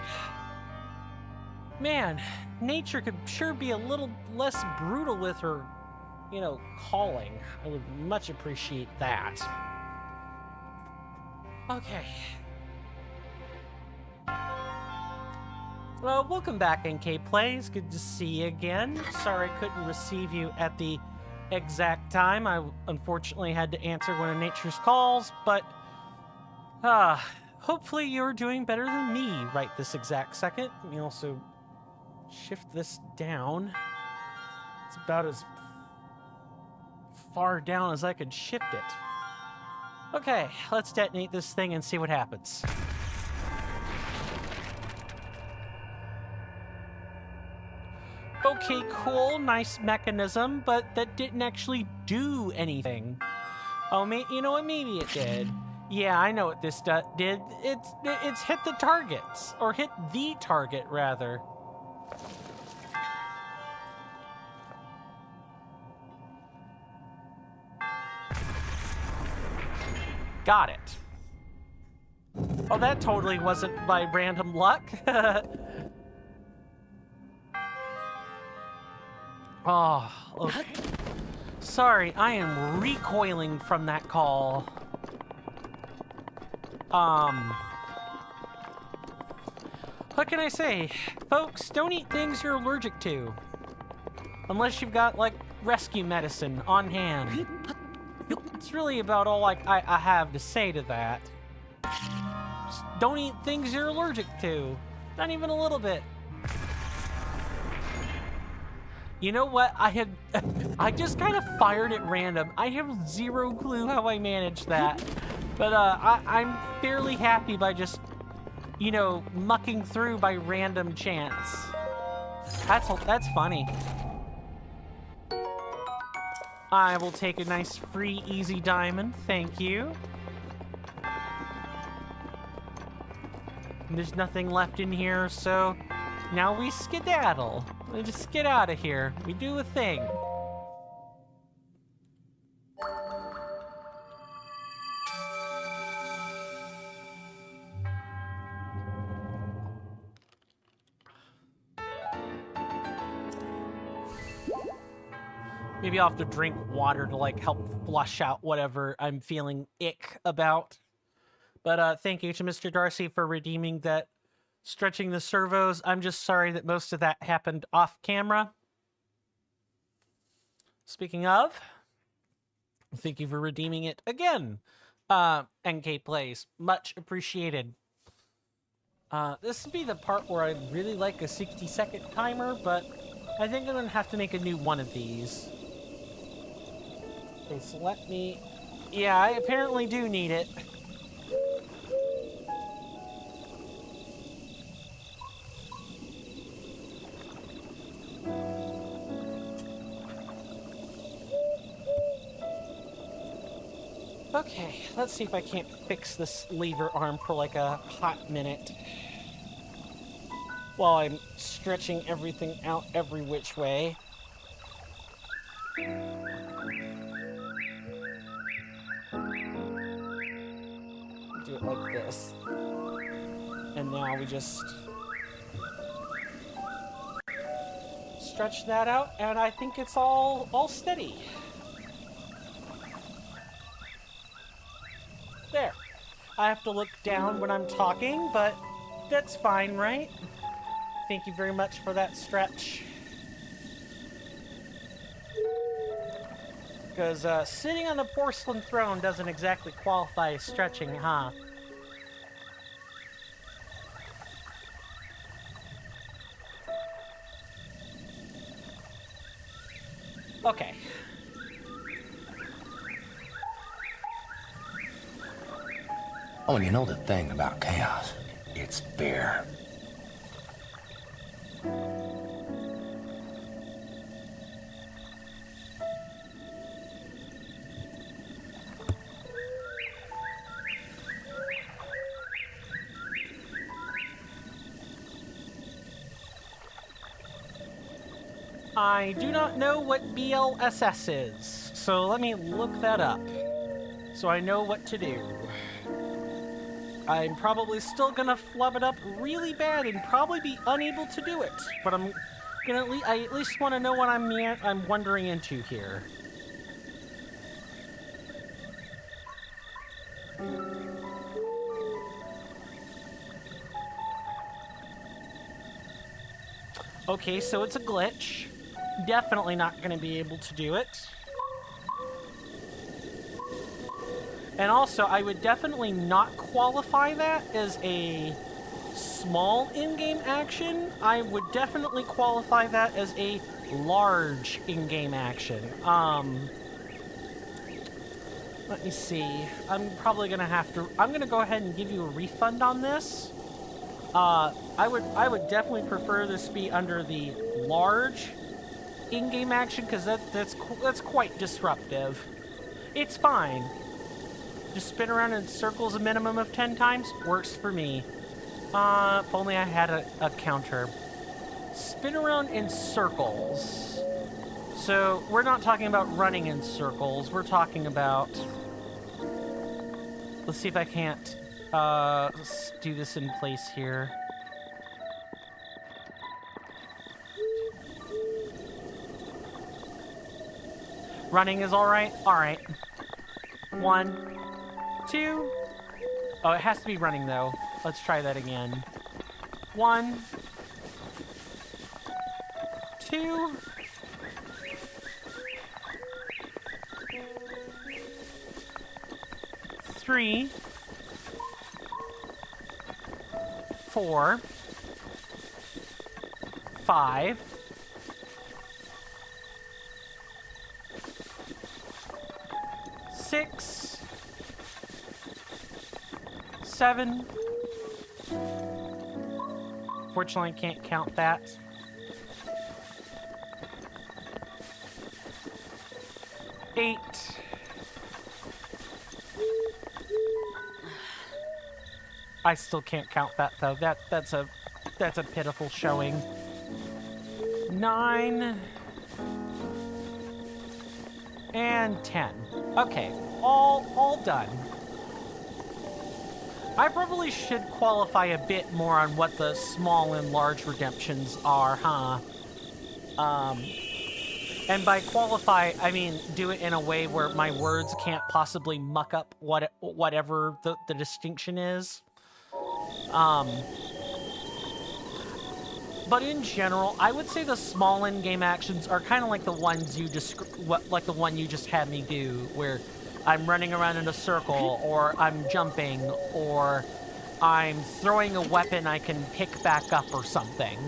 Man, nature could sure be a little less brutal with her, you know, calling. I would much appreciate that. Okay. Well, welcome back, NK Plays. Good to see you again. Sorry I couldn't receive you at the exact time. I unfortunately had to answer one of nature's calls, but hopefully you're doing better than me right this exact second. Let me also shift this down. It's about as far down as I could shift it. Okay, let's detonate this thing and see what happens. Okay, cool, nice mechanism, but that didn't actually do anything. Oh, you know what? Maybe it did. Yeah, I know what this did. It's hit the targets, or hit the target rather. Got it. Oh, that totally wasn't by random luck. Oh, okay. Sorry, I am recoiling from that call. What can I say? Folks, don't eat things you're allergic to. Unless you've got, like, rescue medicine on hand. It's really about all I have to say to that. Just don't eat things you're allergic to. Not even a little bit. You know what? I just kind of fired at random. I have zero clue how I managed that. But I'm fairly happy by just, you know, mucking through by random chance. That's funny. I will take a nice free easy diamond, thank you. And there's nothing left in here, so now we skedaddle. We just get out of here. We do a thing. Maybe I'll have to drink water to, like, help flush out whatever I'm feeling ick about. But thank you to Mr. Darcy for redeeming that stretching the servos. I'm just sorry that most of that happened off camera. Speaking of, thank you for redeeming it again, NK Plays. Much appreciated. This would be the part where I'd really like a 60-second timer, but I think I'm going to have to make a new one of these. Okay, so let me... Yeah, I apparently do need it. Okay, let's see if I can't fix this lever arm for like a hot minute while I'm stretching everything out every which way. Do it like this. And now we just stretch that out, and I think it's all steady. There. I have to look down when I'm talking, but that's fine, right? Thank you very much for that stretch. Because sitting on the porcelain throne doesn't exactly qualify as stretching, huh? Okay. Oh, and you know the thing about chaos? It's fear. I do not know what BLSS is, so let me look that up so I know what to do. I'm probably still gonna flub it up really bad and probably be unable to do it. But I'm gonna I at least want to know what I'm wandering into here. Okay, so it's a glitch. Definitely not gonna be able to do it. And also, I would definitely not qualify that as a small in-game action. I would definitely qualify that as a large in-game action. Let me see. I'm probably gonna have to... I'm gonna go ahead and give you a refund on this. I would definitely prefer this be under the large in-game action, because that's quite disruptive. It's fine. Just spin around in circles a minimum of 10 times. Works for me. If only I had a counter. Spin around in circles. So, we're not talking about running in circles. We're talking about... Let's see if I can't do this in place here. Running is alright? Alright. 1, 2. Oh, it has to be running, though. Let's try that again. 1, 2. 3, 4, 5. 6, 7. Fortunately, I can't count that. 8. I still can't count that though. That's a pitiful showing. 9 and 10. Okay, all done. I probably should qualify a bit more on what the small and large redemptions are, huh? And by qualify, I mean do it in a way where my words can't possibly muck up whatever the distinction is. But in general, I would say the small in-game actions are kind of like the ones like the one you just had me do, where I'm running around in a circle, or I'm jumping, or I'm throwing a weapon I can pick back up or something.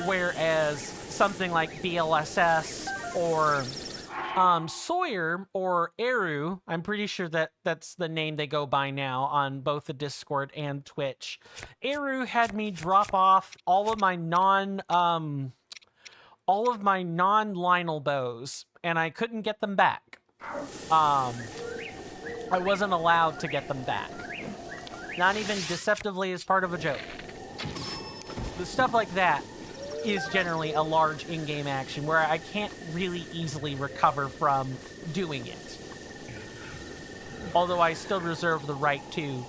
Whereas something like BLSS or Sawyer or Eru, I'm pretty sure that's the name they go by now on both the Discord and Twitch. Eru had me drop off all of my non-Lionel bows, and I couldn't get them back. I wasn't allowed to get them back. Not even deceptively as part of a joke. The stuff like that is generally a large in-game action where I can't really easily recover from doing it. Although I still reserve the right to,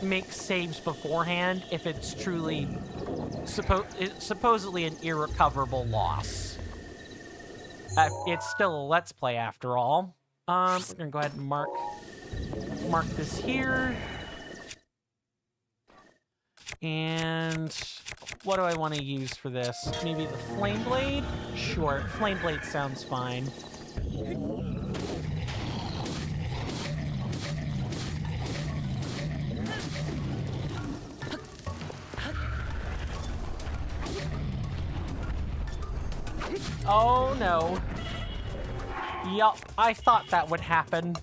make saves beforehand if it's truly supposedly an irrecoverable loss. It's still a Let's Play after all. We're gonna go ahead and mark this here. And what do I want to use for this? Maybe the Flame Blade? Sure, Flame Blade sounds fine. Oh no. Yup, I thought that would happen.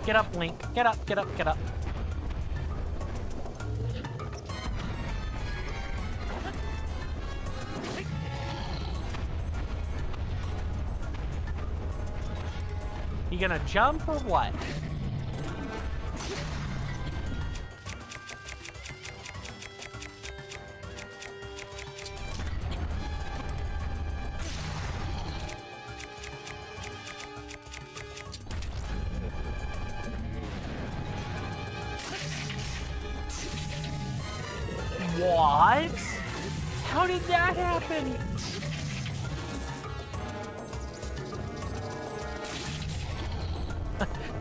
Get up, Link. Get up, get up, get up. You gonna jump or what? What? How did that happen?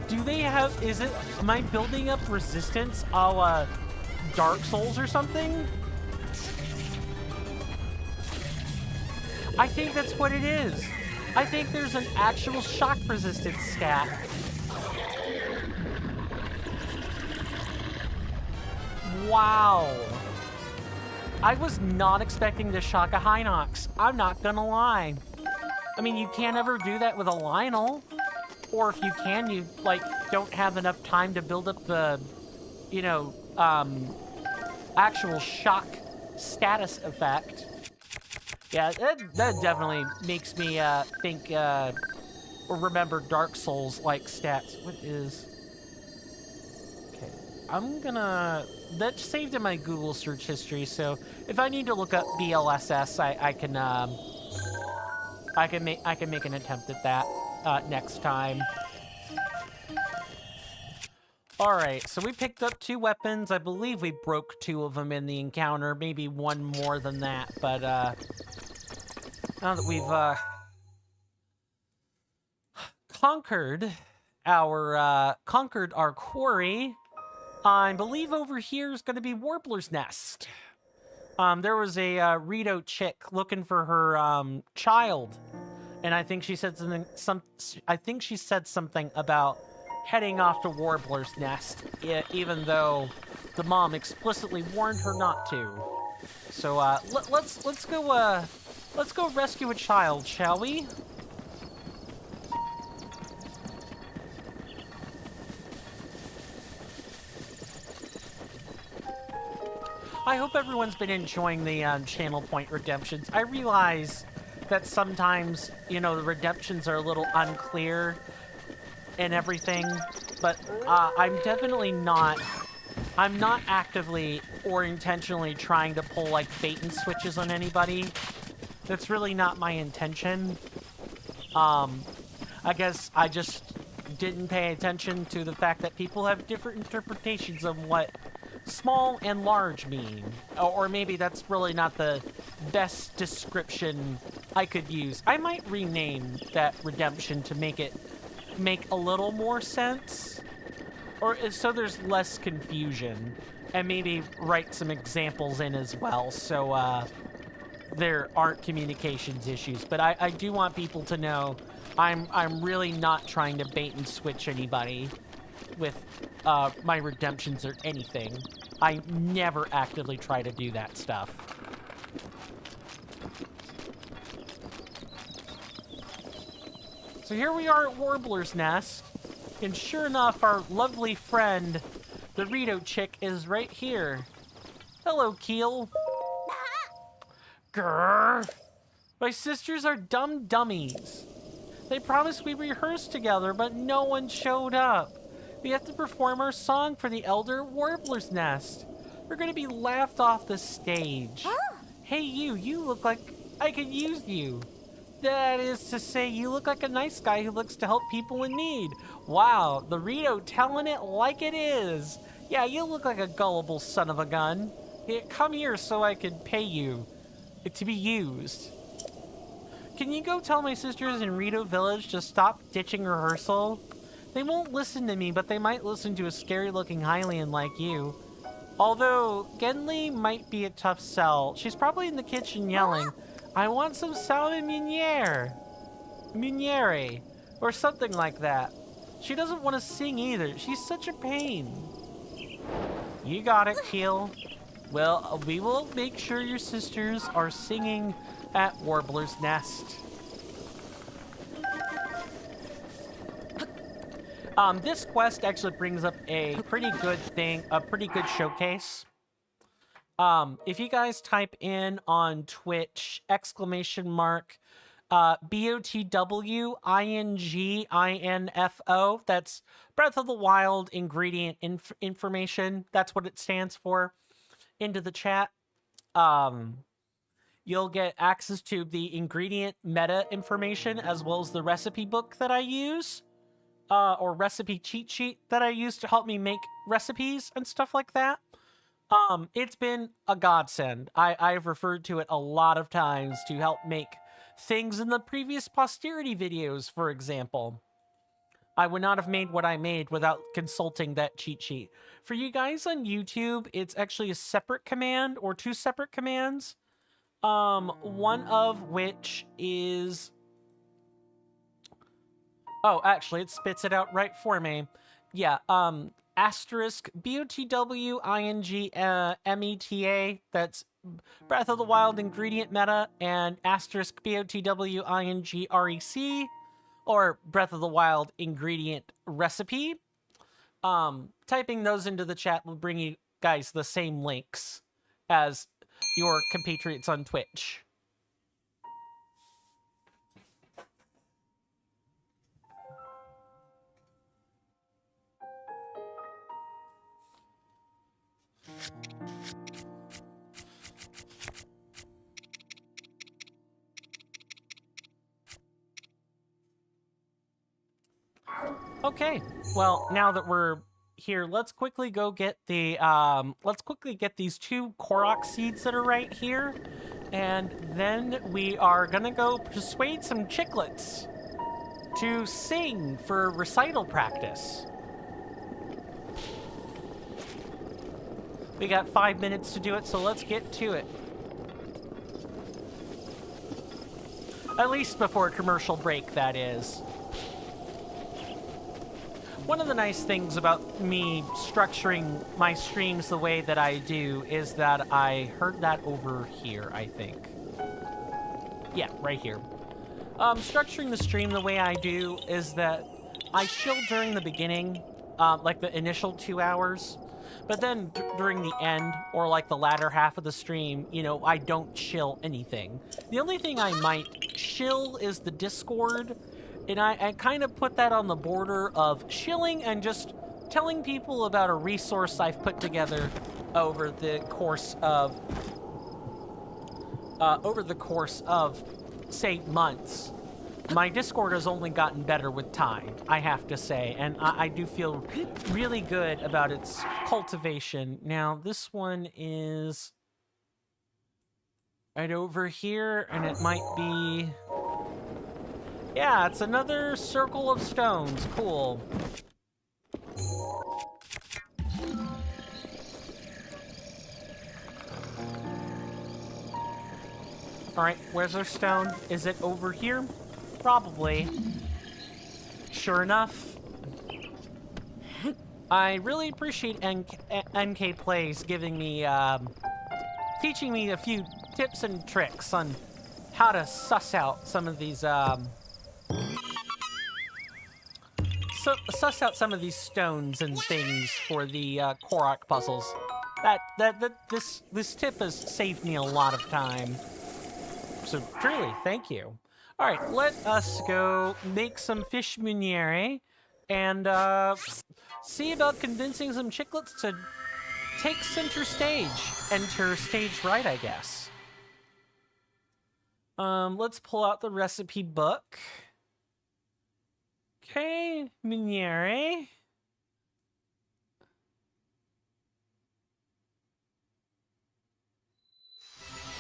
Do they have, am I building up resistance a la Dark Souls or something? I think that's what it is. I think there's an actual shock resistance stat. Wow. I was not expecting to shock a Hinox. I'm not gonna lie. I mean, you can't ever do that with a Lionel. Or if you can, you, like, don't have enough time to build up the, you know, actual shock status effect. Yeah, that definitely makes me think or remember Dark Souls-like stats. What is... Okay, I'm gonna... That's saved in my Google search history, so if I need to look up BLSS, I can make an attempt at that next time. Alright, so we picked up 2 weapons. I believe we broke 2 of them in the encounter, maybe 1 more than that, but now that we've conquered our quarry, I believe over here is going to be Warbler's Nest. There was a Rito chick looking for her child, and I think she said something about heading off to Warbler's Nest, even though the mom explicitly warned her not to. So let's go rescue a child, shall we? I hope everyone's been enjoying the channel point redemptions. I realize that sometimes, you know, the redemptions are a little unclear and everything, but I'm definitely not... I'm not actively or intentionally trying to pull, like, bait and switches on anybody. That's really not my intention. I guess I just didn't pay attention to the fact that people have different interpretations of what small and large mean. Or maybe that's really not the best description I could use. I might rename that redemption to make it make a little more sense, or so there's less confusion, and maybe write some examples in as well, so there aren't communications issues. But I do want people to know I'm really not trying to bait and switch anybody with my redemptions or anything. I never actively try to do that stuff. So here we are at Warbler's Nest, and sure enough, our lovely friend, the Rito chick, is right here. Hello, Keel. Grrr. My sisters are dumb dummies. They promised we rehearse together, but no one showed up. We have to perform our song for the Elder Warbler's Nest. We're gonna be laughed off the stage. Hey, you look like I could use you. That is to say, you look like a nice guy who looks to help people in need. Wow, the Rito telling it like it is. Yeah, you look like a gullible son of a gun. Here, come here so I can pay you to be used. Can you go tell my sisters in Rito Village to stop ditching rehearsal? They won't listen to me, but they might listen to a scary-looking Hylian like you. Although, Genli might be a tough sell. She's probably in the kitchen yelling, I want some salmon meuniere, or something like that. She doesn't want to sing either. She's such a pain. You got it, Keel. Well, we will make sure your sisters are singing at Warbler's Nest. This quest actually brings up a pretty good thing, a pretty good showcase. If you guys type in on Twitch, BOTWINGINFO, that's Breath of the Wild ingredient information. That's what it stands for, into the chat. You'll get access to the ingredient meta information as well as the recipe book that I use, or recipe cheat sheet that I use to help me make recipes and stuff like that. It's been a godsend. I've referred to it a lot of times to help make things in the previous posterity videos, for example. I would not have made what I made without consulting that cheat sheet. For you guys on YouTube, it's actually a separate command or two separate commands. One of which is... Oh, actually, it spits it out right for me. Yeah, asterisk BOTWING META, that's Breath of the Wild ingredient meta, and asterisk BOTWING REC, or Breath of the Wild ingredient recipe. Typing those into the chat will bring you guys the same links as your compatriots on Twitch. Okay, well, now that we're here, let's quickly go get the, let's quickly get these 2 Korok seeds that are right here, and then we are gonna go persuade some chiclets to sing for recital practice. We got 5 minutes to do it, so let's get to it. At least before commercial break, that is. One of the nice things about me structuring my streams the way that I do is that I heard that over here, I think. Yeah, right here. Structuring the stream the way I do is that I chill during the beginning, like the initial 2 hours, but then during the end, or like the latter half of the stream, you know, I don't chill anything. The only thing I might chill is the Discord, and I kind of put that on the border of chilling and just telling people about a resource I've put together over the course of, say, months. My Discord has only gotten better with time, I have to say, and I do feel really good about its cultivation. Now, this one is right over here, and it might be... Yeah, it's another circle of stones. Cool. Alright, where's our stone? Is it over here? Probably. Sure enough. I really appreciate NK Plays giving me, teaching me a few tips and tricks on how to suss out some of these, suss out some of these stones and things for the Korok puzzles. This tip has saved me a lot of time. So truly, thank you. All right, let us go make some fish meuniere and see about convincing some chiclets to take center stage. Enter stage right, I guess. Let's pull out the recipe book. Okay, meuniere.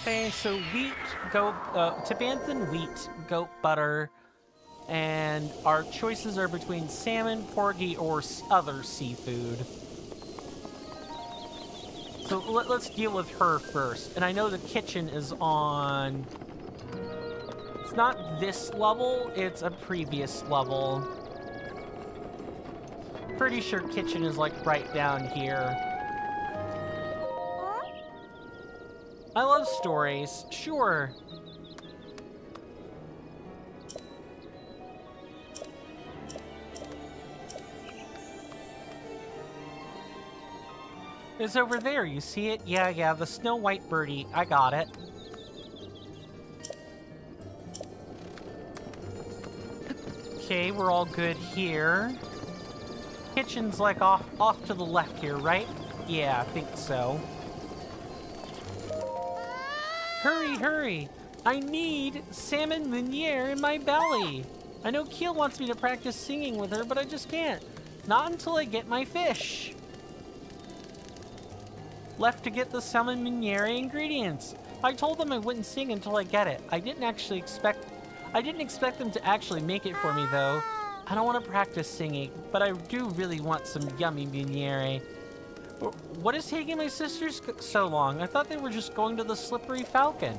Okay, so wheat, goat, Tabanthan wheat, goat butter, and our choices are between salmon, porgy, or other seafood. So let's deal with her first. And I know the kitchen is on... It's not this level, it's a previous level. Pretty sure kitchen is like right down here. I love stories, sure. It's over there, you see it? Yeah, the snow white birdie. I got it. Okay, we're all good here. Kitchen's like off to the left here, right? Yeah, I think so. Hurry! I need salmon meuniere in my belly. I know Keel wants me to practice singing with her, but I just can't. Not until I get my fish. left to get the salmon miniere ingredients. I told them I wouldn't sing until I get it. I didn't expect them to actually make it for me though. I don't want to practice singing, but I do really want some yummy miniere. What is taking my sisters so long? I thought they were just going to the Slippery Falcon.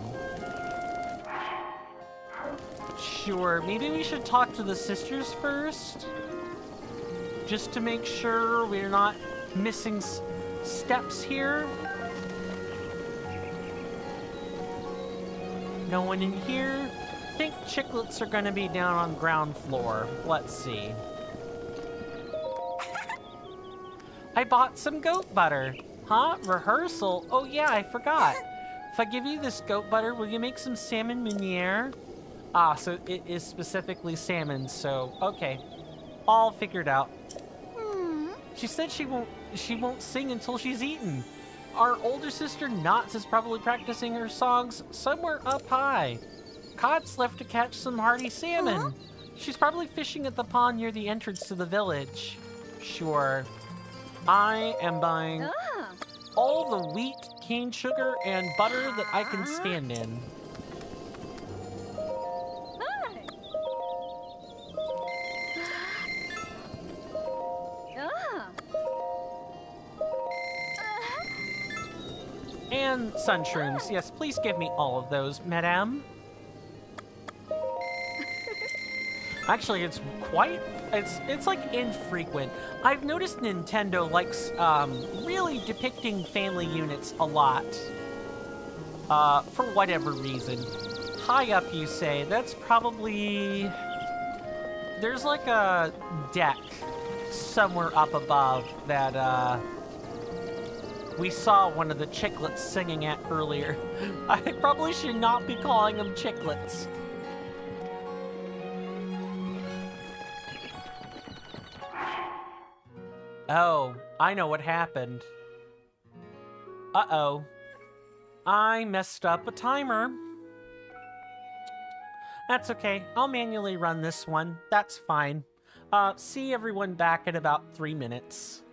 Sure, maybe we should talk to the sisters first? Just to make sure we're not missing steps here. No one in here? Think Chiclets are gonna be down on ground floor. Let's see. I bought some goat butter. Huh? Rehearsal? Oh yeah, I forgot. If I give you this goat butter, will you make some salmon miniere? Ah, so it is specifically salmon, so okay. All figured out. She said she won't sing until she's eaten. Our older sister Knots is probably practicing her songs somewhere up high. Cod's left to catch some hardy salmon. She's probably fishing at the pond near the entrance to the village. Sure. I am buying all the wheat, cane sugar, and butter that I can stand in. And sunshrooms. Yes, please give me all of those, madame. Actually, it's like infrequent. I've noticed Nintendo likes really depicting family units a lot. For whatever reason. High up, you say? That's probably... There's like a deck somewhere up above that we saw one of the Chiclets singing at earlier. I probably should not be calling them Chiclets. Oh, I know what happened. Uh-oh. I messed up a timer. That's okay. I'll manually run this one. That's fine. See everyone back in about 3 minutes.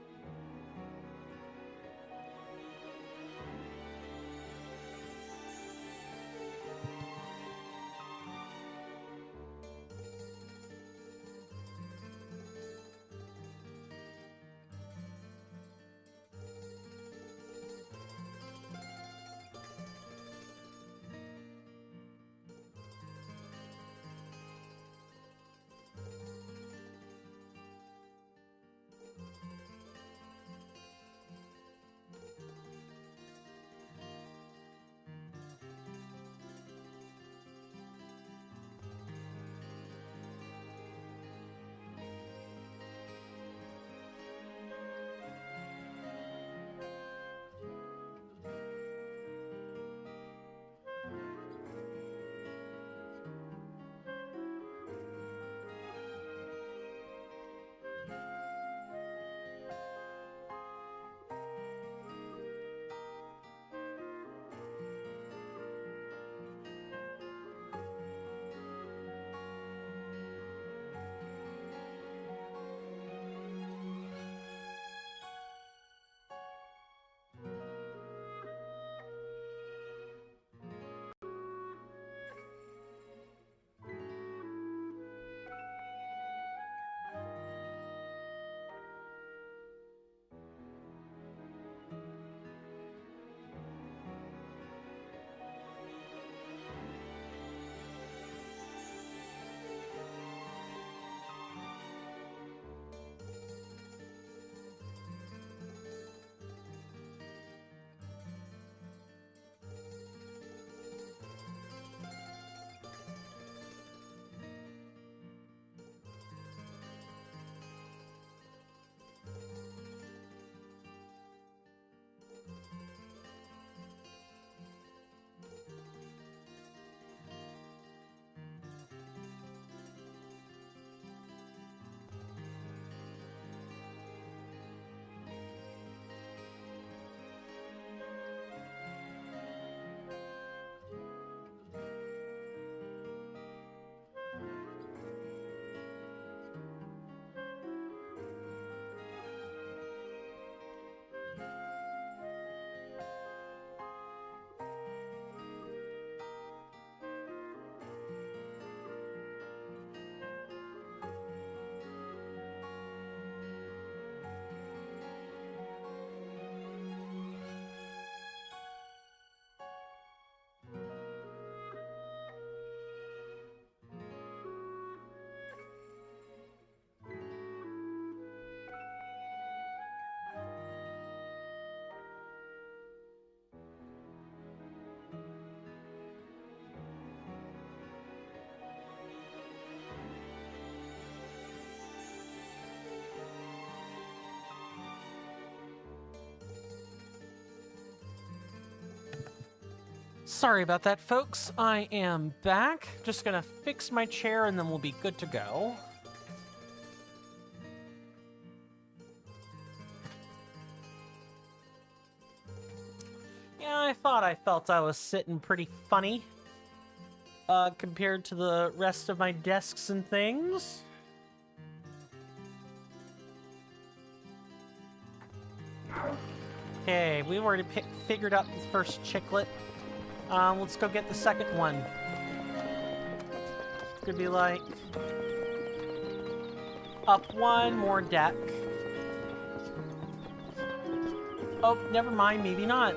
Sorry about that, folks. I am back. Just gonna fix my chair and then we'll be good to go. Yeah, I thought I felt I was sitting pretty funny compared to the rest of my desks and things. Okay, we've already figured out the first chicklet. Let's go get the second one. It's gonna be like up one more deck. Oh, never mind, maybe not.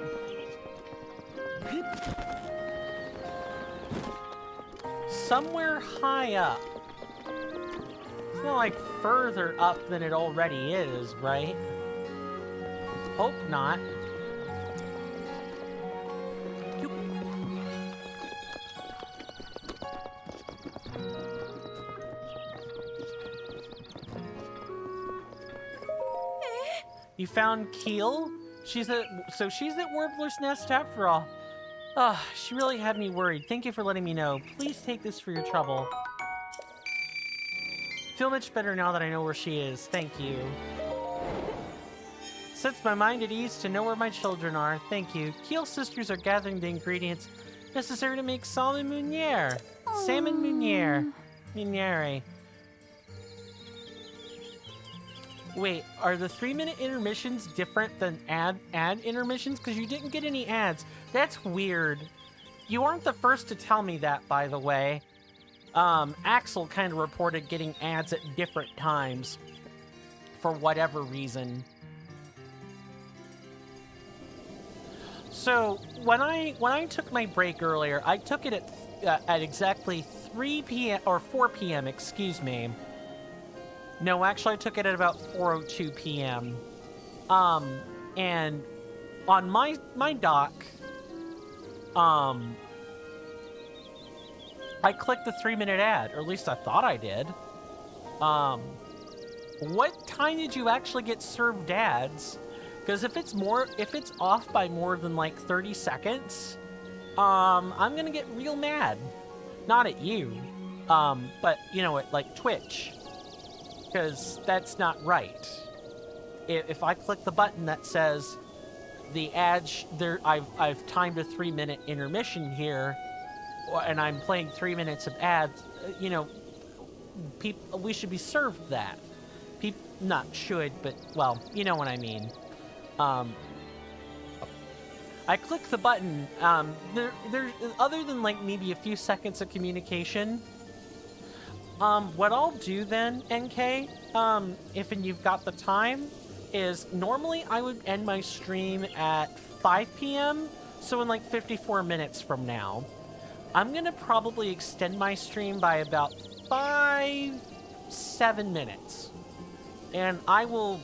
Somewhere high up. It's not like further up than it already is, right? Hope not. You found Keel? She's at Warbler's Nest after all. Ah, she really had me worried. Thank you for letting me know. Please take this for your trouble. Feel much better now that I know where she is. Thank you. Sets my mind at ease to know where my children are. Thank you. Keel's sisters are gathering the ingredients necessary to make salmon meuniere. Salmon meuniere. Meuniere. Wait, are the 3-minute intermissions different than ad intermissions? Because you didn't get any ads. That's weird. You aren't the first to tell me that, by the way. Axel kind of reported getting ads at different times. For whatever reason. So, when I took my break earlier, I took it at exactly 3 p.m. or 4 p.m., excuse me. No, actually, I took it at about 4:02 p.m. And on my dock, I clicked the 3-minute ad, or at least I thought I did. What time did you actually get served ads? Because if it's off by more than like 30 seconds, I'm gonna get real mad. Not at you, but you know, at like Twitch. Because that's not right. If I click the button that says the ad, I've timed a 3-minute intermission here, and I'm playing 3 minutes of ads, you know, we should be served that. Not should, but, well, you know what I mean. I click the button, there, other than like maybe a few seconds of communication, what I'll do then, NK, if you've got the time, is normally I would end my stream at 5 p.m., so in like 54 minutes from now. I'm gonna probably extend my stream by about 7 minutes. And I will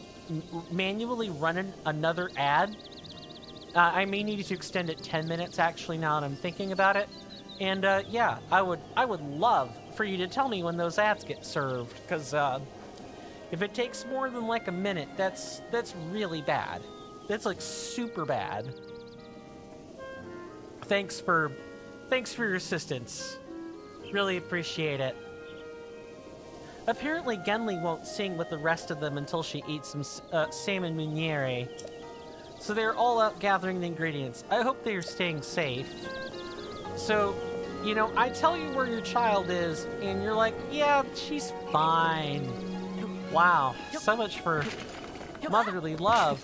manually run another ad. I may need to extend it 10 minutes, actually, now that I'm thinking about it. And, yeah, I would love for you to tell me when those ads get served, because if it takes more than like a minute, that's really bad. That's like super bad. Thanks for your assistance. Really appreciate it. Apparently Genli won't sing with the rest of them until she eats some salmon meuniere. So they're all out gathering the ingredients. I hope they are staying safe. So, you know, I tell you where your child is, and you're like, yeah, she's fine. Wow, so much for motherly love.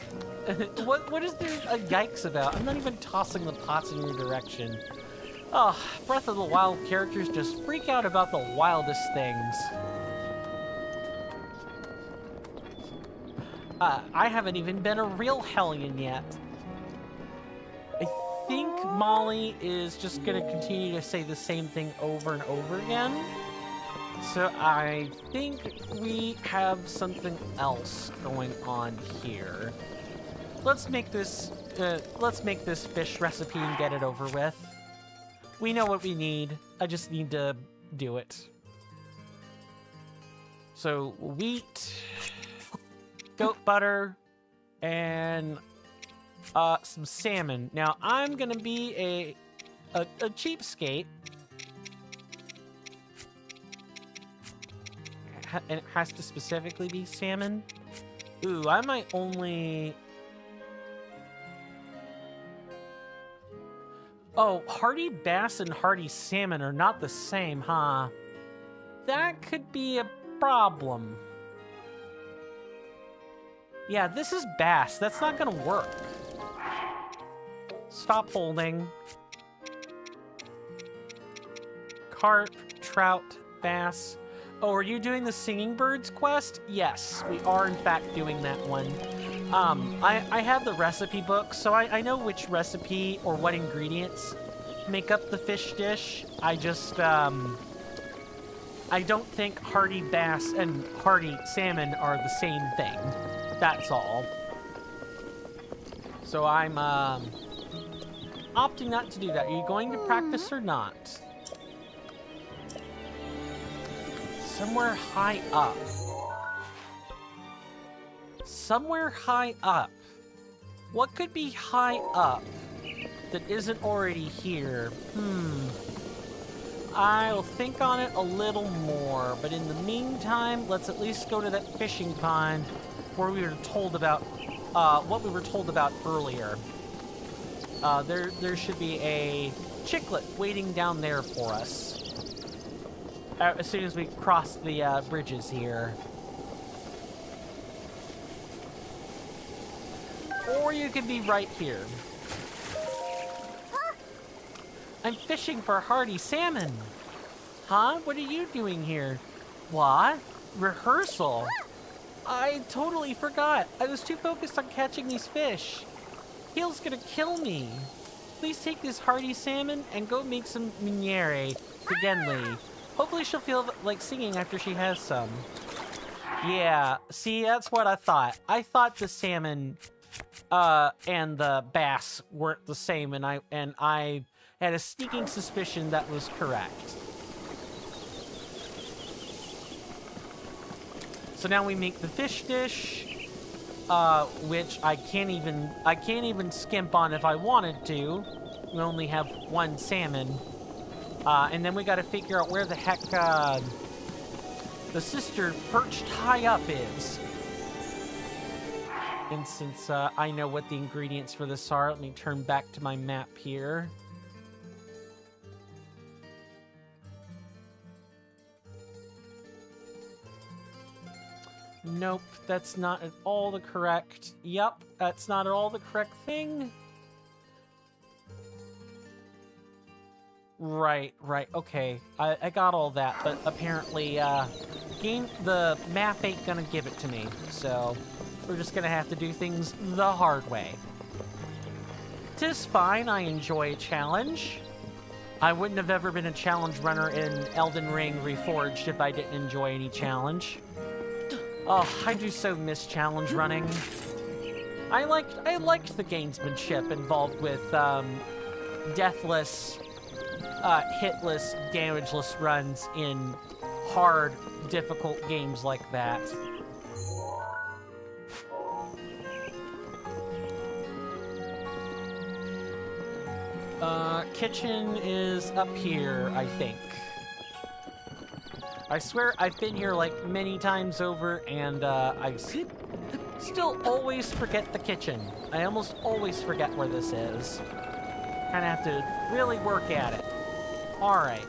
What is there a yikes about? I'm not even tossing the pots in your direction. Oh, Breath of the Wild characters just freak out about the wildest things. I haven't even been a real hellion yet. I think Molly is just gonna continue to say the same thing over and over again. So I think we have something else going on here. Let's make this fish recipe and get it over with. We know what we need. I just need to do it. So wheat, goat butter, and some salmon. Now I'm gonna be a cheapskate. And it has to specifically be salmon. Ooh, I might only... Oh, hardy bass and hardy salmon are not the same, huh? That could be a problem. Yeah, this is bass. That's not gonna work. Stop holding. Carp, trout, bass. Oh, are you doing the Singing Birds quest? Yes, we are in fact doing that one. I have the recipe book, so I know which recipe or what ingredients make up the fish dish. I just, I don't think hardy bass and hardy salmon are the same thing. That's all. So I'm, opting not to do that. Are you going to practice or not? Somewhere high up. Somewhere high up. What could be high up that isn't already here? I'll think on it a little more, but in the meantime, let's at least go to that fishing pond where we were told about, what we were told about earlier. There should be a chicklet waiting down there for us. As soon as we cross the bridges here. Or you could be right here. I'm fishing for hardy salmon. Huh? What are you doing here? What? Rehearsal? I totally forgot. I was too focused on catching these fish. Heel's gonna kill me. Please take this hardy salmon and go make some meuniere for Genli. Hopefully she'll feel like singing after she has some. Yeah, see, that's what I thought. I thought the salmon and the bass weren't the same, and I had a sneaking suspicion that was correct. So now we make the fish dish, which I can't even skimp on if I wanted to. We only have one salmon. And then we gotta figure out where the heck, the sister perched high up is. And since, I know what the ingredients for this are, let me turn back to my map here. Nope, that's not at all the correct... Yep, that's not at all the correct thing. Right, okay. I got all that, but apparently, the map ain't gonna give it to me, so we're just gonna have to do things the hard way. 'Tis fine, I enjoy a challenge. I wouldn't have ever been a challenge runner in Elden Ring Reforged if I didn't enjoy any challenge. Oh, I do so miss challenge running. I liked the gamesmanship involved with, deathless, hitless, damageless runs in hard, difficult games like that. Kitchen is up here, I think. I swear I've been here like many times over, and I still always forget the kitchen. I almost always forget where this is. Kind of have to really work at it. Alright.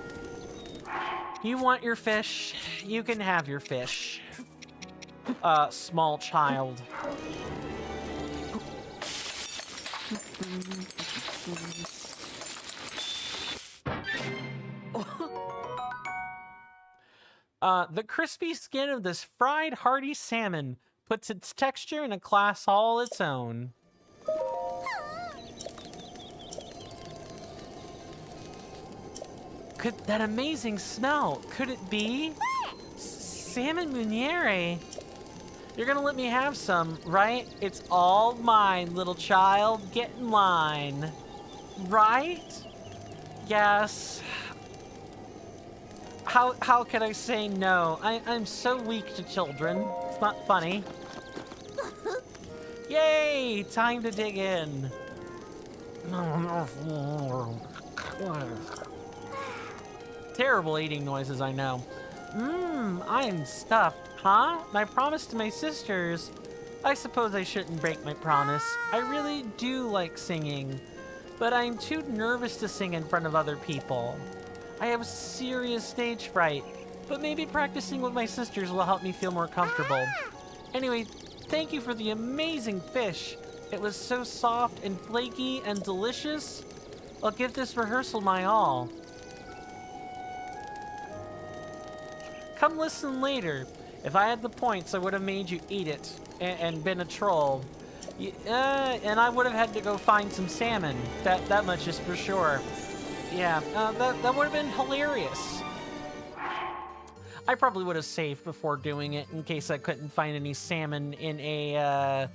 You want your fish? You can have your fish. Small child. The crispy skin of this fried hardy salmon puts its texture in a class all its own. Could that amazing smell, could it be? Salmon meuniere? You're gonna let me have some, right? It's all mine, little child. Get in line. Right? Yes. How can I say no? I'm so weak to children. It's not funny. Yay! Time to dig in. Terrible eating noises, I know. I'm stuffed, huh? My promise to my sisters. I suppose I shouldn't break my promise. I really do like singing, but I'm too nervous to sing in front of other people. I have serious stage fright, but maybe practicing with my sisters will help me feel more comfortable. Anyway, thank you for the amazing fish. It was so soft and flaky and delicious. I'll give this rehearsal my all. Come listen later. If I had the points, I would have made you eat it and been a troll. And I would have had to go find some salmon. That much is for sure. Yeah, that would have been hilarious. I probably would have saved before doing it in case I couldn't find any salmon in a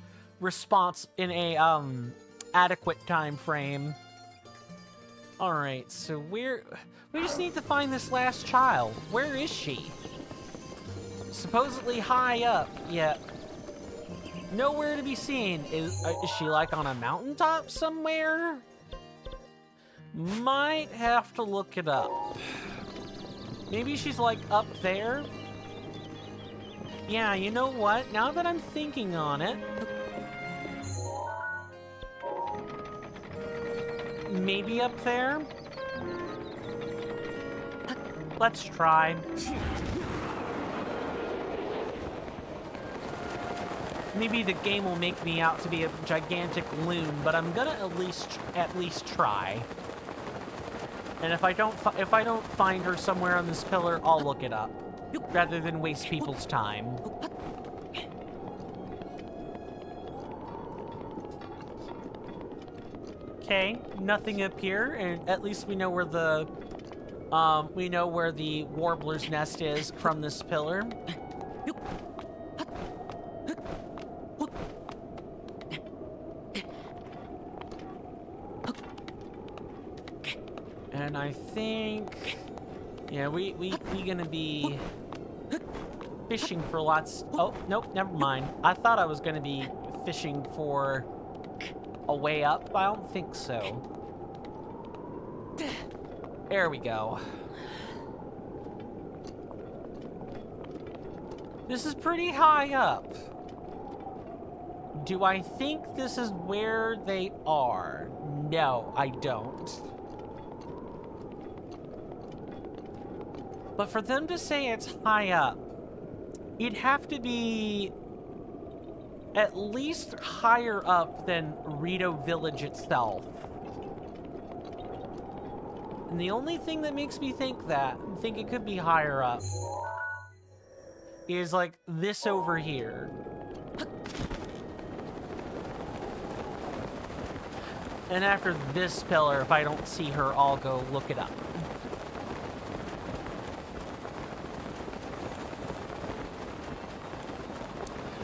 adequate time frame. All right, so we just need to find this last child. Where is she? Supposedly high up, yet nowhere to be seen. Is she like on a mountaintop somewhere? Might have to look it up. Maybe she's like up there? Yeah, you know what? Now that I'm thinking on it, maybe up there? Let's try. Maybe the game will make me out to be a gigantic loon, but I'm gonna at least try. And if I don't find her somewhere on this pillar, I'll look it up, rather than waste people's time. Okay, nothing up here, and at least we know where the warbler's nest is from this pillar. And I think, yeah, we gonna be fishing for lots. Oh, nope, never mind. I thought I was gonna be fishing for a way up, but I don't think so. There we go. This is pretty high up. Do I think this is where they are? No, I don't. But for them to say it's high up, it'd have to be at least higher up than Rito Village itself. And the only thing that makes me think it could be higher up, is like this over here. And after this pillar, if I don't see her, I'll go look it up.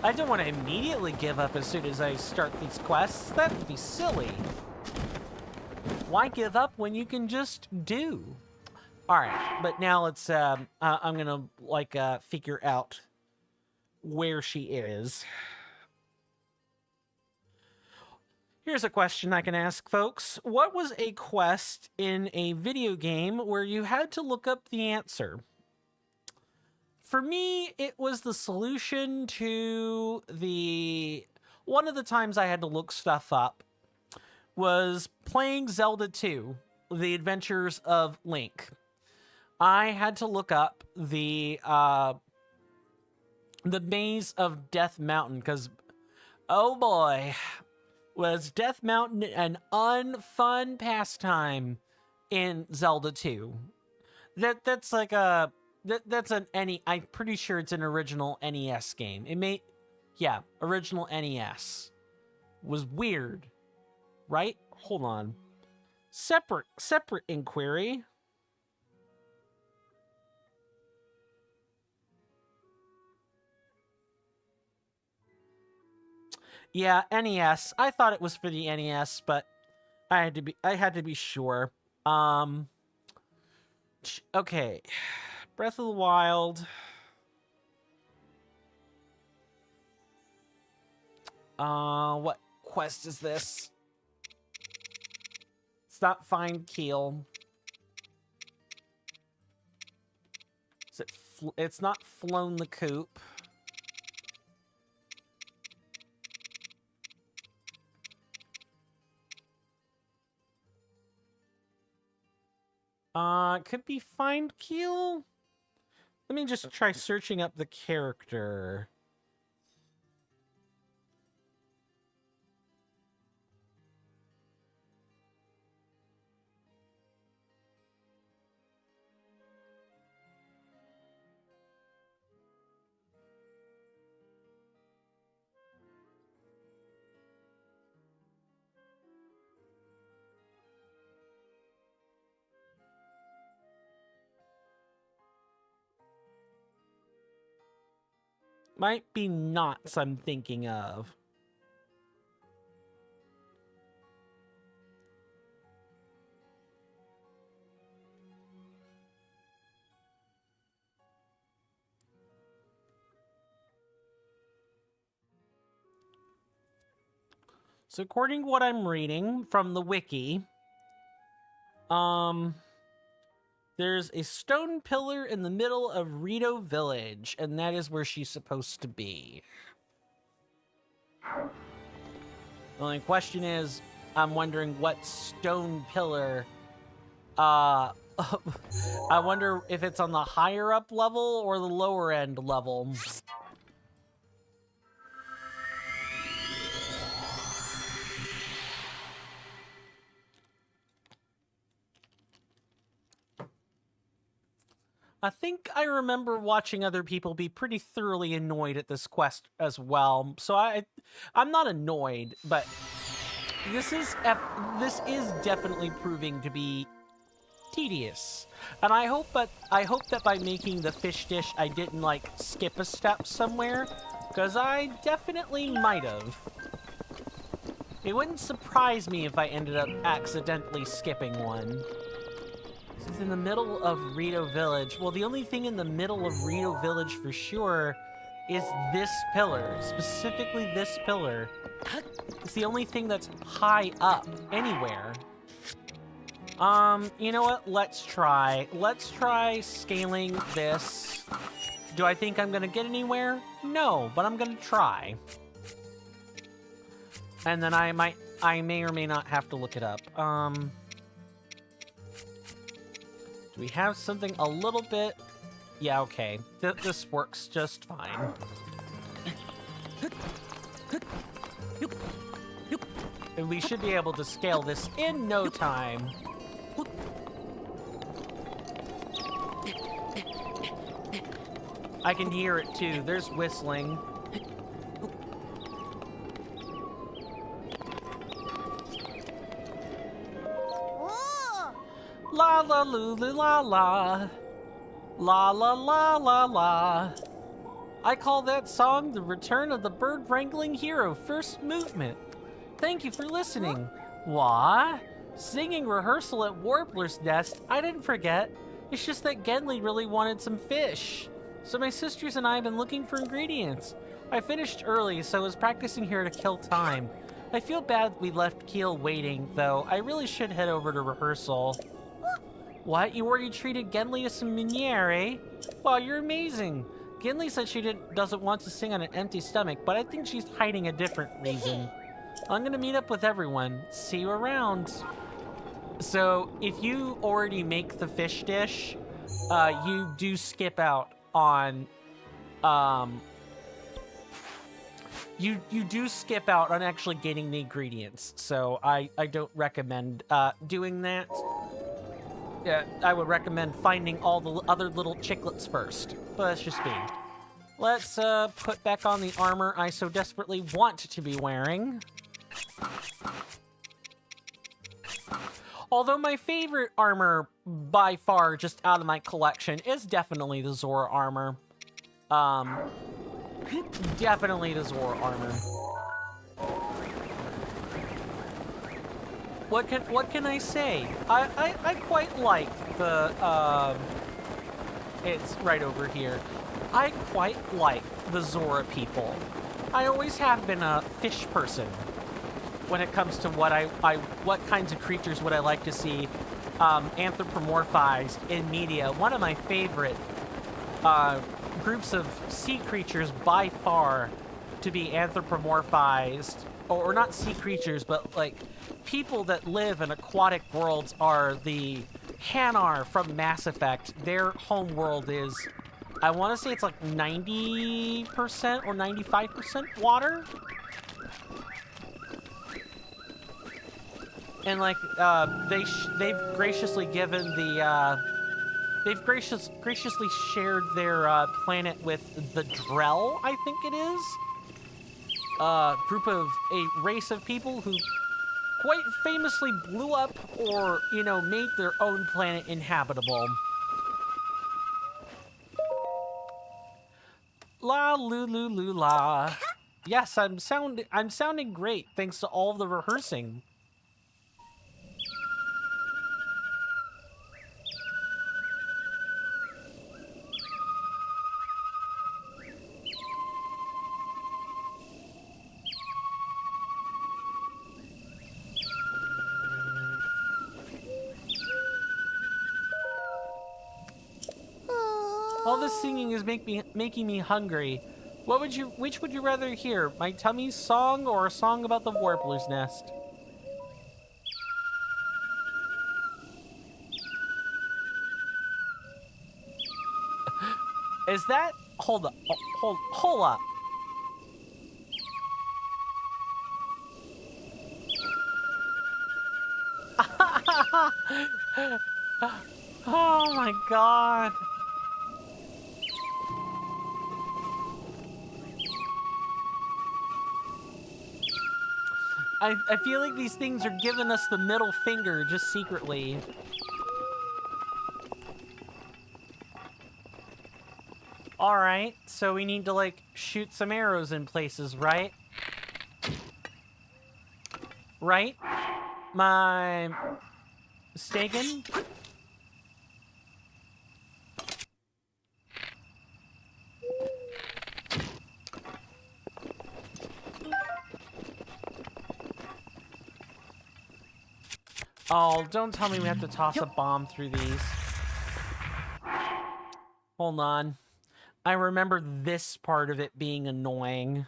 I don't want to immediately give up as soon as I start these quests. That would be silly. Why give up when you can just do? All right, but now let's, I'm gonna, like, figure out where she is. Here's a question I can ask folks. What was a quest in a video game where you had to look up the answer? For me, it was the solution to one of the times I had to look stuff up was playing Zelda 2, The Adventures of Link. I had to look up the maze of Death Mountain, because, oh boy, was Death Mountain an unfun pastime in Zelda 2. That's like a... That's an I'm pretty sure it's an original NES game. Yeah, original NES. Was weird, right? Hold on. Separate inquiry. Yeah, NES. I thought it was for the NES, but I had to be sure. Okay. Breath of the Wild. What quest is this? It's not Find Keel. it's not flown the coop. Could be find Keel. Let me just try searching up the character. Might be knots I'm thinking of. So according to what I'm reading from the wiki, there's a stone pillar in the middle of Rito Village, and that is where she's supposed to be. The only question is, I'm wondering what stone pillar, I wonder if it's on the higher up level or the lower end level. I think I remember watching other people be pretty thoroughly annoyed at this quest as well. So I'm not annoyed, but this is definitely proving to be tedious. And I hope that by making the fish dish, I didn't like skip a step somewhere, because I definitely might have. It wouldn't surprise me if I ended up accidentally skipping one. It's in the middle of Rito Village. Well, the only thing in the middle of Rito Village for sure is this pillar. Specifically this pillar. It's the only thing that's high up anywhere. You know what? Let's try. Let's try scaling this. Do I think I'm gonna get anywhere? No, but I'm gonna try. And then I may or may not have to look it up. Do we have something a little bit... Yeah, okay. This works just fine. And we should be able to scale this in no time. I can hear it too. There's whistling. La la lulu la la. La la la la la. I call that song The Return of the Bird Wrangling Hero First Movement. Thank you for listening. What? Singing rehearsal at Warbler's Nest? I didn't forget. It's just that Genly really wanted some fish. So my sisters and I have been looking for ingredients. I finished early, so I was practicing here to kill time. I feel bad we left Keel waiting, though. I really should head over to rehearsal. What? You already treated Genly to some Miniere? Wow, you're amazing. Genly said she doesn't want to sing on an empty stomach, but I think she's hiding a different reason. I'm gonna meet up with everyone. See you around. So, if you already make the fish dish, you do skip out on, you do skip out on actually getting the ingredients. So, I don't recommend, doing that. Yeah, I would recommend finding all the other little chiclets first. But that's just me. Let's put back on the armor I so desperately want to be wearing. Although my favorite armor by far just out of my collection is definitely the Zora armor. Definitely the Zora armor. What can I say? I quite like the it's right over here. I quite like the Zora people. I always have been a fish person when it comes to what kinds of creatures would I like to see anthropomorphized in media. One of my favorite groups of sea creatures by far to be anthropomorphized, or not sea creatures, but like people that live in aquatic worlds are the Hanar from Mass Effect. Their home world is, I want to say it's like 90% or 95% water. And like they've graciously given the they've graciously shared their planet with the Drell, I think it is. Group of a race of people who quite famously blew up or, you know, made their own planet inhabitable. La lulu la. Yes, I'm sounding great thanks to all of the rehearsing. All this singing is making me hungry. Which would you rather hear? My tummy's song or a song about the warbler's nest? Is that... Hold up. Hold up. Oh my god. I feel like these things are giving us the middle finger just secretly. Alright, so we need to, like, shoot some arrows in places, right? Right? My mistaken? Oh, don't tell me we have to toss a bomb through these. Hold on. I remember this part of it being annoying.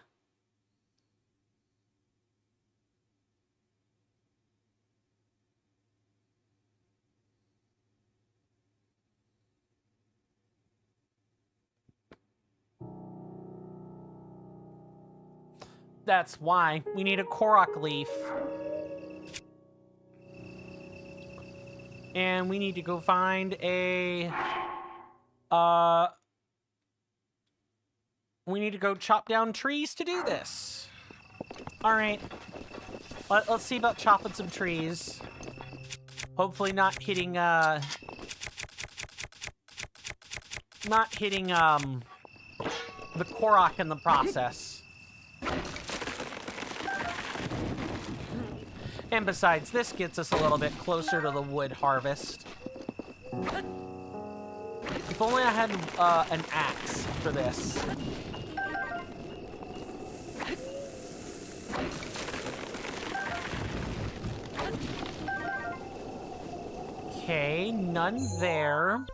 That's why we need a Korok leaf. And we need to go find a... we need to go chop down trees to do this. Alright. Let's see about chopping some trees. Hopefully not hitting, not hitting, the Korok in the process. And besides, this gets us a little bit closer to the wood harvest. If only I had an axe for this. Okay, none there.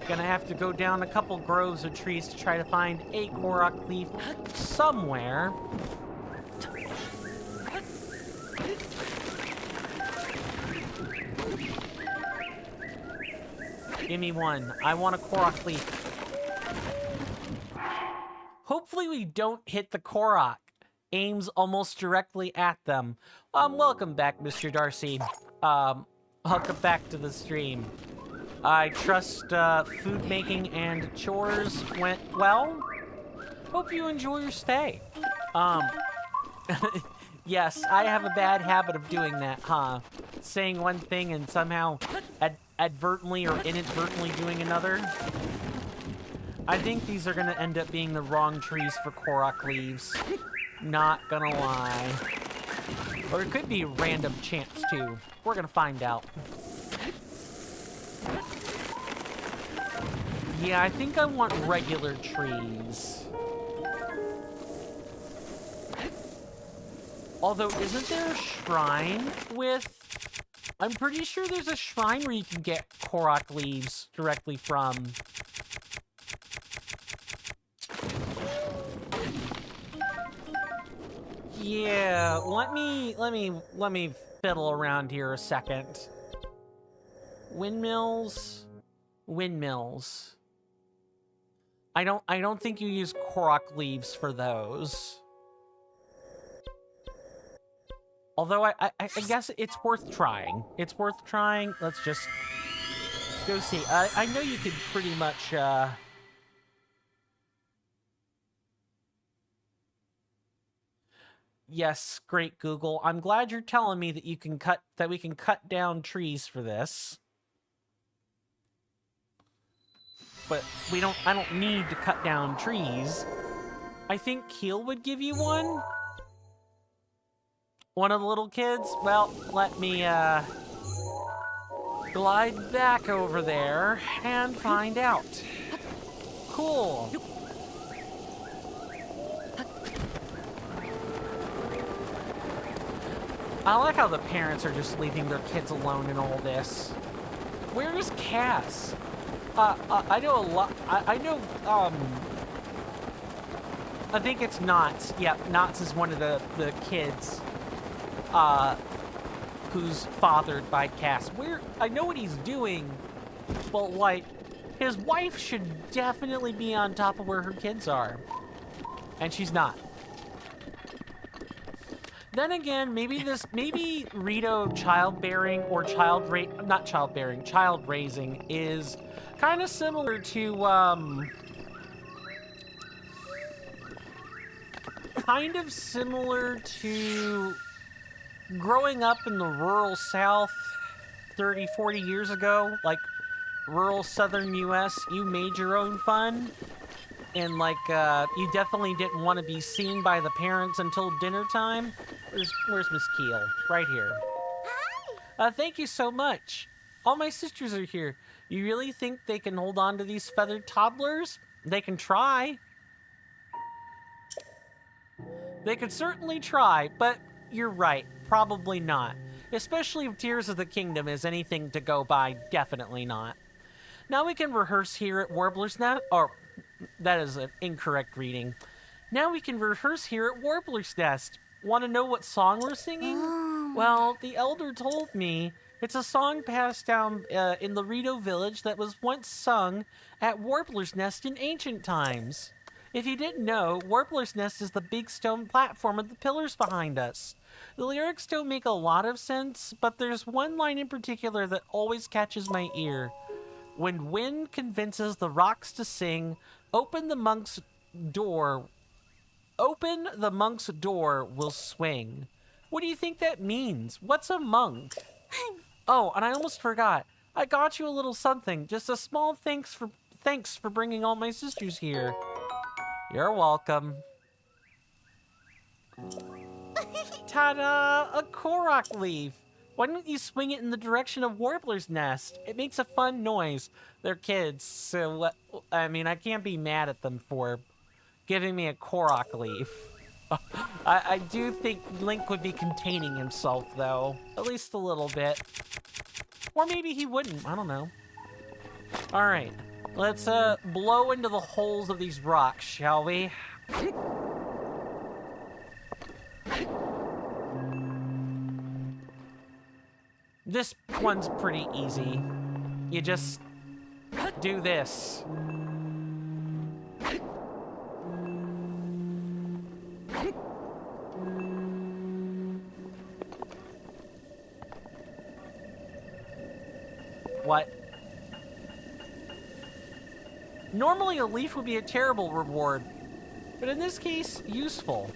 Gonna have to go down a couple groves of trees to try to find a Korok leaf somewhere. Give me one. I want a Korok leaf. Hopefully we don't hit the Korok. Aims almost directly at them. Welcome back, Mr. Darcy. Welcome back to the stream. I trust food making and chores went well. Hope you enjoy your stay. Yes, I have a bad habit of doing that, huh? Saying one thing and somehow advertently or inadvertently doing another. I think these are gonna end up being the wrong trees for Korok leaves. Not gonna lie. Or it could be random chance too. We're gonna find out. Yeah, I think I want regular trees. Although, isn't there a shrine with... I'm pretty sure there's a shrine where you can get Korok leaves directly from. Yeah, let me fiddle around here a second. Windmills. I don't think you use Korok leaves for those. Although I guess it's worth trying. It's worth trying. Let's just go see. I know you could pretty much Yes, great Google. I'm glad you're telling me that we can cut down trees for this. But I don't need to cut down trees. I think Keel would give you one. One of the little kids? Well, let me glide back over there and find out. Cool. I like how the parents are just leaving their kids alone in all this. Where is Cass? I know a lot. I know, I think it's Knots. Yep, Knots is one of the kids, who's fathered by Cass. I know what he's doing, but, like, his wife should definitely be on top of where her kids are. And she's not. Then again, maybe Rito childbearing or child raising is kind of similar to, growing up in the rural South 30, 40 years ago, like rural Southern US. You made your own fun. And, like, you definitely didn't want to be seen by the parents until dinner time. Where's Miss Keel? Right here. Hi! Thank you so much. All my sisters are here. You really think they can hold on to these feathered toddlers? They can try. They could certainly try, but you're right. Probably not. Especially if Tears of the Kingdom is anything to go by, definitely not. Now we can rehearse here at Warbler's Nest, or that is an incorrect reading. Now we can rehearse here at Warbler's Nest. Want to know what song we're singing? Well, the elder told me it's a song passed down in the Rito village that was once sung at Warbler's Nest in ancient times. If you didn't know, Warbler's Nest is the big stone platform with the pillars behind us. The lyrics don't make a lot of sense, but there's one line in particular that always catches my ear. When wind convinces the rocks to sing, open the monk's door will swing. What do you think that means? What's a monk? Oh, and I almost forgot. I got you a little something. Just a small thanks for bringing all my sisters here. You're welcome. Ta-da! A Korok leaf. Why don't you swing it in the direction of Warbler's Nest? It makes a fun noise. They're kids, so, I mean, I can't be mad at them for giving me a Korok leaf. I do think Link would be containing himself, though. At least a little bit. Or maybe he wouldn't. I don't know. Alright. Let's, blow into the holes of these rocks, shall we? This one's pretty easy. You just do this. What? Normally a leaf would be a terrible reward, but in this case, useful.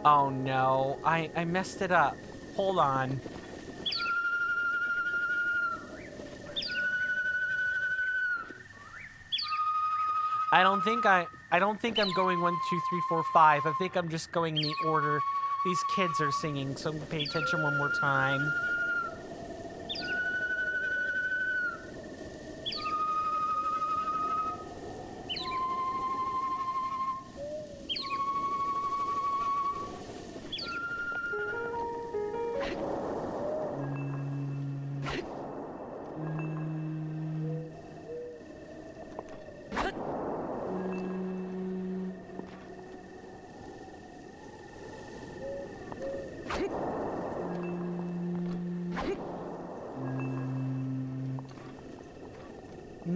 Oh no, I messed it up. Hold on. I don't think I'm going 1, 2, 3, 4, 5. I think I'm just going in the order these kids are singing, so I'm gonna pay attention one more time.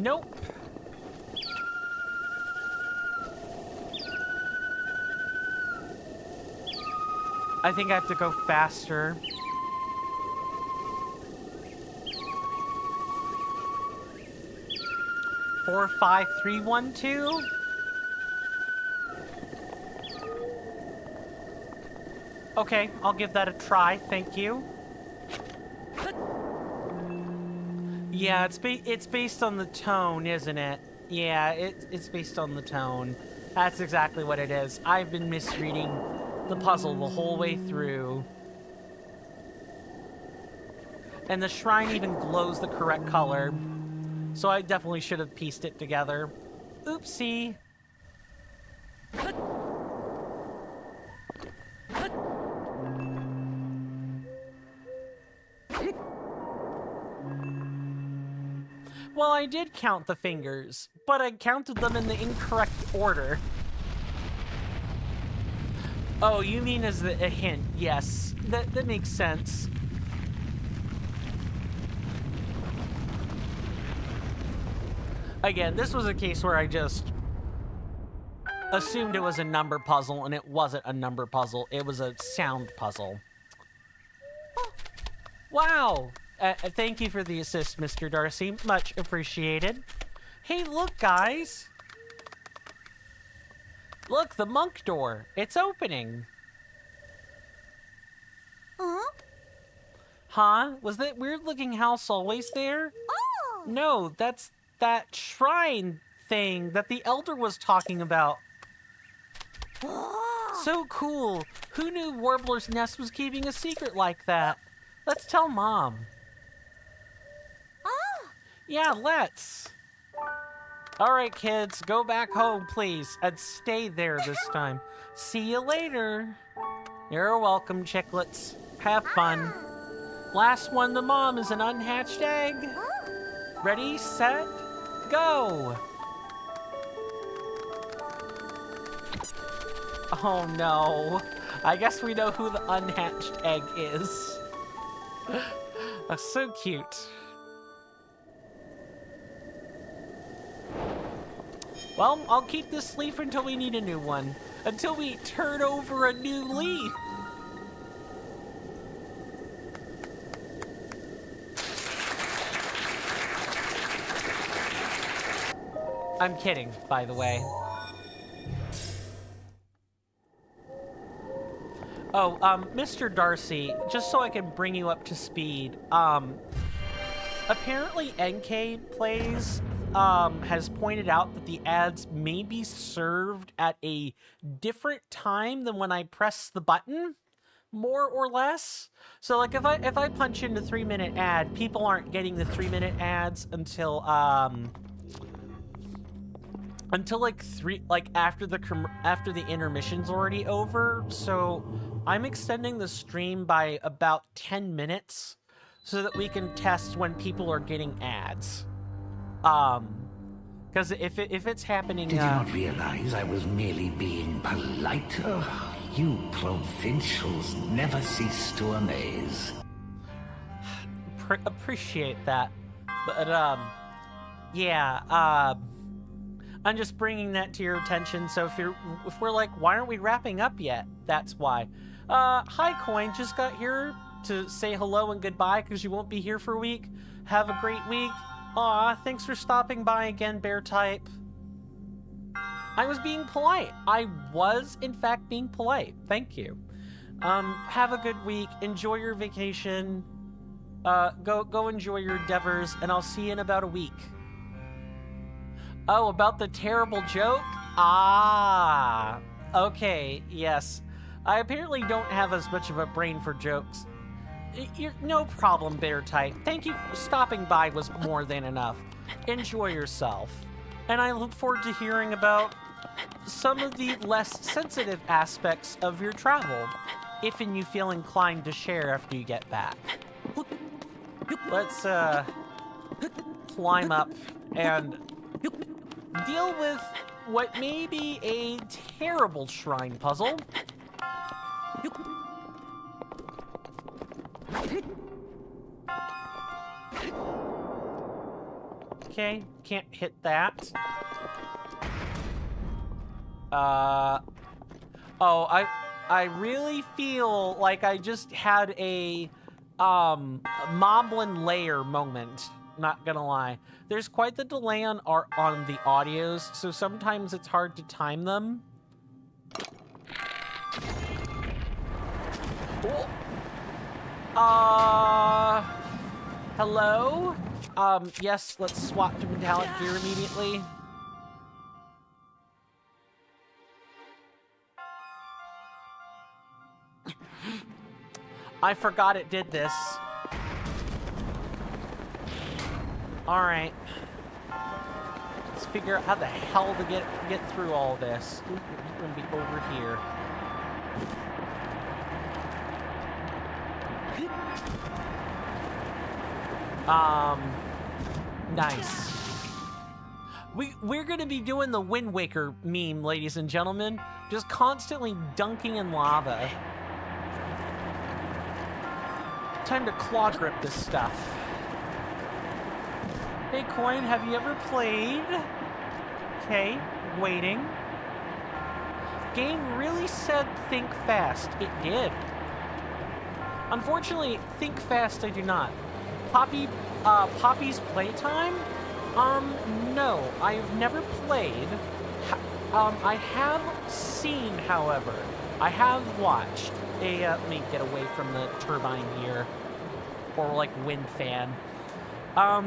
Nope. I think I have to go faster. Four, 5, 3, 1, 2. Okay, I'll give that a try. Thank you. Yeah, it's based on the tone, isn't it? Yeah, it's based on the tone. That's exactly what it is. I've been misreading the puzzle the whole way through. And the shrine even glows the correct color. So I definitely should have pieced it together. Oopsie. Well, I did count the fingers, but I counted them in the incorrect order. Oh, you mean as a hint? Yes, that makes sense. Again, this was a case where I just assumed it was a number puzzle, and it wasn't a number puzzle. It was a sound puzzle. Wow! Thank you for the assist, Mr. Darcy. Much appreciated. Hey, look, guys! Look, the monk door. It's opening. Huh? Huh? Was that weird-looking house always there? Oh! No, that's that shrine thing that the elder was talking about. So cool. Who knew Warbler's Nest was keeping a secret like that? Let's tell Mom. Ah! Yeah, let's. All right, kids, go back home, please, and stay there this time. See you later. You're welcome, chicklets. Have fun. Last one to Mom is an unhatched egg. Ready, set, go. Oh no. I guess we know who the unhatched egg is. That's so cute. Well, I'll keep this leaf until we need a new one. Until we turn over a new leaf. I'm kidding, by the way. Oh, Mr. Darcy, just so I can bring you up to speed, apparently NK Plays, has pointed out that the ads may be served at a different time than when I press the button, more or less. So, like, if I punch in the 3-minute ad, people aren't getting the 3-minute ads until like after the intermission's already over. So I'm extending the stream by about 10 minutes so that we can test when people are getting ads. Because if it's happening, Did you not realize I was merely being polite? Oh, you provincials never cease to amaze. Appreciate that, but yeah, I'm just bringing that to your attention. So if we're like, why aren't we wrapping up yet? That's why. Hi, Coin. Just got here to say hello and goodbye because you won't be here for a week. Have a great week. Aw, thanks for stopping by again, Bear Type. I was being polite. I was, in fact, being polite. Thank you. Have a good week. Enjoy your vacation. Go enjoy your endeavors, and I'll see you in about a week. Oh, about the terrible joke? Ah, okay, yes. I apparently don't have as much of a brain for jokes. No problem, Bear Type. Thank you for stopping by was more than enough. Enjoy yourself. And I look forward to hearing about some of the less sensitive aspects of your travel, if and you feel inclined to share after you get back. Let's, climb up and deal with what may be a terrible shrine puzzle. Okay, can't hit that. Oh, I really feel like I just had a Moblin Layer moment. Not gonna lie. There's quite the delay on the audios, so sometimes it's hard to time them. Cool. Hello? Yes, let's swap to metallic gear immediately. I forgot it did this. Alright. Let's figure out how the hell to get through all this. Ooh, we're gonna be over here. Nice. We're gonna be doing the Wind Waker meme, ladies and gentlemen. Just constantly dunking in lava. Time to claw grip this stuff. Hey, Coin, have you ever played? Okay, waiting. Game really said think fast. It did. Unfortunately, think fast I do not. Poppy's Playtime? No, I've never played. I have seen, however. I have watched a, let me get away from the turbine here. Or like wind fan.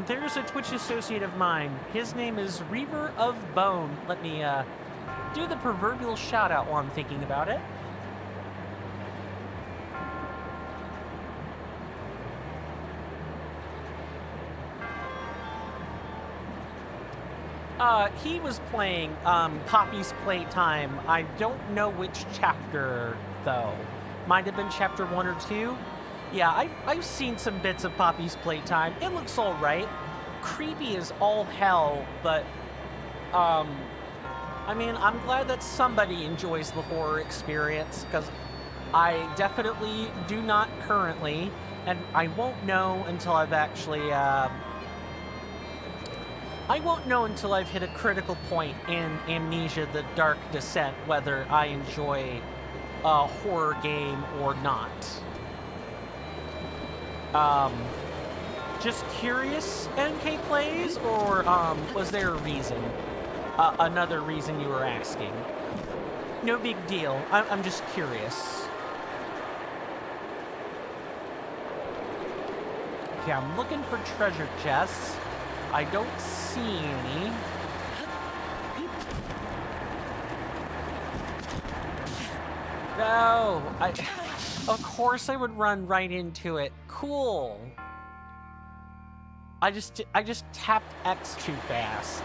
There's a Twitch associate of mine. His name is Reaver of Bone. Let me, do the proverbial shout out while I'm thinking about it. He was playing, Poppy's Playtime. I don't know which chapter, though. Might have been chapter 1 or 2. Yeah, I've seen some bits of Poppy's Playtime. It looks alright. Creepy as all hell, but, I mean, I'm glad that somebody enjoys the horror experience, because I definitely do not currently, and I won't know until I've actually, I won't know until I've hit a critical point in Amnesia: The Dark Descent whether I enjoy a horror game or not. Just curious, NK Plays, or was there a reason? Another reason you were asking? No big deal. I'm just curious. Okay, I'm looking for treasure chests. I don't see any. No, of course I would run right into it. Cool. I just tapped X too fast.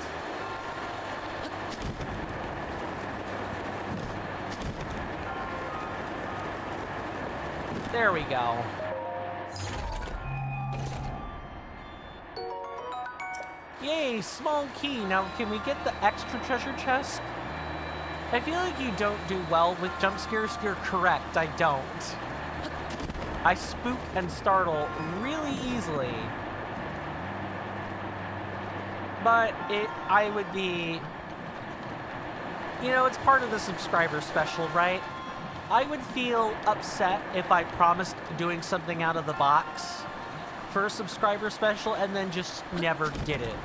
There we go. Yay, small key. Now, can we get the extra treasure chest? I feel like you don't do well with jump scares. You're correct, I don't. I spook and startle really easily. But I would be... You know, it's part of the subscriber special, right? I would feel upset if I promised doing something out of the box for a subscriber special and then just never did it.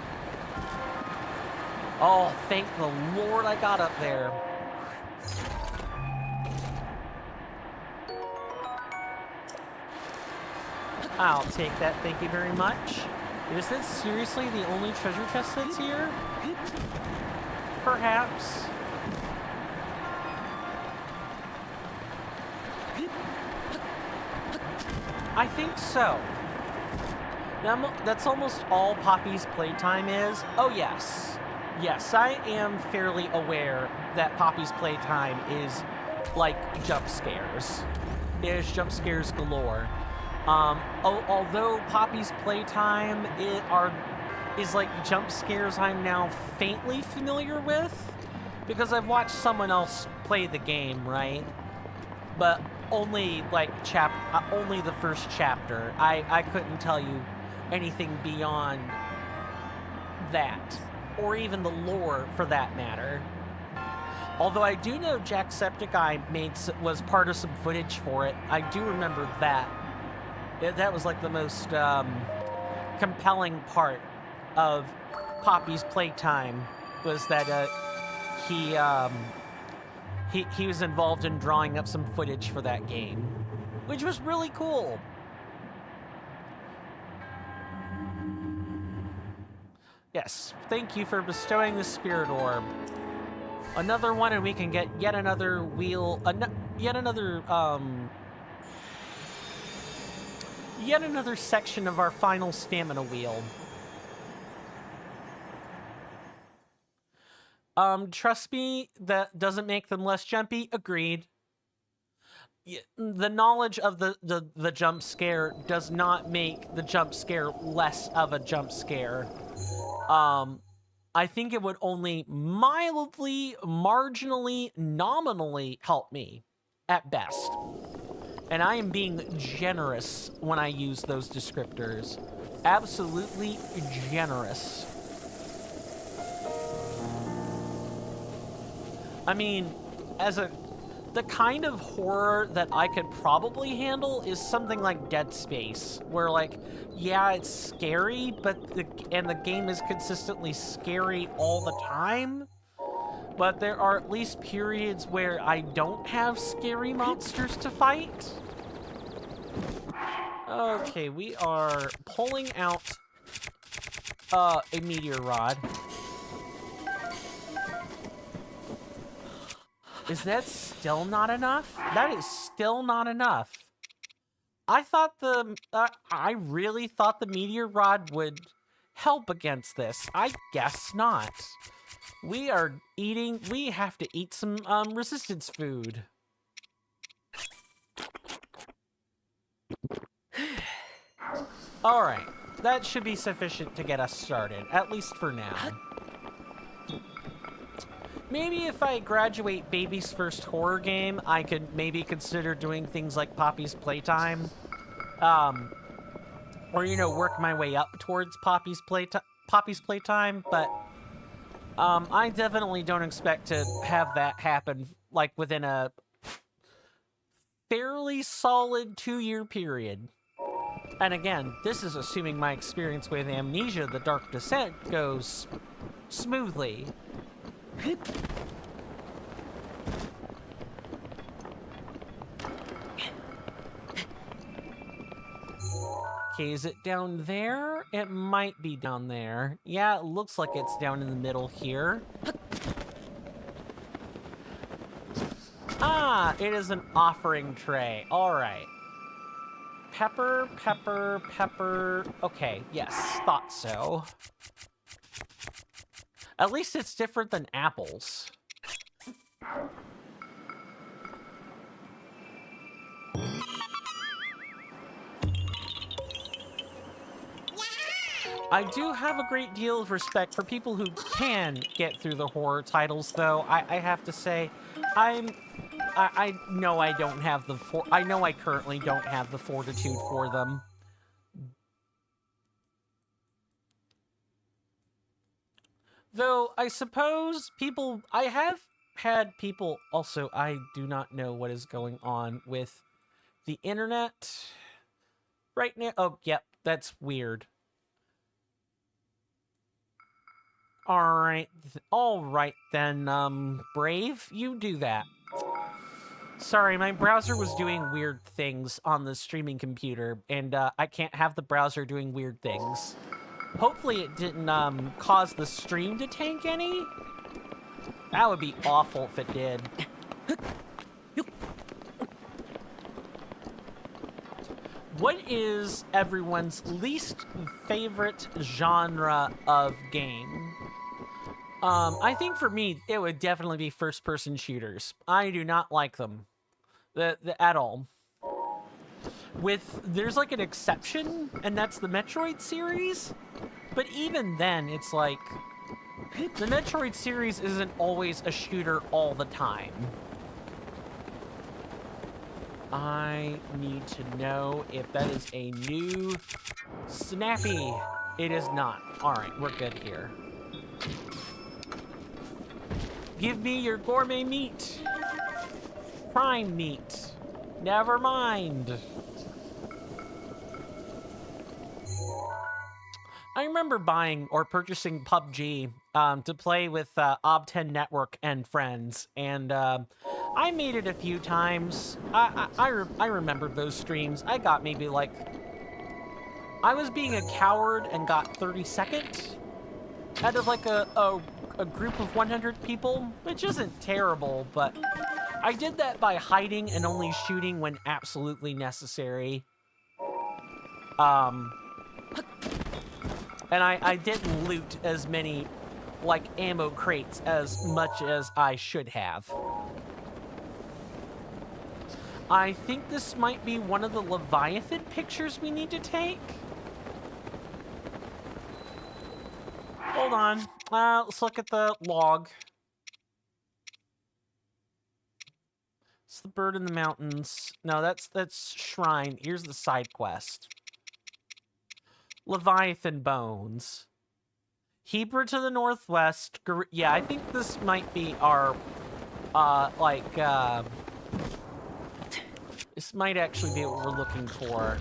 Oh, thank the Lord I got up there. I'll take that, thank you very much. Is this seriously the only treasure chest that's here? Perhaps. I think so. Now, that's almost all Poppy's Playtime is. Oh, yes. Yes, I am fairly aware that Poppy's Playtime is like jump scares. It is jump scares galore. Although Poppy's Playtime is like jump scares I'm now faintly familiar with, because I've watched someone else play the game, right? But only like only the first chapter. I couldn't tell you anything beyond that, or even the lore for that matter. Although I do know Jacksepticeye was part of some footage for it. I do remember that. That was like the most compelling part of Poppy's playtime, was that he was involved in drawing up some footage for that game, which was really cool. Yes, thank you for bestowing the spirit orb. Another one, and we can get yet another wheel, yet another section of our final stamina wheel. Trust me, that doesn't make them less jumpy. Agreed. The knowledge of the jump scare does not make the jump scare less of a jump scare. I think it would only mildly, marginally, nominally help me, at best. And I am being generous when I use those descriptors. Absolutely generous. I mean, the kind of horror that I could probably handle is something like Dead Space, where, like, yeah, it's scary, but the game is consistently scary all the time. But there are at least periods where I don't have scary monsters to fight. Okay, we are pulling out a meteor rod. Is that still not enough? That is still not enough. I really thought the meteor rod would help against this. I guess not. We have to eat some resistance food. All right, that should be sufficient to get us started, at least for now. Maybe if I graduate Baby's first horror game, I could maybe consider doing things like Poppy's Playtime. Or, you know, work my way up towards Poppy's Playtime, but I definitely don't expect to have that happen, like, within a fairly solid 2-year period. And again, this is assuming my experience with Amnesia: The Dark Descent goes smoothly. Okay, is it down there? It might be down there. Yeah, it looks like it's down in the middle here. Ah, it is an offering tray. All right. Pepper, pepper, pepper. Okay, yes, thought so. At least it's different than apples. I do have a great deal of respect for people who can get through the horror titles, though. I have to say, I know I don't have I know I currently don't have the fortitude for them. Though, I suppose I have had people, also, I do not know what is going on with the internet right now. Oh, yep, that's weird. All right then, Brave, you do that. Sorry, my browser was doing weird things on the streaming computer, and I can't have the browser doing weird things. Hopefully it didn't cause the stream to tank any. That would be awful if it did. What is everyone's least favorite genre of game? I think for me, it would definitely be first-person shooters. I do not like them at all. There's like an exception, and that's the Metroid series. But even then, it's like, the Metroid series isn't always a shooter all the time. I need to know if that is a new Snappy. It is not. All right, we're good here. Give me your gourmet meat. Prime meat. Never mind. I remember buying or purchasing PUBG to play with Ob10 Network and friends, and I made it a few times. I remember those streams. I got maybe like... I was being a coward and got 32nd out of like a group of 100 people, which isn't terrible, but I did that by hiding and only shooting when absolutely necessary. And I didn't loot as many, like, ammo crates as much as I should have. I think this might be one of the Leviathan pictures we need to take. Hold on. Let's look at the log. It's the bird in the mountains. No, that's shrine. Here's the side quest. Leviathan bones. Hebra to the northwest. Yeah, I think this might be our, this might actually be what we're looking for.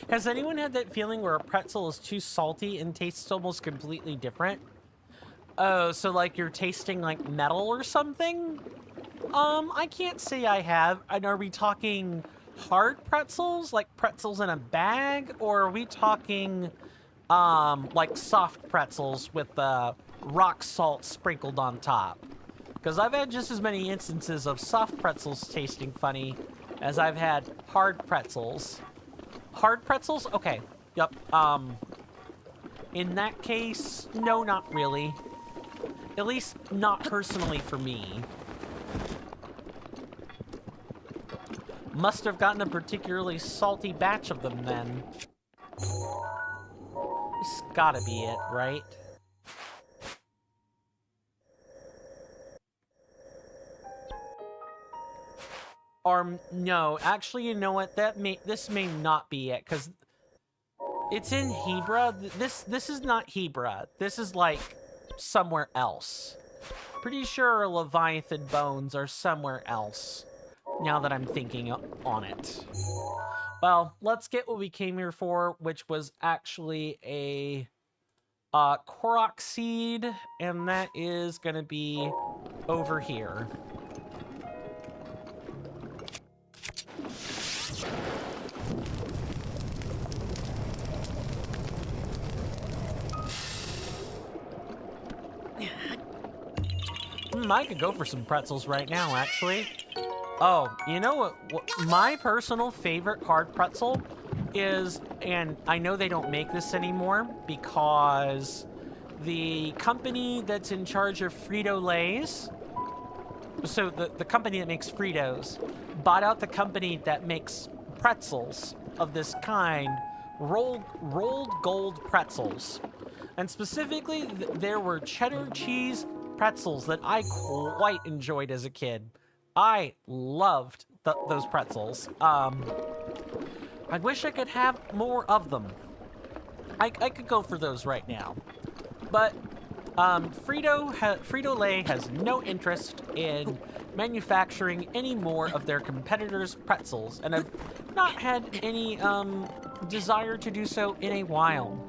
Has anyone had that feeling where a pretzel is too salty and tastes almost completely different? Oh, so like you're tasting like metal or something? I can't say I have. And are we talking hard pretzels, like pretzels in a bag? Or are we talking, like soft pretzels with rock salt sprinkled on top? Because I've had just as many instances of soft pretzels tasting funny as I've had hard pretzels. Hard pretzels? Okay. Yep. In that case, no, not really. At least not personally for me. Must have gotten a particularly salty batch of them then. It's gotta be it, right? Or no, actually, you know what? This may not be it, because it's in Hebra. This is not Hebra. This is like somewhere else. Pretty sure Leviathan bones are somewhere else. Now that I'm thinking on it. Well, let's get what we came here for, which was actually a Korok seed, and that is gonna be over here. I could go for some pretzels right now, actually. Oh, you know what my personal favorite hard pretzel is, and I know they don't make this anymore because the company that's in charge of Frito-Lays, so the company that makes Fritos, bought out the company that makes pretzels of this kind, rolled gold pretzels. And specifically, there were cheddar cheese pretzels that I quite enjoyed as a kid. I loved those pretzels. I wish I could have more of them. I could go for those right now. But Frito-Lay has no interest in manufacturing any more of their competitors' pretzels, and have not had any desire to do so in a while.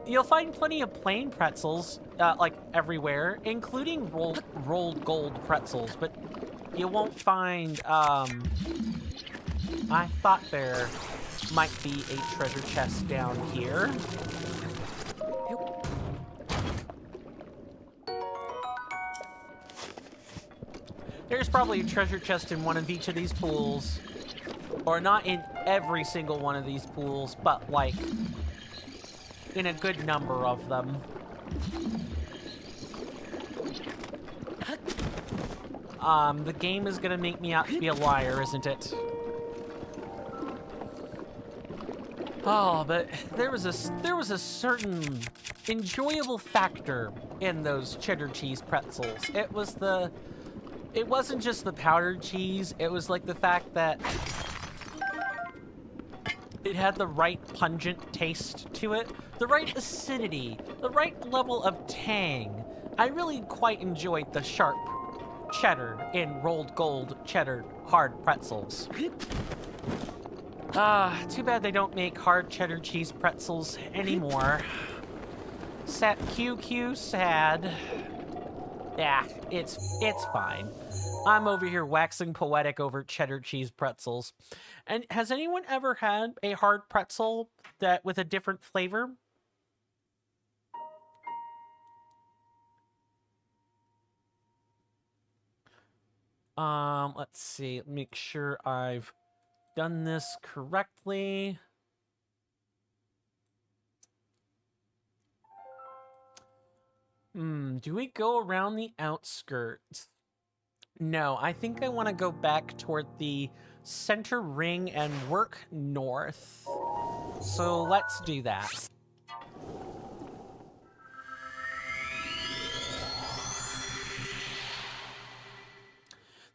You'll find plenty of plain pretzels, like everywhere, including rolled gold pretzels, but you won't find, I thought there might be a treasure chest down here. There's probably a treasure chest in one of each of these pools. Or not in every single one of these pools, but like in a good number of them. The game is gonna make me out to be a liar, isn't it? Oh, but there was a certain enjoyable factor in those cheddar cheese pretzels. It wasn't just the powdered cheese, it was like the fact that it had the right pungent taste to it, the right acidity, the right level of tang. I really quite enjoyed the sharp cheddar in rolled gold cheddar hard pretzels. Too bad they don't make hard cheddar cheese pretzels anymore. Sad, QQ, sad. Yeah, it's fine. I'm over here waxing poetic over cheddar cheese pretzels. And has anyone ever had a hard pretzel that with a different flavor? Let's see. Make sure I've done this correctly. Do we go around the outskirts? No, I think I want to go back toward the center ring and work north. So let's do that.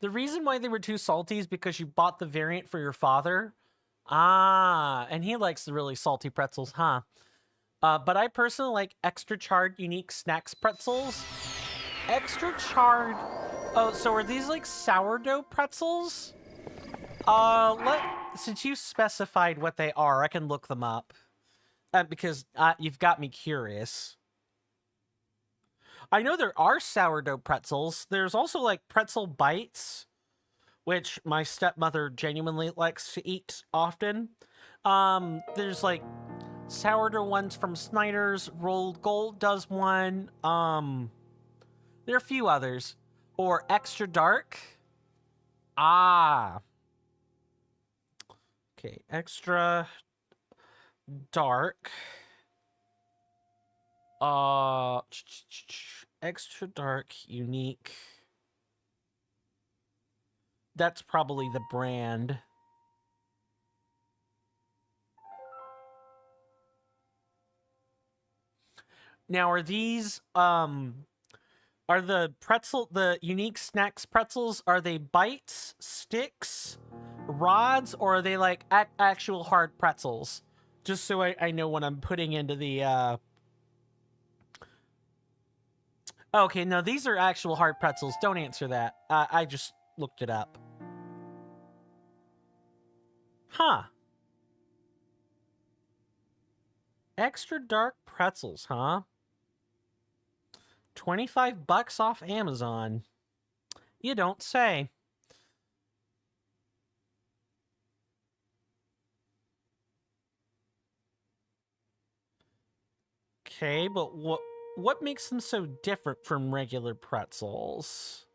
The reason why they were too salty is because you bought the variant for your father. Ah, and he likes the really salty pretzels, huh? But I personally like extra charred unique snacks pretzels. Extra charred... Oh, so are these like sourdough pretzels? Since you specified what they are, I can look them up. Because you've got me curious. I know there are sourdough pretzels. There's also like pretzel bites, which my stepmother genuinely likes to eat often. There's like sourdough ones from Snyder's. Rolled Gold does one. There are a few others. Or extra dark. Ah. Okay, extra dark. Extra dark, unique. That's probably the brand. Now, are these, are the unique snacks pretzels, are they bites, sticks, rods, or are they like actual hard pretzels? Just so I know what I'm putting into the, Okay, no, these are actual hard pretzels. Don't answer that. I just looked it up. Huh. Extra dark pretzels, huh? $25 off Amazon. You don't say. Okay, but what makes them so different from regular pretzels?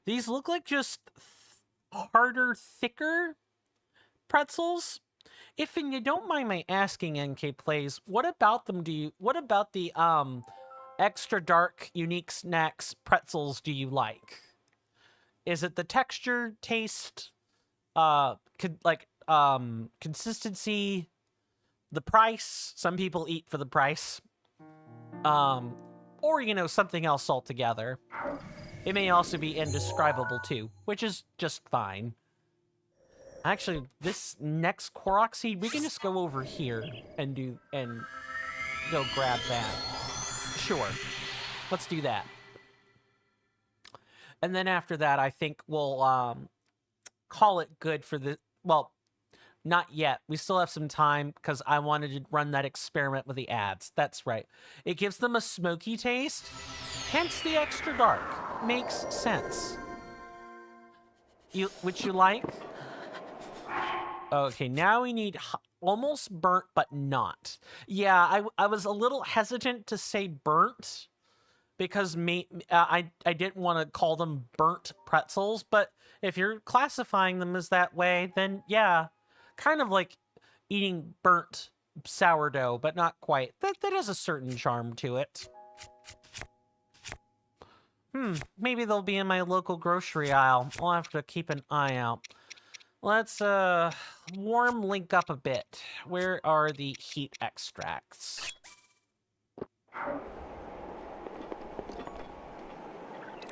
These look like just harder, thicker pretzels. If you don't mind my asking, NK Plays, what about the extra dark unique snacks pretzels do you like? Is it the texture, taste, consistency, the price? Some people eat for the price. Or, you know, something else altogether. It may also be indescribable too, which is just fine. Actually, this next Korok seed, we can just go over here and go grab that. Sure. Let's do that. And then after that, I think we'll call it good for the... Well, not yet. We still have some time because I wanted to run that experiment with the ads. That's right. It gives them a smoky taste, hence the extra dark. Makes sense. Which you like? Okay, now we need almost burnt, but not. Yeah, I was a little hesitant to say burnt because I didn't want to call them burnt pretzels, but if you're classifying them as that way, then yeah, kind of like eating burnt sourdough, but not quite. That has a certain charm to it. Maybe they'll be in my local grocery aisle. I'll have to keep an eye out. Let's, warm link up a bit. Where are the heat extracts?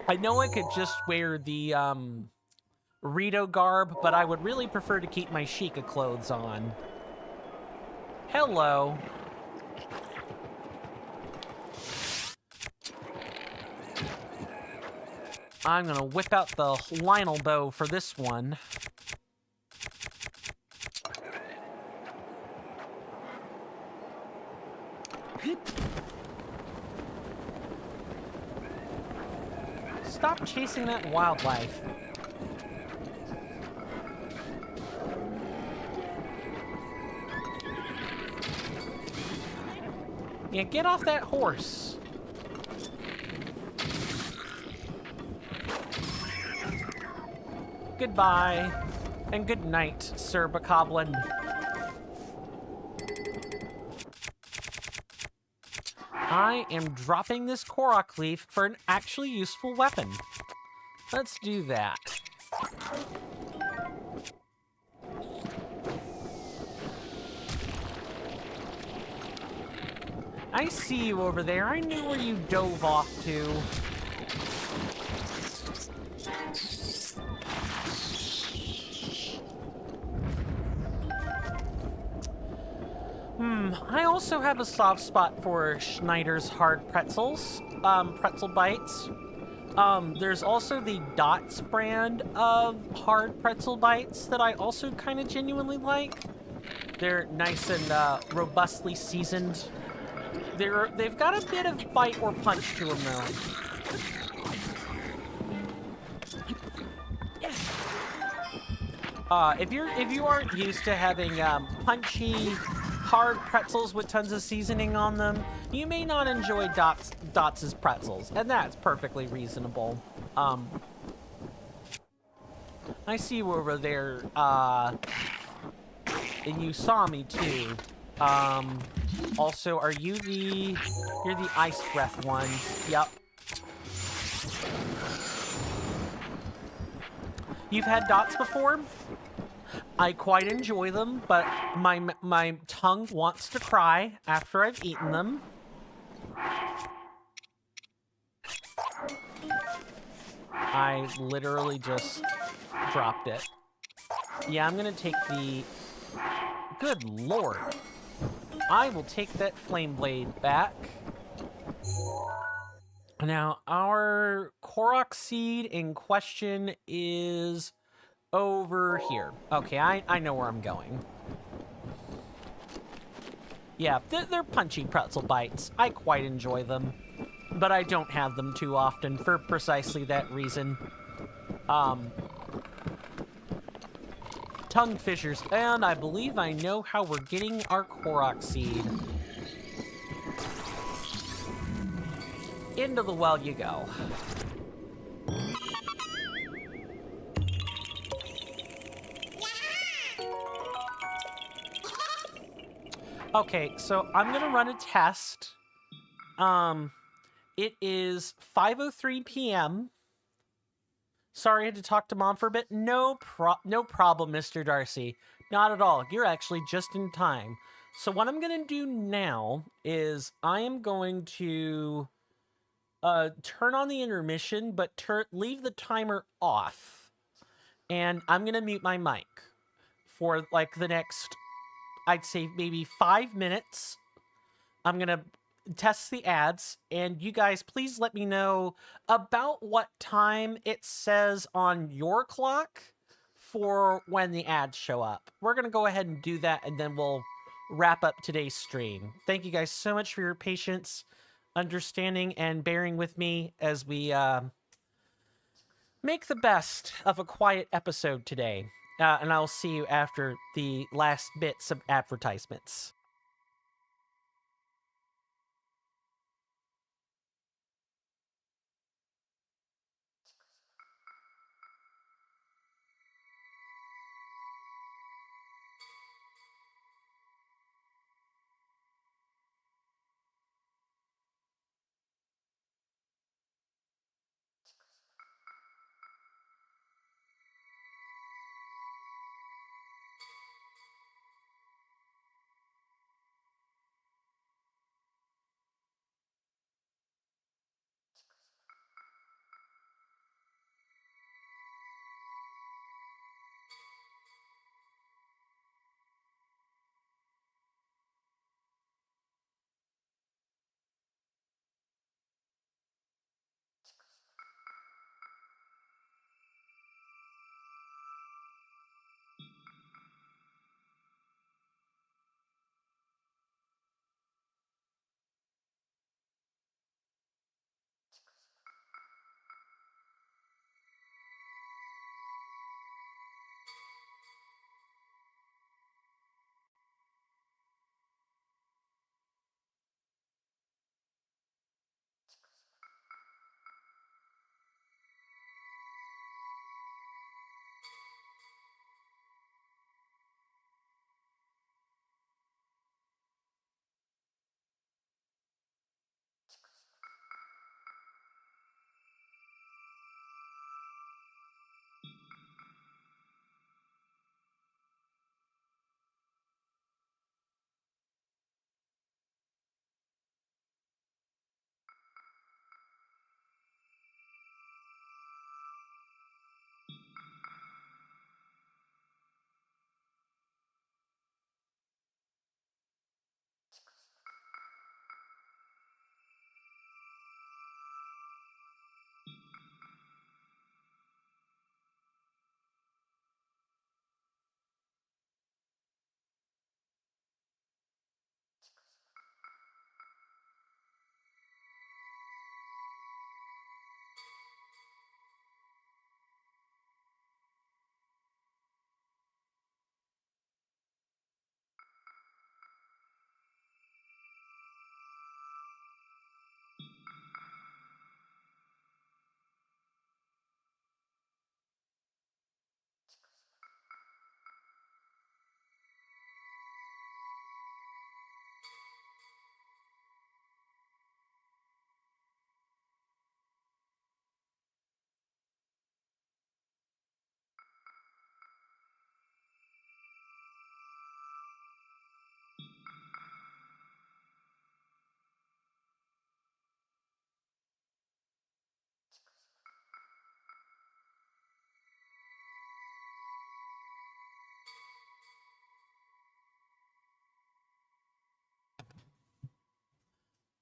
I know I could just wear the, Rito garb, but I would really prefer to keep my Sheikah clothes on. Hello. I'm gonna whip out the Lionel bow for this one. Stop chasing that wildlife. Yeah, get off that horse. Goodbye. And good night, Sir Bokoblin. I am dropping this Korok leaf for an actually useful weapon. Let's do that. I see you over there. I knew where you dove off to. I also have a soft spot for Schneider's hard pretzels, pretzel bites. There's also the Dots brand of hard pretzel bites that I also kind of genuinely like. They're nice and robustly seasoned. They've got a bit of bite or punch to them though. If you aren't used to having punchy, hard pretzels with tons of seasoning on them, you may not enjoy Dots' pretzels, and that's perfectly reasonable. I see you over there, and you saw me too. Also, you're the ice breath one. Yep. You've had Dots before? I quite enjoy them, but my tongue wants to cry after I've eaten them. I literally just dropped it. Yeah, I'm gonna take the... Good lord. I will take that flame blade back. Now, our Korok seed in question is over here. Okay, I know where I'm going. Yeah, they're punchy pretzel bites. I quite enjoy them, but I don't have them too often for precisely that reason. Tongue fissures, and I believe I know how we're getting our Korok seed. Into the well you go. Okay, so I'm gonna run a test. It is 5:03 p.m. Sorry I had to talk to Mom for a bit. No problem, Mr. Darcy. Not at all. You're actually just in time. So what I'm gonna do now is I am going to turn on the intermission, but leave the timer off. And I'm gonna mute my mic for like the next, I'd say maybe 5 minutes. I'm gonna test the ads, and you guys please let me know about what time it says on your clock for when the ads show up. We're gonna go ahead and do that, and then we'll wrap up today's stream. Thank you guys so much for your patience, understanding, and bearing with me as we make the best of a quiet episode today. And I'll see you after the last bits of advertisements.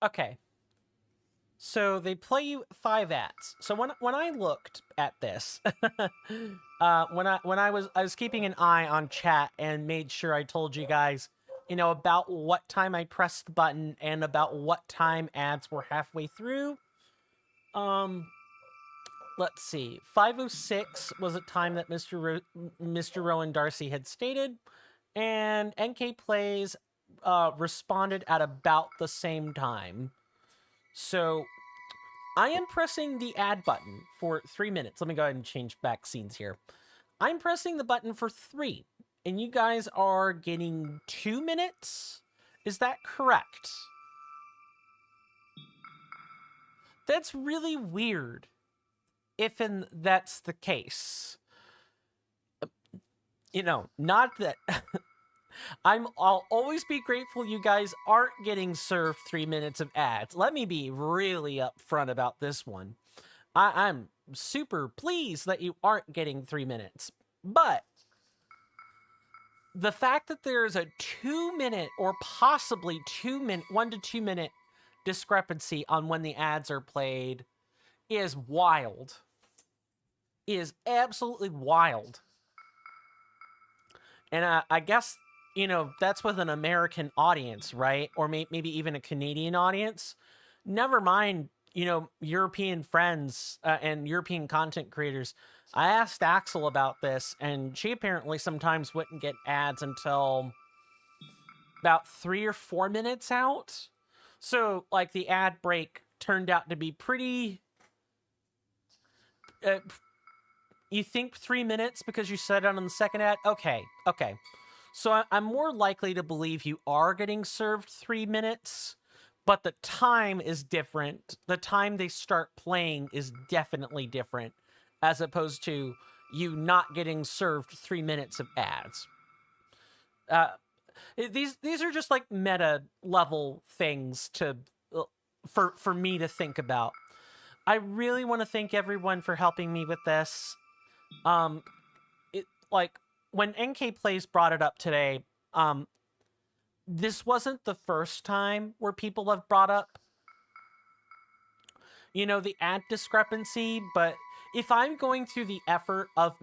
Okay. So they play you 5 ads. So when I looked at this, when I was keeping an eye on chat and made sure I told you guys, about what time I pressed the button and about what time ads were halfway through. Let's see. 5:06 was a time that Mr. Rowan Darcy had stated, and NK Plays responded at about the same time. So I am pressing the add button for 3 minutes. Let me go ahead and change back scenes here. I'm pressing the button for 3, and you guys are getting 2 minutes? Is that correct? That's really weird, if that's the case. Not that... I'll always be grateful you guys aren't getting served 3 minutes of ads. Let me be really upfront about this one. I'm super pleased that you aren't getting 3 minutes. But the fact that there's a 2 minute or possibly 1 to 2 minute discrepancy on when the ads are played is wild. Is absolutely wild. And I guess, that's with an American audience, right? Or maybe even a Canadian audience. Never mind, European friends and European content creators. I asked Axel about this, and she apparently sometimes wouldn't get ads until about 3 or 4 minutes out. So, like, the ad break turned out to be pretty... you think 3 minutes because you said it on the second ad? Okay. So I'm more likely to believe you are getting served 3 minutes, but the time is different. The time they start playing is definitely different, as opposed to you not getting served 3 minutes of ads. These are just like meta level things for me to think about. I really want to thank everyone for helping me with this. When NK Plays brought it up today, this wasn't the first time where people have brought up, the ad discrepancy, but if I'm going through the effort of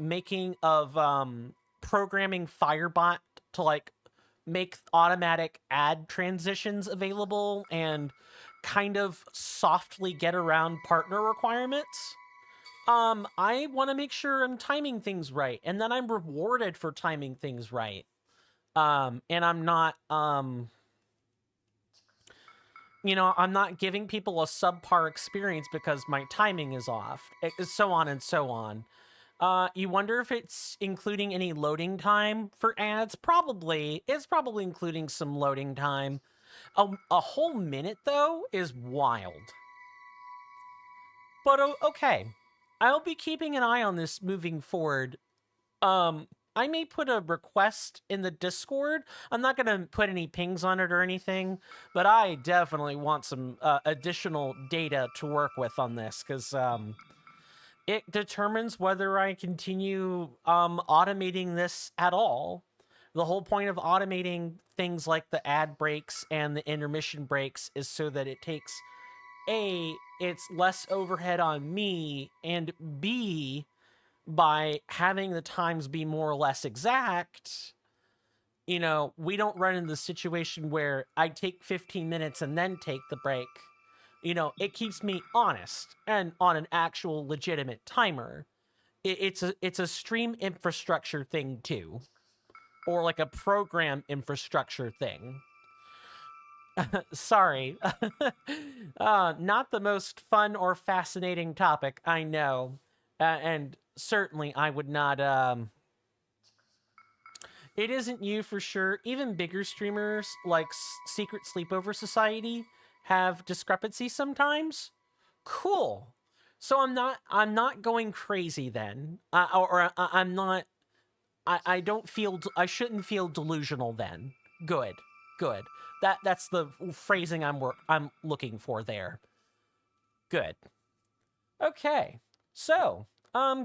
programming Firebot to, make automatic ad transitions available and kind of softly get around partner requirements, I want to make sure I'm timing things right, and then I'm rewarded for timing things right. And I'm not, I'm not giving people a subpar experience because my timing is off, so on and so on. You wonder if it's including any loading time for ads? Probably. It's probably including some loading time. A whole minute, though, is wild. But okay. I'll be keeping an eye on this moving forward. I may put a request in the Discord. I'm not going to put any pings on it or anything, but I definitely want some additional data to work with on this, because it determines whether I continue automating this at all. The whole point of automating things like the ad breaks and the intermission breaks is so that it takes A, it's less overhead on me, and B, by having the times be more or less exact, we don't run into the situation where I take 15 minutes and then take the break. It keeps me honest and on an actual legitimate timer. It's a stream infrastructure thing too, or like a program infrastructure thing. Sorry. Not the most fun or fascinating topic, I know. And certainly I would not... It isn't you for sure. Even bigger streamers like Secret Sleepover Society have discrepancies sometimes. Cool. So I'm not going crazy then. I'm not... I don't feel... I shouldn't feel delusional then. Good. That's the phrasing I'm looking for there. Good. Okay. So,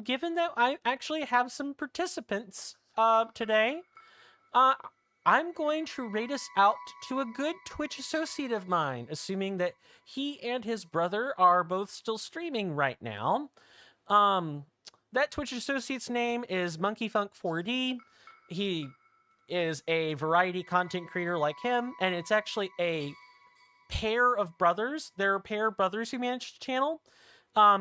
given that I actually have some participants today, I'm going to rate us out to a good Twitch associate of mine, assuming that he and his brother are both still streaming right now. That Twitch associate's name is MonkeyFunk4D. He is a variety content creator like him, and it's actually a pair of brothers. They're a pair of brothers who manage the channel.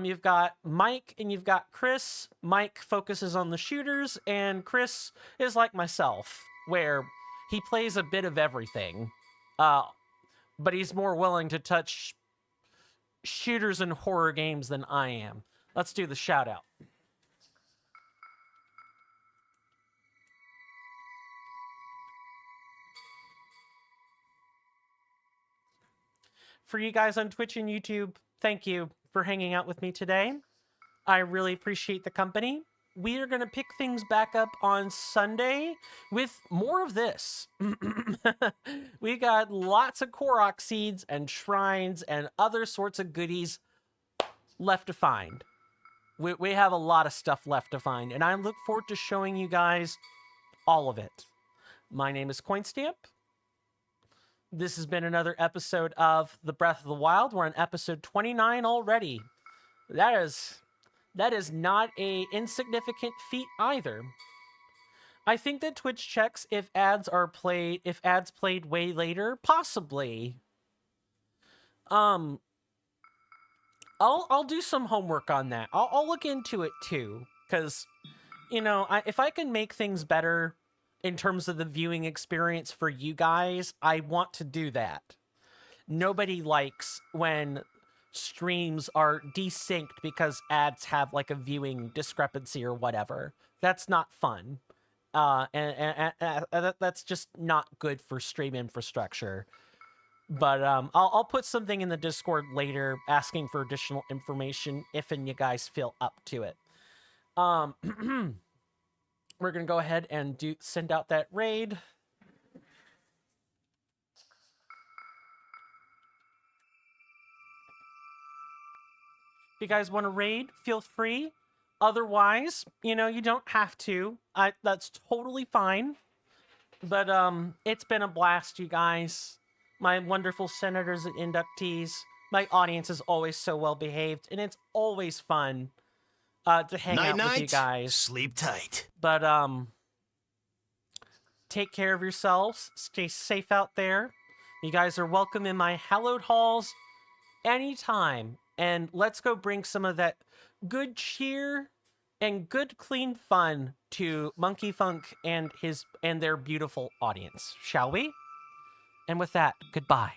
You've got Mike and you've got Chris. Mike focuses on the shooters, and Chris is like myself, where he plays a bit of everything. But he's more willing to touch shooters and horror games than I am. Let's do the shout out. For you guys on Twitch and YouTube, thank you for hanging out with me today. I really appreciate the company. We are going to pick things back up on Sunday with more of this. We got lots of Korok seeds and shrines and other sorts of goodies left to find. We have a lot of stuff left to find, and I look forward to showing you guys all of it. My name is Coinstamp. This has been another episode of The Breath of the Wild. We're on episode 29 already. That is not a insignificant feat either. I think that Twitch checks if ads played way later, possibly. I'll do some homework on that. I'll look into it too, because if I can make things better in terms of the viewing experience for you guys, I want to do that. Nobody likes when streams are desynced because ads have like a viewing discrepancy or whatever. That's not fun. And that's just not good for stream infrastructure. But I'll put something in the Discord later asking for additional information if and you guys feel up to it. We're going to go ahead and send out that raid. If you guys want to raid, feel free. Otherwise, you don't have to. That's totally fine. But it's been a blast, you guys. My wonderful senators and inductees. My audience is always so well behaved, and it's always fun to hang out with you guys. Sleep tight. But take care of yourselves. Stay safe out there. You guys are welcome in my hallowed halls anytime. And let's go bring some of that good cheer and good clean fun to Monkey Funk and their beautiful audience, shall we? And with that, goodbye.